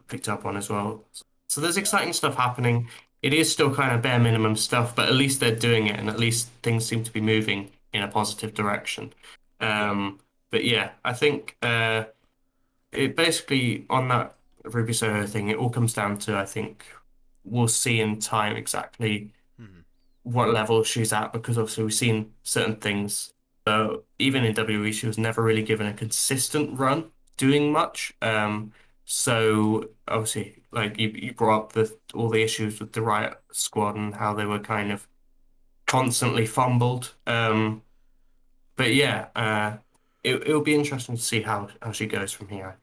picked up on as well. So there's exciting stuff happening. It is still kind of bare minimum stuff, but at least they're doing it, and at least things seem to be moving in a positive direction. But yeah, I think it basically, on that Ruby Soho thing, it all comes down to, I think we'll see in time exactly what level she's at, because obviously we've seen certain things. So even in WWE, she was never really given a consistent run doing much. So obviously, like you brought up all the issues with the Riot Squad and how they were kind of constantly fumbled. But yeah, it'll be interesting to see how she goes from here.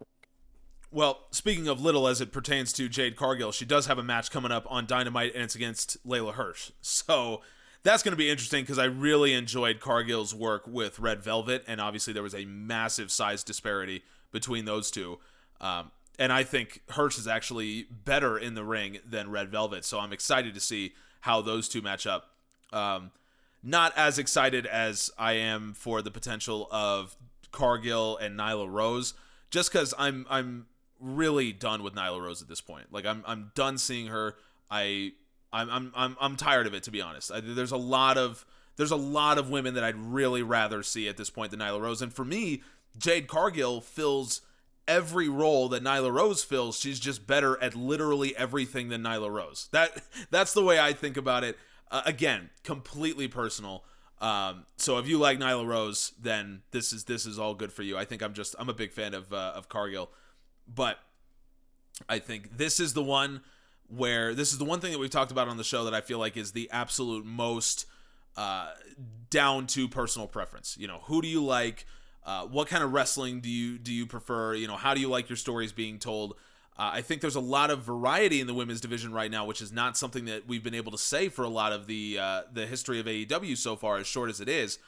Well, speaking of little as it pertains to Jade Cargill, she does have a match coming up on Dynamite, and it's against Layla Hirsch. So that's going to be interesting, because I really enjoyed Cargill's work with Red Velvet, and obviously there was a massive size disparity between those two. And I think Hirsch is actually better in the ring than Red Velvet, so I'm excited to see how those two match up. Not as excited as I am for the potential of Cargill and Nyla Rose, just because I'm really done with Nyla Rose at this point. Like, I'm done seeing her. I'm tired of it, to be honest. There's a lot of there's a lot of women that I'd really rather see at this point than Nyla Rose. And for me, Jade Cargill fills every role that Nyla Rose fills. She's just better at literally everything than Nyla Rose. That's the way I think about it. Again, completely personal. So if you like Nyla Rose, then this is all good for you. I think I'm a big fan of Cargill, but I think this is the one thing that we've talked about on the show that I feel like is the absolute most down to personal preference. You know, who do you like? What kind of wrestling do you prefer? You know, how do you like your stories being told? I think there's a lot of variety in the women's division right now, which is not something that we've been able to say for a lot of the history of AEW so far, as short as it is.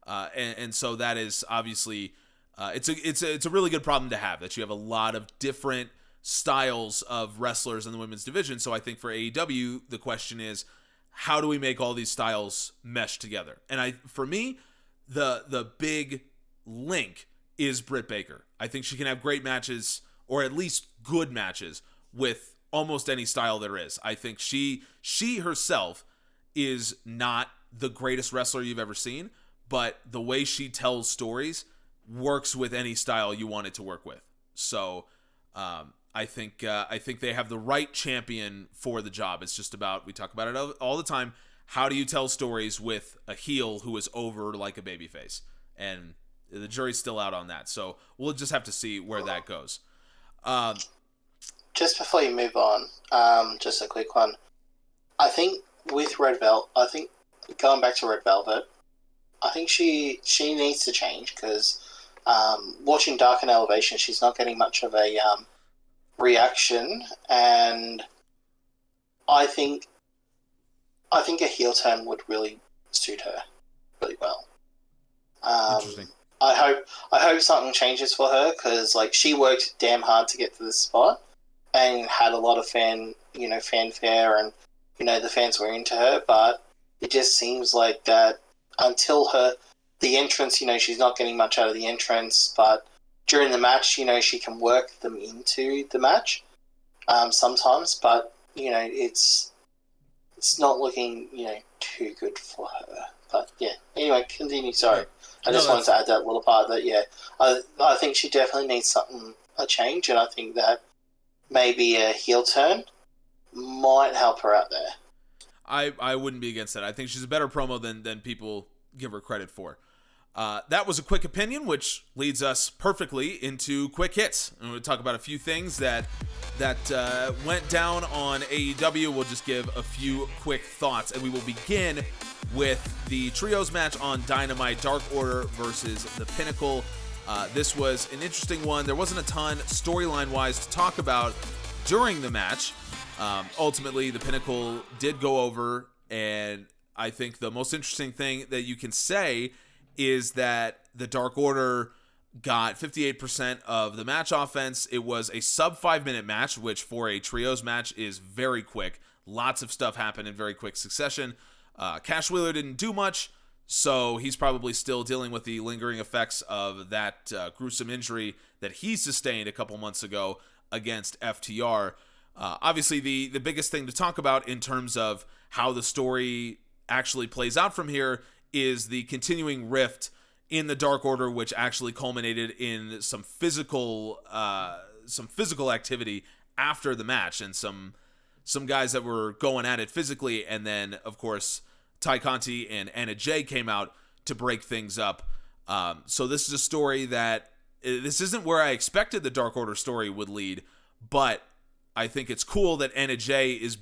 And so that is obviously it's a really good problem to have, that you have a lot of different styles of wrestlers in the women's division. So I think for AEW, the question is, how do we make all these styles mesh together? And for me, the big link is Britt Baker. I think she can have great matches, or at least good matches, with almost any style there is. I think she herself is not the greatest wrestler you've ever seen, but the way she tells stories works with any style you want it to work with. So I think they have the right champion for the job. It's just about, we talk about it all the time, how do you tell stories with a heel who is over like a babyface? And the jury's still out on that. So we'll just have to see where that goes. Just before you move on, just a quick one. I think with Red Velvet, going back to Red Velvet, I think she needs to change, because watching Dark and Elevation, she's not getting much of a reaction, and I think a heel turn would really suit her really well. Interesting. I hope something changes for her, because like, she worked damn hard to get to this spot and had a lot of fanfare, and the fans were into her, but it just seems like that until the entrance, she's not getting much out of the entrance, but during the match, she can work them into the match sometimes, but it's not looking too good for her. But yeah, anyway, continue. Sorry, I just wanted to add that little part that I think she definitely needs a change, and I think that maybe a heel turn might help her out there. I wouldn't be against that. I think she's a better promo than people give her credit for. That was a quick opinion, which leads us perfectly into quick hits. And we'll talk about a few things that went down on AEW. We'll just give a few quick thoughts, and we will begin with the trios match on Dynamite, Dark Order versus the Pinnacle. This was an interesting one. There wasn't a ton storyline-wise to talk about during the match. Ultimately, the Pinnacle did go over, and I think the most interesting thing that you can say is that the Dark Order got 58% of the match offense. It was a sub 5-minute match, which for a trios match is very quick. Lots of stuff happened in very quick succession. Cash Wheeler didn't do much, so he's probably still dealing with the lingering effects of that gruesome injury that he sustained a couple months ago against FTR. Obviously, the biggest thing to talk about in terms of how the story actually plays out from here is the continuing rift in the Dark Order, which actually culminated in some physical activity after the match, and some guys that were going at it physically, and then of course Ty Conti and Anna Jay came out to break things up. So this is a story that this isn't where I expected the Dark Order story would lead, but I think it's cool that Anna Jay is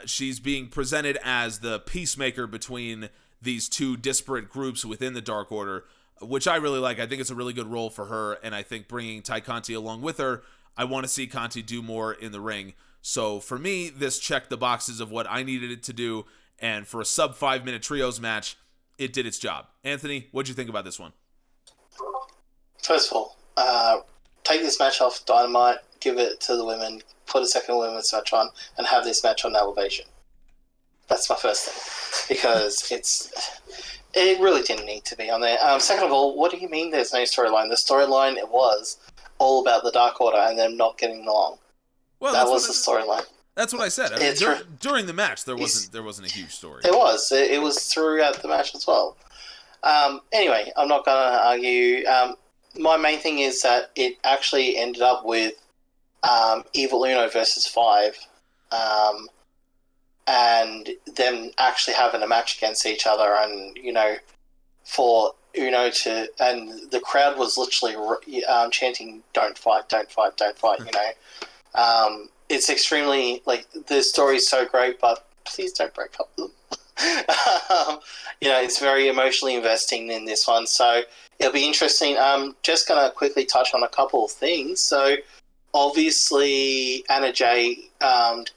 she's being presented as the peacemaker between these two disparate groups within the Dark Order, which I really like. I think it's a really good role for her, and I think bringing Ty Conti along with her, I want to see Conti do more in the ring. So for me, this checked the boxes of what I needed it to do, and for a sub 5-minute trios match, it did its job. Anthony, what'd you think about this one? First of all, take this match off Dynamite, give it to the women, put a second women's match on, and have this match on Elevation. That's my first thing, because it really didn't need to be on there. Second of all, what do you mean there's no storyline? The storyline, it was all about the Dark Order and them not getting along. Well, that was the storyline. That's what I said. I mean, during the match, there wasn't a huge story. It was throughout the match as well. Anyway, I'm not going to argue. My main thing is that it actually ended up with Evil Uno versus 5, and them actually having a match against each other, and for Uno to, and the crowd was literally chanting, "Don't fight, don't fight, don't fight." It's extremely, the story's so great, but please don't break up with them. It's very emotionally investing in this one, so it'll be interesting. I'm just going to quickly touch on a couple of things. So, obviously, Anna Jay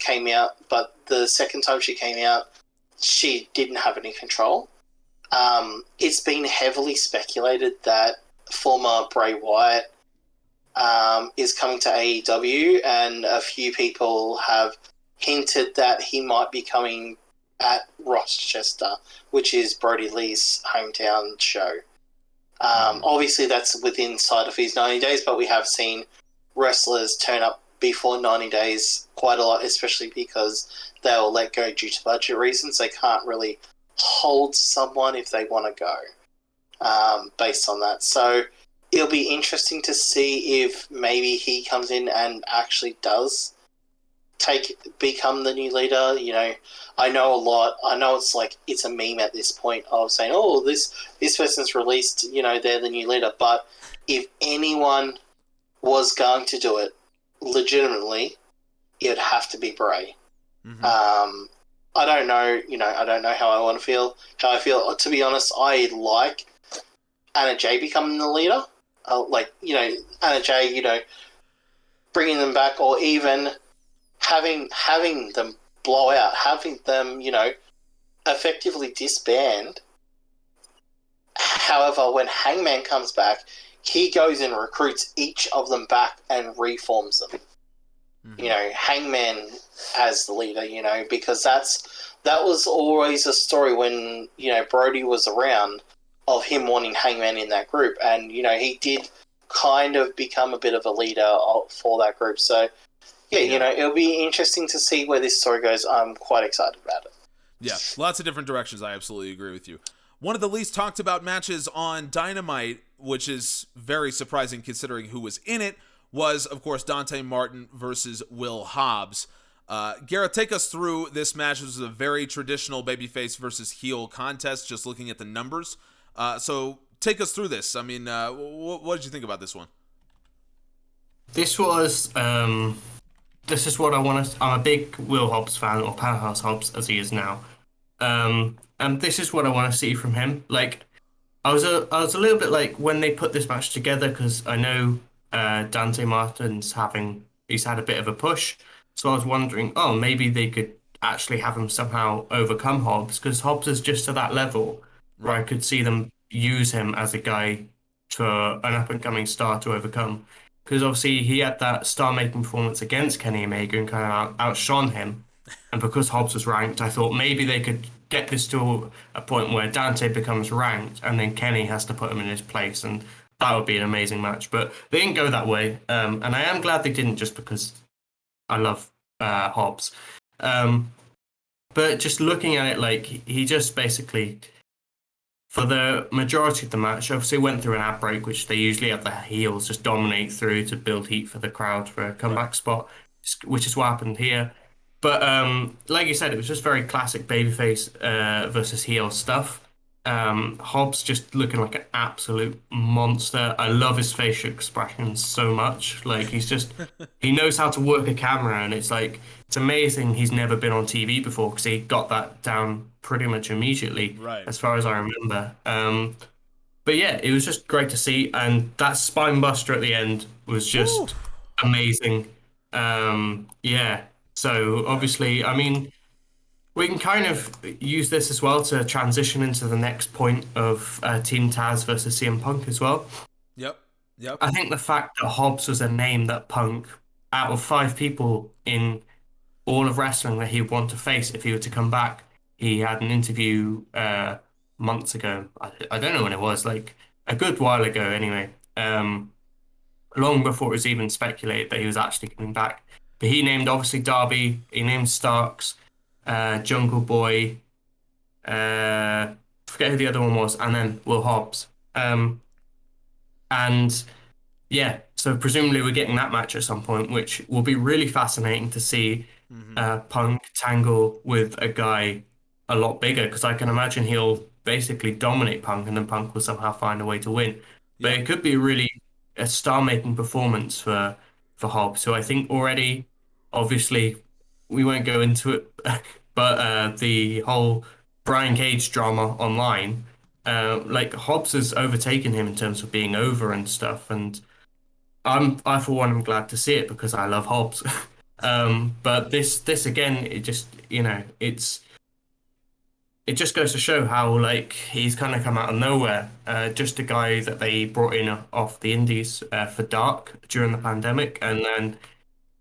came out, but the second time she came out, she didn't have any control. It's been heavily speculated that former Bray Wyatt is coming to AEW, and a few people have hinted that he might be coming at Rochester, which is Brody Lee's hometown show. Obviously, that's within inside of his 90 days, but we have seen wrestlers turn up before 90 days quite a lot, especially because they will let go due to budget reasons. They can't really hold someone if they want to go based on that. So it'll be interesting to see if maybe he comes in and actually does become the new leader. I know a lot. I know it's a meme at this point of saying, "Oh, this person's released. They're the new leader." But if anyone was going to do it legitimately, it would have to be Bray. Mm-hmm. I don't know. I don't know how I want to feel. How I feel. To be honest, I like Anna Jay becoming the leader. Anna Jay, bringing them back, or even having them blow out, having them, effectively disband. However, when Hangman comes back, he goes and recruits each of them back and reforms them. Mm-hmm. Hangman as the leader, because that was always a story when, Brody was around, of him wanting Hangman in that group. And, he did kind of become a bit of a leader for that group. So, yeah, it'll be interesting to see where this story goes. I'm quite excited about it. Yeah, lots of different directions. I absolutely agree with you. One of the least talked about matches on Dynamite, which is very surprising considering who was in it, was, of course, Dante Martin versus Will Hobbs. Gareth, take us through this match. This was a very traditional babyface versus heel contest, just looking at the numbers. So take us through this. I mean, what did you think about this one? This was... This is what I want to... I'm a big Will Hobbs fan, or Powerhouse Hobbs, as he is now. And this is what I want to see from him. I was a little bit when they put this match together, because I know Dante Martin's he's had a bit of a push. So I was wondering, maybe they could actually have him somehow overcome Hobbs, because Hobbs is just to that level where I could see them use him as a guy for an up-and-coming star to overcome. Because obviously he had that star-making performance against Kenny Omega and kind of outshone him. And because Hobbs was ranked, I thought maybe they could get this to a point where Dante becomes ranked and then Kenny has to put him in his place. And that would be an amazing match. But they didn't go that way. And I am glad they didn't, just because I love Hobbs. But just looking at it, he just basically... For the majority of the match, obviously went through an ad break, which they usually have the heels just dominate through to build heat for the crowd for a comeback spot, which is what happened here. But like you said, it was just very classic babyface versus heel stuff. Hobbs just looking like an absolute monster. I love his facial expressions so much. He knows how to work a camera, and it's amazing he's never been on TV before, because he got that down pretty much immediately, right, as far as I remember. But yeah, it was just great to see, and that spine buster at the end was just amazing. Yeah, so obviously, I mean, we can kind of use this as well to transition into the next point of Team Taz versus CM Punk as well. Yep. I think the fact that Hobbs was a name that Punk, out of 5 people in all of wrestling that he would want to face if he were to come back, he had an interview months ago. I don't know when it was, a good while ago anyway. Long before it was even speculated that he was actually coming back. But he named obviously Darby, he named Starks, Jungle Boy, forget who the other one was, and then Will Hobbs. And yeah, so presumably we're getting that match at some point, which will be really fascinating to see Punk tangle with a guy a lot bigger, because I can imagine he'll basically dominate Punk and then Punk will somehow find a way to win. But it could be really a star-making performance for Hobbs, who I think already, obviously, we won't go into it, but the whole Brian Cage drama online, like Hobbs has overtaken him in terms of being over and stuff, and I for one am glad to see it because I love Hobbs. But this again, it just it just goes to show how like he's kind of come out of nowhere. Just a guy that they brought in off the Indies for Dark during the pandemic, and then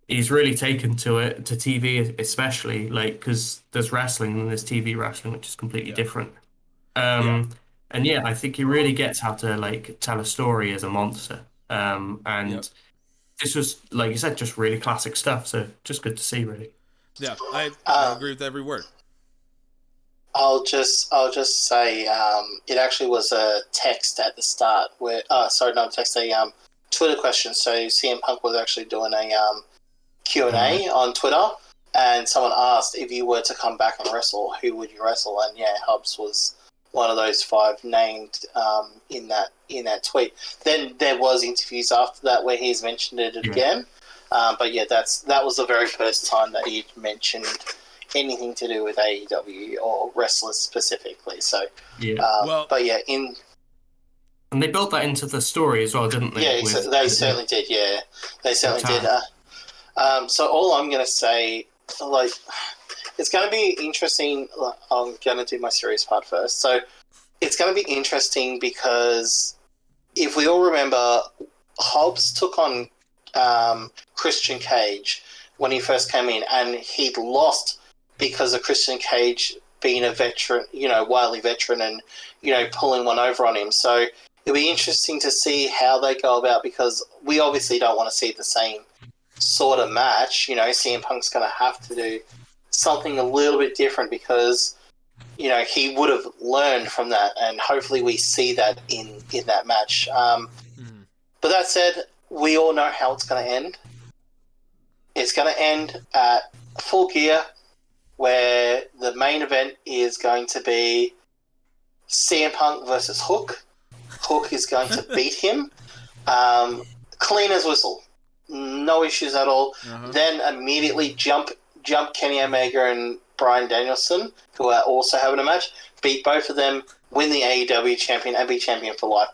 he's really taken to it, to TV especially, like because there's wrestling and there's TV wrestling, which is completely different. And yeah, I think he really gets how to like tell a story as a monster. And this was, like you said, just really classic stuff. So just good to see, really. Yeah, I agree with every word. I'll just say it actually was a text at the start where sorry, not a text, a Twitter question. So CM Punk was actually doing a Q&A on Twitter, and someone asked if you were to come back and wrestle, who would you wrestle? And yeah, Hobbs was one of those 5 named in that tweet. Then there was interviews after that where he's mentioned it again. But yeah, that was the very first time that he'd mentioned anything to do with AEW or wrestlers specifically. So but yeah, and they built that into the story as well, didn't they? Yeah, they certainly did. Yeah, they certainly did. So all I'm going to say, like, it's going to be interesting. I'm going to do my serious part first. So it's going to be interesting because if we all remember, Hobbs took on Christian Cage when he first came in, and he'd lost because of Christian Cage being a veteran, wily veteran, and, pulling one over on him. So it'll be interesting to see how they go about, because we obviously don't want to see the same sort of match. CM Punk's going to have to do something a little bit different because, he would have learned from that, and hopefully we see that in that match. But that said, we all know how it's going to end. It's going to end at Full Gear, where the main event is going to be CM Punk versus Hook. Hook is going to beat him. Clean as whistle. No issues at all. Then immediately jump Kenny Omega and Bryan Danielson, who are also having a match, beat both of them, win the AEW champion, and be champion for life,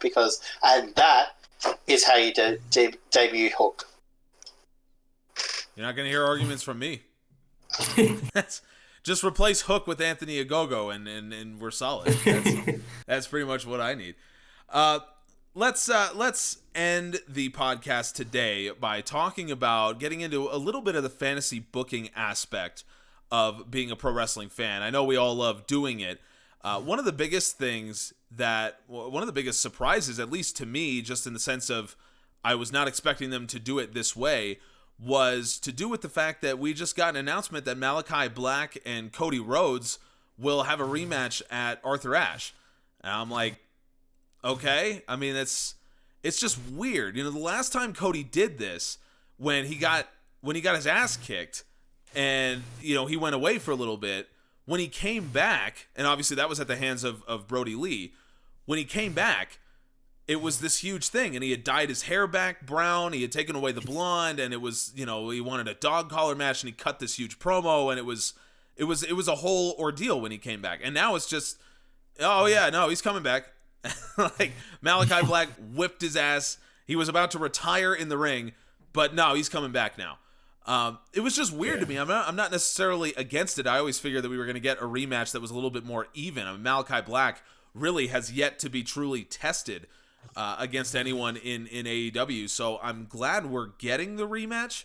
and that is how you debut Hook. You're not going to hear arguments from me. Just replace Hook with Anthony Ogogo, and we're solid. That's pretty much what I need. Let's end the podcast today by talking about getting into a little bit of the fantasy booking aspect of being a pro wrestling fan. I know we all love doing it. One of the biggest surprises, at least to me, just in the sense of I was not expecting them to do it this way, was to do with the fact that we just got an announcement that Malakai Black and Cody Rhodes will have a rematch at Arthur Ashe. And I'm like, okay. I mean, it's just weird. The last time Cody did this, when he got his ass kicked, and he went away for a little bit. When he came back, and obviously that was at the hands of Brody Lee. When he came back, it was this huge thing, and he had dyed his hair back brown. He had taken away the blonde, and it was, he wanted a dog collar match, and he cut this huge promo, and it was a whole ordeal when he came back. And now it's just, oh yeah, no, he's coming back. Like Malakai Black whipped his ass. He was about to retire in the ring, but no, he's coming back now. It was just weird to me. I'm not necessarily against it. I always figured that we were going to get a rematch that was a little bit more even. I mean, Malakai Black really has yet to be truly tested against anyone in AEW. So I'm glad we're getting the rematch.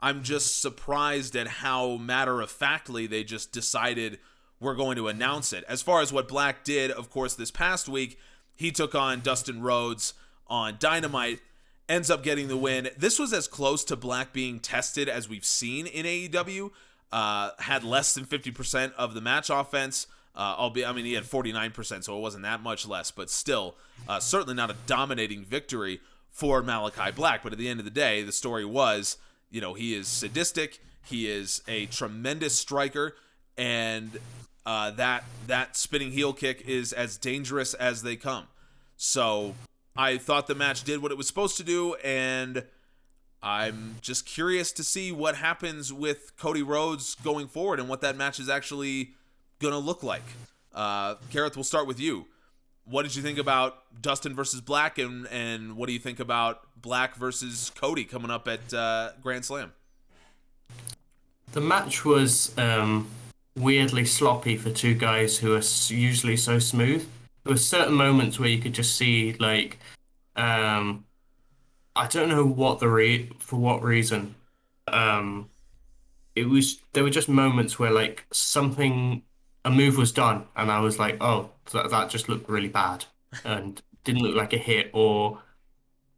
I'm just surprised at how matter-of-factly they just decided we're going to announce it. As far as what Black did, of course, this past week, he took on Dustin Rhodes on Dynamite, ends up getting the win. This was as close to Black being tested as we've seen in AEW. Had less than 50% of the match offense. He had 49%, so it wasn't that much less, but still, certainly not a dominating victory for Malakai Black. But at the end of the day, the story was, he is sadistic, he is a tremendous striker, and that spinning heel kick is as dangerous as they come. So I thought the match did what it was supposed to do, and I'm just curious to see what happens with Cody Rhodes going forward and what that match is actually going to look like. Gareth, we'll start with you. What did you think about Dustin versus Black, and what do you think about Black versus Cody coming up at Grand Slam? The match was weirdly sloppy for two guys who are usually so smooth. There were certain moments where you could just see, like, I don't know for what reason. There were just moments where, like, a move was done, and I was like, oh, that just looked really bad and didn't look like a hit, or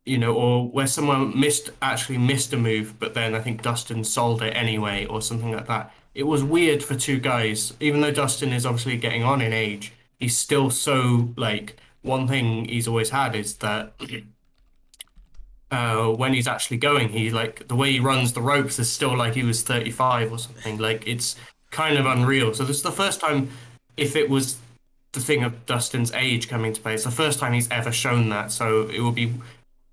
where someone actually missed a move, but then I think Dustin sold it anyway, or something like that. It was weird for two guys, even though Dustin is obviously getting on in age. He's still so, like, one thing he's always had is that when he's actually going, he, like, the way he runs the ropes is still like he was 35 or something. Like, it's kind of unreal. So this is the first time, if it was the thing of Dustin's age coming to play, it's the first time he's ever shown that. So it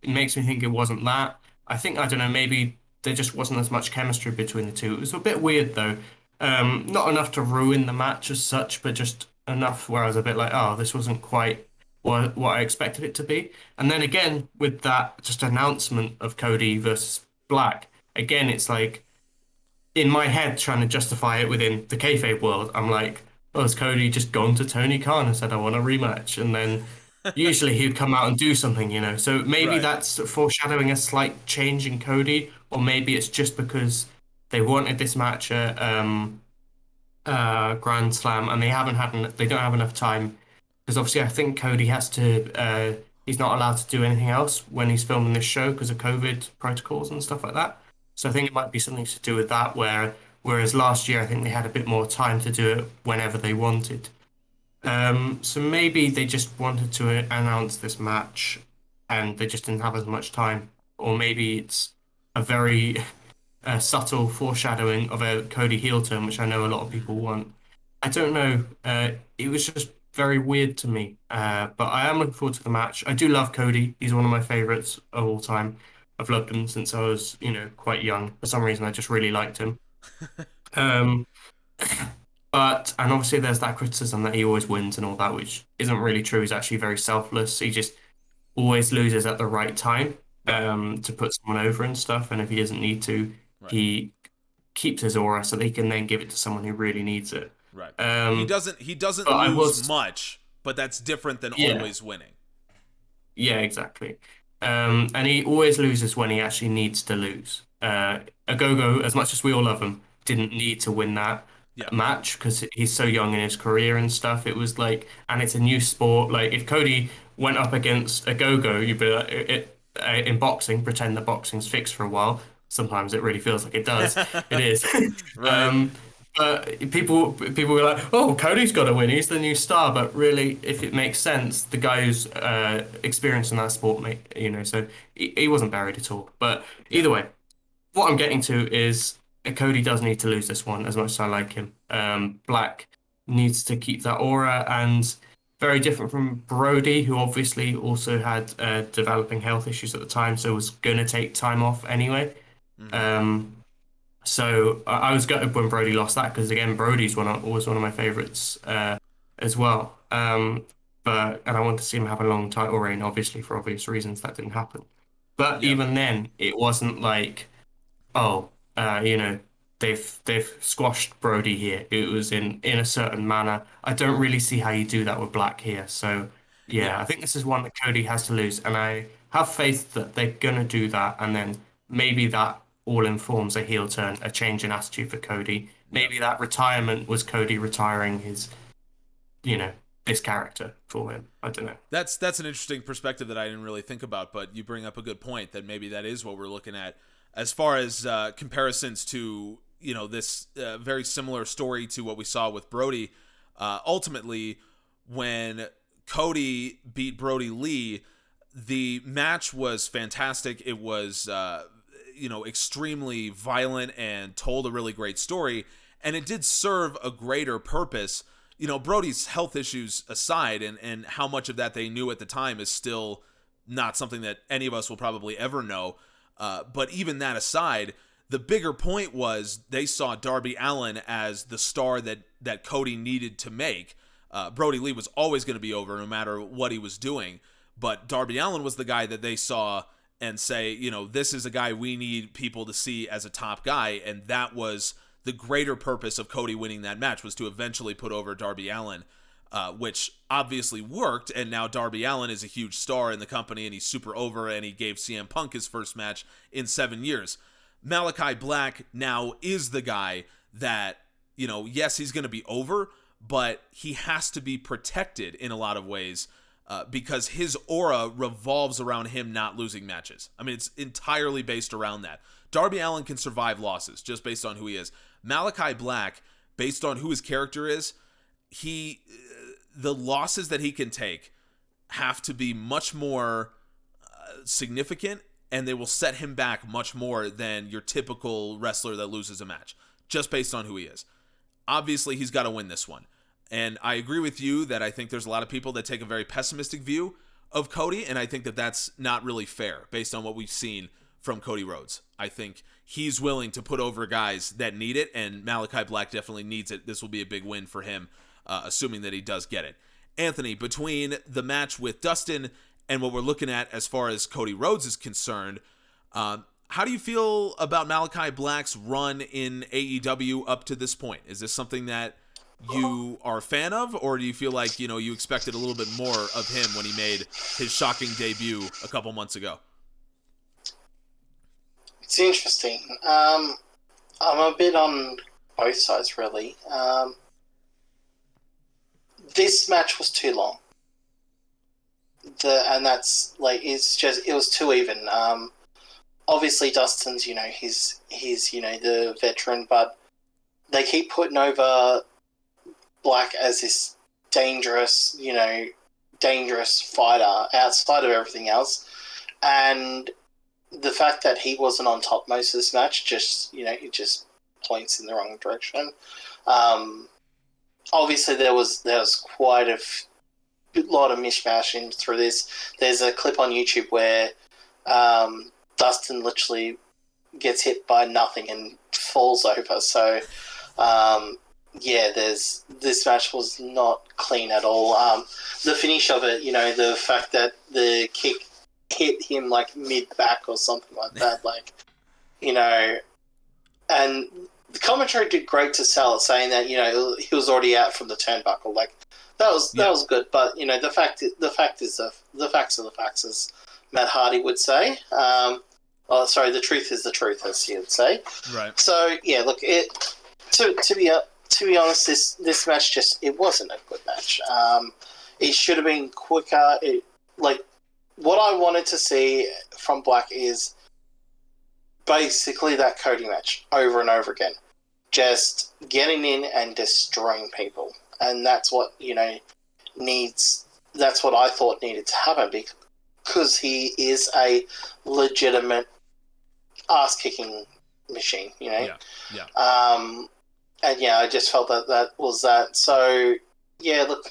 makes me think it wasn't that. I don't know, maybe there just wasn't as much chemistry between the two. It was a bit weird, though. Not enough to ruin the match as such, but just enough where I was a bit like, oh, this wasn't quite what I expected it to be. And then again, with that just announcement of Cody versus Black, again, it's like, in my head, trying to justify it within the kayfabe world, I'm like, oh, has Cody just gone to Tony Khan and said, I want a rematch? And then usually he'd come out and do something. So maybe that's foreshadowing a slight change in Cody, or maybe it's just because they wanted this match at Grand Slam, and they don't have enough time, because obviously I think Cody he's not allowed to do anything else when he's filming this show because of COVID protocols and stuff like that. So I think it might be something to do with that, whereas last year I think they had a bit more time to do it whenever they wanted. So maybe they just wanted to announce this match and they just didn't have as much time, or maybe it's a very subtle foreshadowing of a Cody heel turn, which I know a lot of people want. I don't know. It was just very weird to me, but I am looking forward to the match. I do love Cody. He's one of my favorites of all time. I've loved him since I was, quite young. For some reason, I just really liked him. And obviously there's that criticism that he always wins and all that, which isn't really true. He's actually very selfless. He just always loses at the right time to put someone over and stuff. And if he doesn't need to, he keeps his aura so that he can then give it to someone who really needs it. Right. He doesn't lose much, but that's different than always winning. Yeah, exactly. And he always loses when he actually needs to lose. Agogo, as much as we all love him, didn't need to win that match because he's so young in his career and stuff. It was like, and it's a new sport. Like, if Cody went up against Agogo, you'd be like, in boxing, pretend the boxing's fixed for a while. Sometimes it really feels like it does. It is. Right. But people were like, oh, Cody's got to win. He's the new star. But really, if it makes sense, the guy who's experienced in that sport, so he wasn't buried at all. But either way, what I'm getting to is Cody does need to lose this one as much as I like him. Black needs to keep that aura, and very different from Brody, who obviously also had developing health issues at the time, so was going to take time off anyway. Mm-hmm. So I was gutted when Brody lost that, because again, Brody's always one of my favorites as well. And I wanted to see him have a long title reign. Obviously, for obvious reasons, that didn't happen. But even then, it wasn't like, they've squashed Brody here. It was in a certain manner. I don't really see how you do that with Black here. So I think this is one that Cody has to lose, and I have faith that they're gonna do that, and then maybe that all informs a heel turn, a change in attitude for Cody. Maybe that retirement was Cody retiring his, this character for him. I don't know. That's an interesting perspective that I didn't really think about, but you bring up a good point that maybe that is what we're looking at as far as comparisons to, you know, this very similar story to what we saw with Brody. Ultimately, when Cody beat Brody Lee, the match was fantastic. It was, extremely violent and told a really great story, and it did serve a greater purpose. You know, Brody's health issues aside, and how much of that they knew at the time is still not something that any of us will probably ever know. But even that aside, the bigger point was they saw Darby Allin as the star that Cody needed to make. Brody Lee was always going to be over no matter what he was doing. But Darby Allin was the guy that they saw and say, you know, this is a guy we need people to see as a top guy. And that was the greater purpose of Cody winning that match, was to eventually put over Darby Allin, which obviously worked. And now Darby Allin is a huge star in the company, and he's super over, and he gave CM Punk his first match in 7 years. Malakai Black now is the guy that, you know, yes, he's going to be over, but he has to be protected in a lot of ways because his aura revolves around him not losing matches. I mean, it's entirely based around that. Darby Allin can survive losses just based on who he is. Malakai Black, based on who his character is, the losses that he can take have to be much more significant, and they will set him back much more than your typical wrestler that loses a match, just based on who he is. Obviously, he's got to win this one. And I agree with you that I think there's a lot of people that take a very pessimistic view of Cody, and I think that that's not really fair based on what we've seen from Cody Rhodes. I think he's willing to put over guys that need it, and Malakai Black definitely needs it. This will be a big win for him, assuming that he does get it. Anthony, between the match with Dustin and what we're looking at as far as Cody Rhodes is concerned, how do you feel about Malakai Black's run in AEW up to this point? Is this something that you are a fan of, or do you feel like, you know, you expected a little bit more of him when he made his shocking debut a couple months ago? It's interesting. I'm a bit on both sides, really. This match was too long. And that's like, it was too even. Obviously Dustin's, you know, he's the veteran, but they keep putting over Black as this dangerous fighter outside of everything else. And the fact that he wasn't on top most of this match just, you know, it just points in the wrong direction. Obviously there was quite a lot of mishmashing through this. There's a clip on YouTube where Dustin literally gets hit by nothing and falls over. So, this match was not clean at all. The finish of it, you know, the fact that the kick hit him like mid-back or something like that, like, you know, and the commentary did great to sell it, saying that, you know, he was already out from the turnbuckle. Like, that was good, but, you know, the facts are the facts, as Matt Hardy would say. The truth is the truth, as he would say. Right. So yeah, look, to be honest, this match it wasn't a good match. It should have been quicker. What I wanted to see from Black is basically that Cody match over and over again, just getting in and destroying people, and that's what, you know, that's what I thought needed to happen, because he is a legitimate ass-kicking machine, you know? Yeah. And yeah, I just felt that was that. So, yeah, look,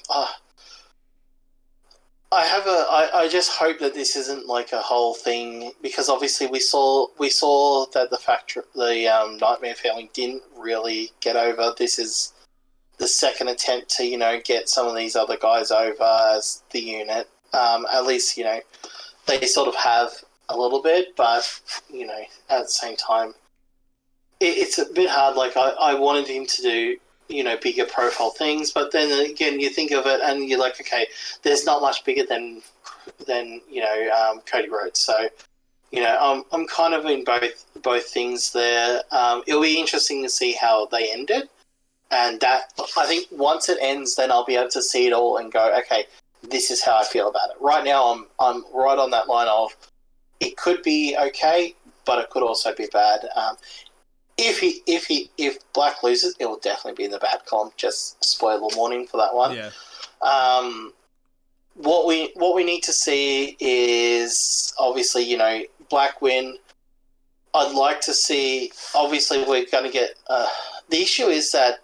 I just hope that this isn't like a whole thing, because obviously we saw that the Nightmare Family didn't really get over. This is the second attempt to, you know, get some of these other guys over as the unit. At least, you know, they sort of have a little bit, but, you know, at the same time, it's a bit hard. Like, I wanted him to do, you know, bigger profile things, but then again, you think of it and you're like, okay, there's not much bigger than you know, Cody Rhodes. So, you know, I'm kind of in both things there. It'll be interesting to see how they ended. that, I think once it ends, then I'll be able to see it all and go, okay, this is how I feel about it. Right now, I'm right on that line of it could be okay, but it could also be bad. If Black loses, it will definitely be in the bad column. Just spoiler warning for that one. Yeah. What we need to see is obviously, Black win. I'd like to see. Obviously, we're going to get. The issue is that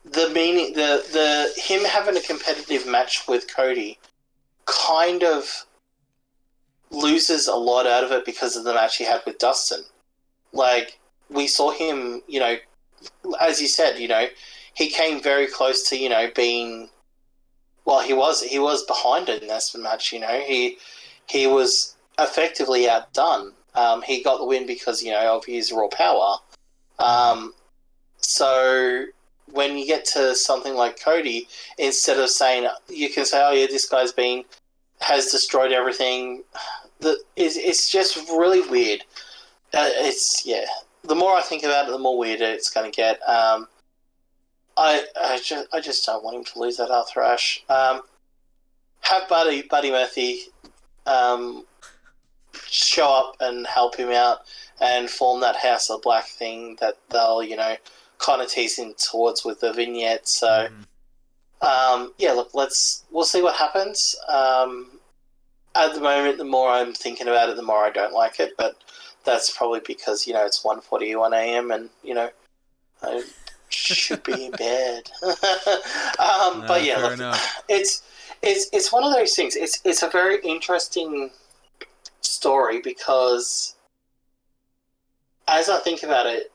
the him having a competitive match with Cody kind of loses a lot out of it because of the match he had with Dustin. Like, we saw him, as you said, he came very close to, being. Well, he was behind in this match. He was effectively outdone. He got the win because of his raw power. So when you get to something like Cody, instead of saying, you can say, oh yeah, this guy's has destroyed everything. It's just really weird. The more I think about it, the more weirder it's going to get. I just don't want him to lose that Arthur Ashe. Have Buddy Murphy show up and help him out and form that House of Black thing that they'll, kind of tease him towards with the vignette. So, look, we'll see what happens. At the moment, the more I'm thinking about it, the more I don't like it, but that's probably because, it's 1:41 a.m. and, I should be in bed. But yeah, look, it's one of those things. It's a very interesting story because as I think about it,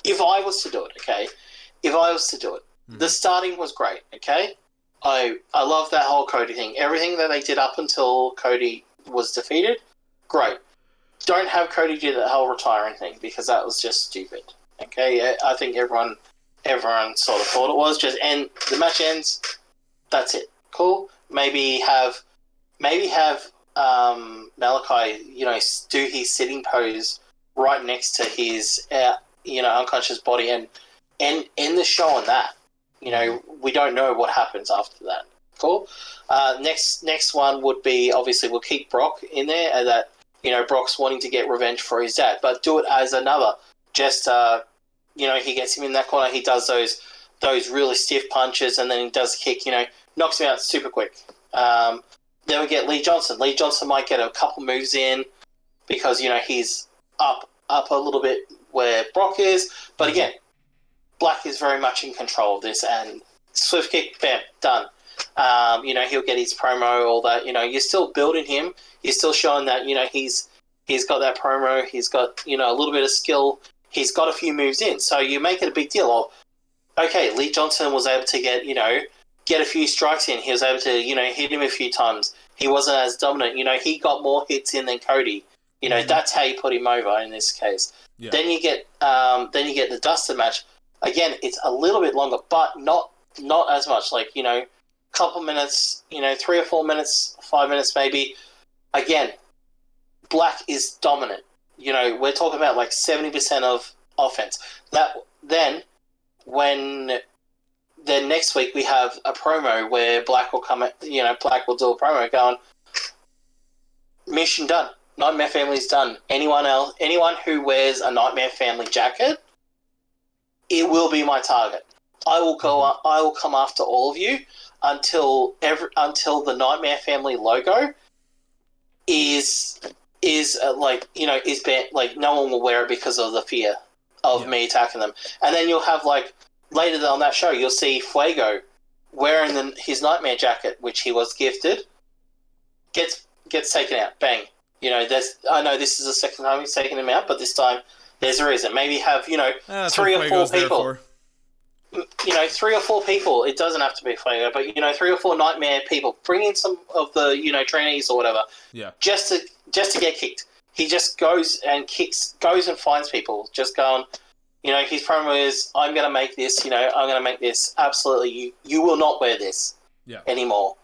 if I was to do it, the starting was great, okay? I love that whole Cody thing. Everything that they did up until Cody was defeated, great. Don't have Cody do that whole retiring thing because that was just stupid. Okay, I think everyone sort of thought it was just end. The match ends. That's it. Cool. Maybe have Malakai, do his sitting pose right next to his unconscious body and end the show on that. We don't know what happens after that. Cool. Next one would be, obviously we'll keep Brock in there, and that Brock's wanting to get revenge for his dad, but do it as another. Just he gets him in that corner. He does those really stiff punches, and then he does a kick. Knocks him out super quick. Then we get Lee Johnson. Lee Johnson might get a couple moves in because he's up a little bit where Brock is, but again, Black is very much in control of this, and swift kick, bam, done. He'll get his promo, all that. You're still building him. You're still showing that he's got that promo. He's got a little bit of skill. He's got a few moves in, so you make it a big deal of, okay, Lee Johnson was able to get a few strikes in. He was able to hit him a few times. He wasn't as dominant. He got more hits in than Cody. That's how you put him over in this case. Yeah. Then you get the Dustin match. Again, it's a little bit longer, but not as much. Like couple minutes. 3 or 4 minutes, 5 minutes maybe. Again, Black is dominant. We're talking about like 70% of offense. Then next week we have a promo where Black will come. Black will do a promo going, mission done. Nightmare Family's done. Anyone who wears a Nightmare Family jacket, it will be my target. I will come after all of you until the Nightmare Family logo is banned. Like, no one will wear it because of the fear of me attacking them. And then you'll have, like, later on that show, you'll see Fuego wearing his Nightmare jacket, which he was gifted, gets taken out. Bang. I know this is the second time he's taken him out, but this time there's a reason. Maybe have 3 or 4 people. 3 or 4 people. It doesn't have to be Fuego, but 3 or 4 Nightmare people. Bring in some of the trainees or whatever. Yeah. Just to get kicked. He just goes and finds people. Just going. His promo is, I'm going to make this. I'm going to make this. Absolutely, you will not wear this anymore.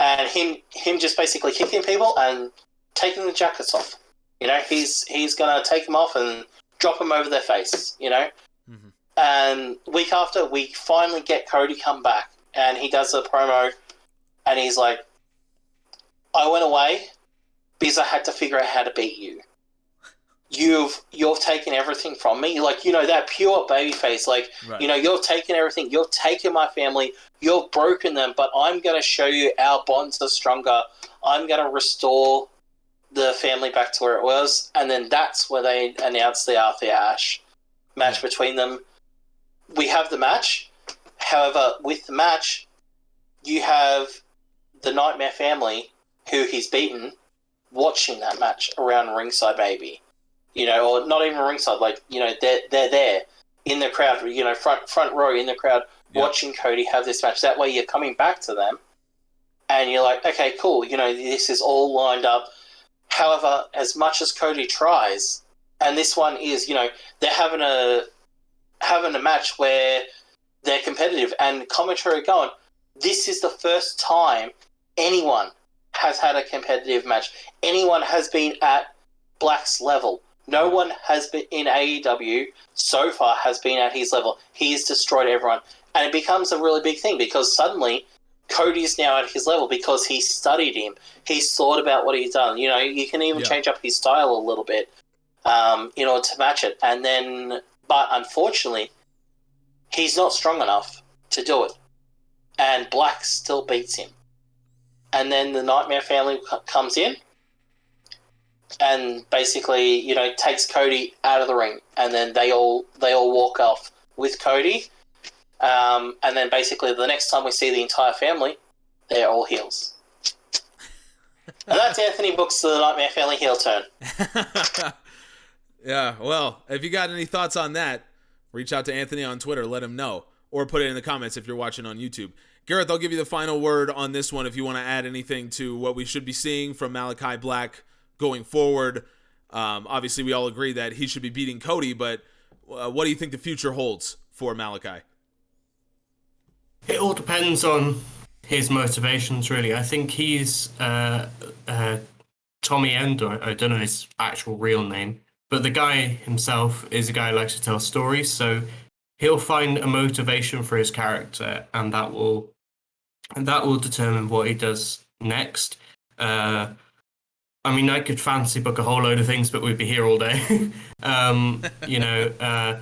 And him just basically kicking people and taking the jackets off. He's going to take them off and drop them over their face, you know? Mhm. And week after, we finally get Cody come back, and he does a promo, and he's like, I went away because I had to figure out how to beat you. You've taken everything from me. Like, you know, that pure babyface, like, Right. you know, you've taken everything. You've taken my family. You've broken them, but I'm going to show you our bonds are stronger. I'm going to restore the family back to where it was. And then that's where they announced the Arthur Ashe match between them. We have the match. However, with the match, you have the Nightmare family, who he's beaten, watching that match around ringside, maybe. You know, or not even ringside, like, you know, they're there in the crowd, you know, front row in the crowd, watching Cody have this match. That way you're coming back to them, and you're like, okay, cool, you know, this is all lined up. However, as much as Cody tries, and this one is, you know, they're having a match where they're competitive, and commentary going, this is the first time anyone has had a competitive match. Anyone has been at Black's level. No one has been in AEW so far has been at his level. He's destroyed everyone. And it becomes a really big thing because suddenly Cody's now at his level because he studied him. He's thought about what he's done. You know, you can even change up his style a little bit in order to match it. And then, but unfortunately, he's not strong enough to do it. And Black still beats him. And then the Nightmare family comes in and basically, you know, takes Cody out of the ring, and then they all walk off with Cody, and then basically the next time we see the entire family, they're all heels. And that's Anthony Book's The Nightmare Family heel turn. Yeah, well, if you got any thoughts on that, reach out to Anthony on Twitter, let him know, or put it in the comments if you're watching on YouTube. Gareth, I'll give you the final word on this one if you want to add anything to what we should be seeing from Malakai Black going forward. Obviously, we all agree that he should be beating Cody, but what do you think the future holds for Malakai? It all depends on his motivations, really. I think he's Tommy End, or I don't know his actual real name, but the guy himself is a guy who likes to tell stories, so he'll find a motivation for his character, and that will determine what he does next. I mean, I could fancy book a whole load of things, but we'd be here all day. You know,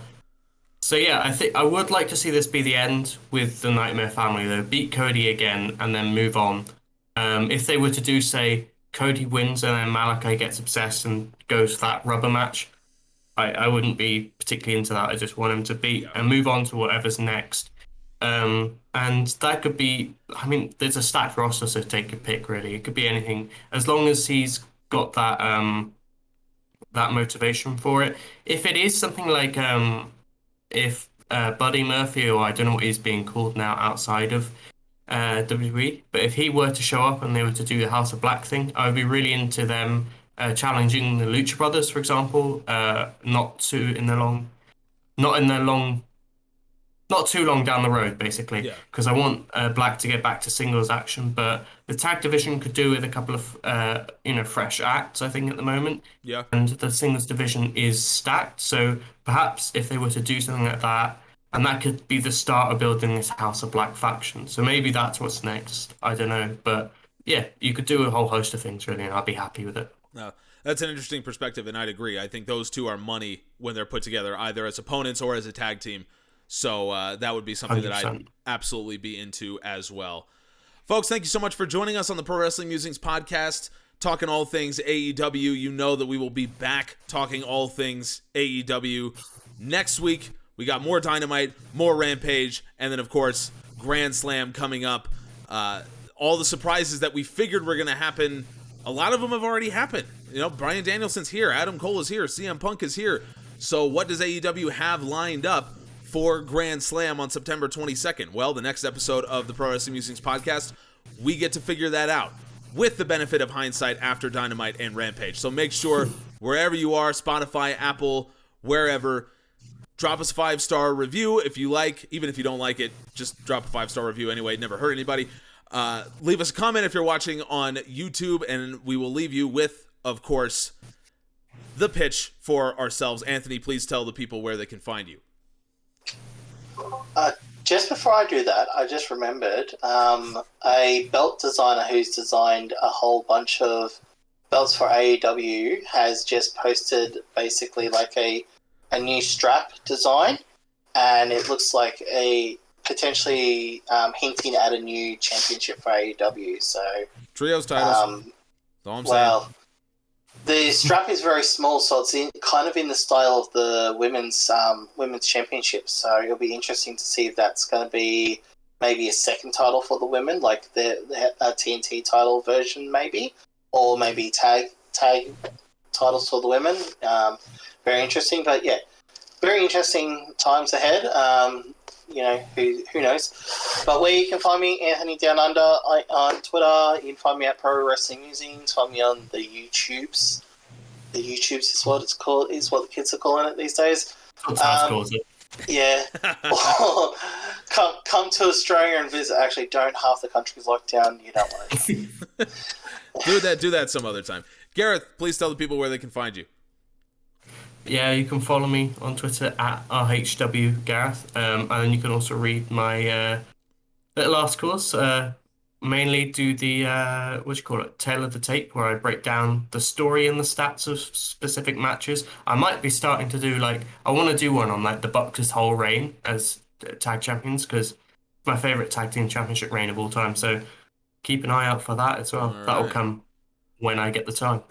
so yeah, I think I would like to see this be the end with the Nightmare family, though. Beat Cody again and then move on. If they were to do, say, Cody wins and then Malakai gets obsessed and goes for that rubber match, I wouldn't be particularly into that. I just want him to beat and move on to whatever's next. And that could be, I mean, there's a stacked roster, so take a pick, really. It could be anything, as long as he's got that that motivation for it. If it is something like if Buddy Murphy, or I don't know what he's being called now outside of WWE, but if he were to show up and they were to do the House of Black thing, I would be really into them challenging the Lucha Brothers, for example, not too long down the road, basically, because I want Black to get back to singles action, but the tag division could do with a couple of fresh acts, I think, at the moment. Yeah. And the singles division is stacked, so perhaps if they were to do something like that, and that could be the start of building this House of Black faction. So maybe that's what's next. I don't know, but yeah, you could do a whole host of things, really, and I'd be happy with it. No, that's an interesting perspective, and I'd agree. I think those two are money when they're put together, either as opponents or as a tag team. So that would be something 100%. That I'd absolutely be into as well. Folks, thank you so much for joining us on the Pro Wrestling Musings podcast, talking all things AEW. You know that we will be back talking all things AEW next week. We got more Dynamite, more Rampage, and then, of course, Grand Slam coming up. All the surprises that we figured were going to happen, a lot of them have already happened. You know, Bryan Danielson's here, Adam Cole is here, CM Punk is here. So what does AEW have lined up for Grand Slam on September 22nd? Well, the next episode of the Pro Wrestling Musings podcast, we get to figure that out with the benefit of hindsight after Dynamite and Rampage. So make sure, wherever you are, Spotify, Apple, wherever, drop us a 5-star review if you like. Even if you don't like it, just drop a 5-star review anyway. It never hurt anybody. Leave us a comment if you're watching on YouTube, and we will leave you with, of course, the pitch for ourselves. Anthony, please tell the people where they can find you. Just before I do that, I just remembered a belt designer who's designed a whole bunch of belts for AEW has just posted basically like a new strap design, and it looks like a potentially hinting at a new championship for AEW. So trios titles. That's all I'm saying. Well, the strap is very small, so it's kind of in the style of the women's championship. So it'll be interesting to see if that's going to be maybe a second title for the women, like the TNT title version, maybe, or maybe tag titles for the women. Very interesting, but yeah, very interesting times ahead. Who knows? But where you can find me, Anthony Down Under on Twitter. You can find me at Pro Wrestling Musings. Find me on the YouTubes. The YouTubes is what it's called. Is what the kids are calling it these days. Calls it. Yeah. come to Australia and visit. Actually, don't. Half the country's locked down. You don't want to. Do that some other time. Gareth, please tell the people where they can find you. Yeah, you can follow me on Twitter at RHWGareth, and then you can also read my little articles. Mainly do the tail of the tape, where I break down the story and the stats of specific matches. I might be starting to do I want to do one on the Bucks' whole reign as tag champions, because it's my favorite tag team championship reign of all time. So keep an eye out for that as well. All That'll right. come when I get the time.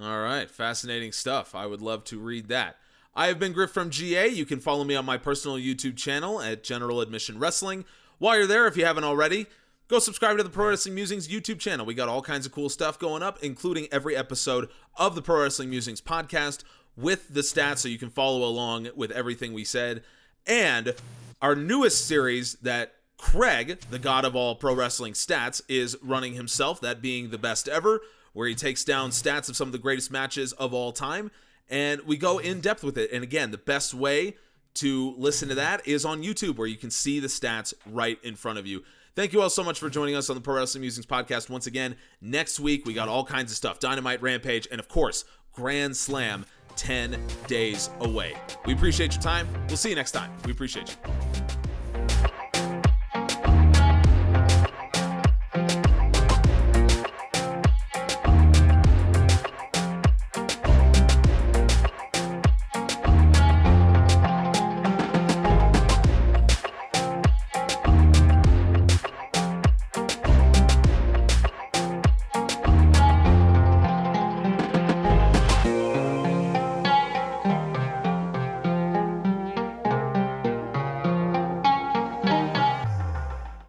All right, fascinating stuff. I would love to read that. I have been Griff from GA. You can follow me on my personal YouTube channel at General Admission Wrestling. While you're there, if you haven't already, go subscribe to the Pro Wrestling Musings YouTube channel. We got all kinds of cool stuff going up, including every episode of the Pro Wrestling Musings podcast with the stats, so you can follow along with everything we said. And our newest series that Craig, the god of all pro wrestling stats, is running himself, that being the best ever, where he takes down stats of some of the greatest matches of all time, and we go in depth with it. And again, the best way to listen to that is on YouTube, where you can see the stats right in front of you. Thank you all so much for joining us on the Pro Wrestling Musings podcast. Once again, next week we got all kinds of stuff. Dynamite, Rampage, and of course, Grand Slam 10 days away. We appreciate your time. We'll see you next time. We appreciate you.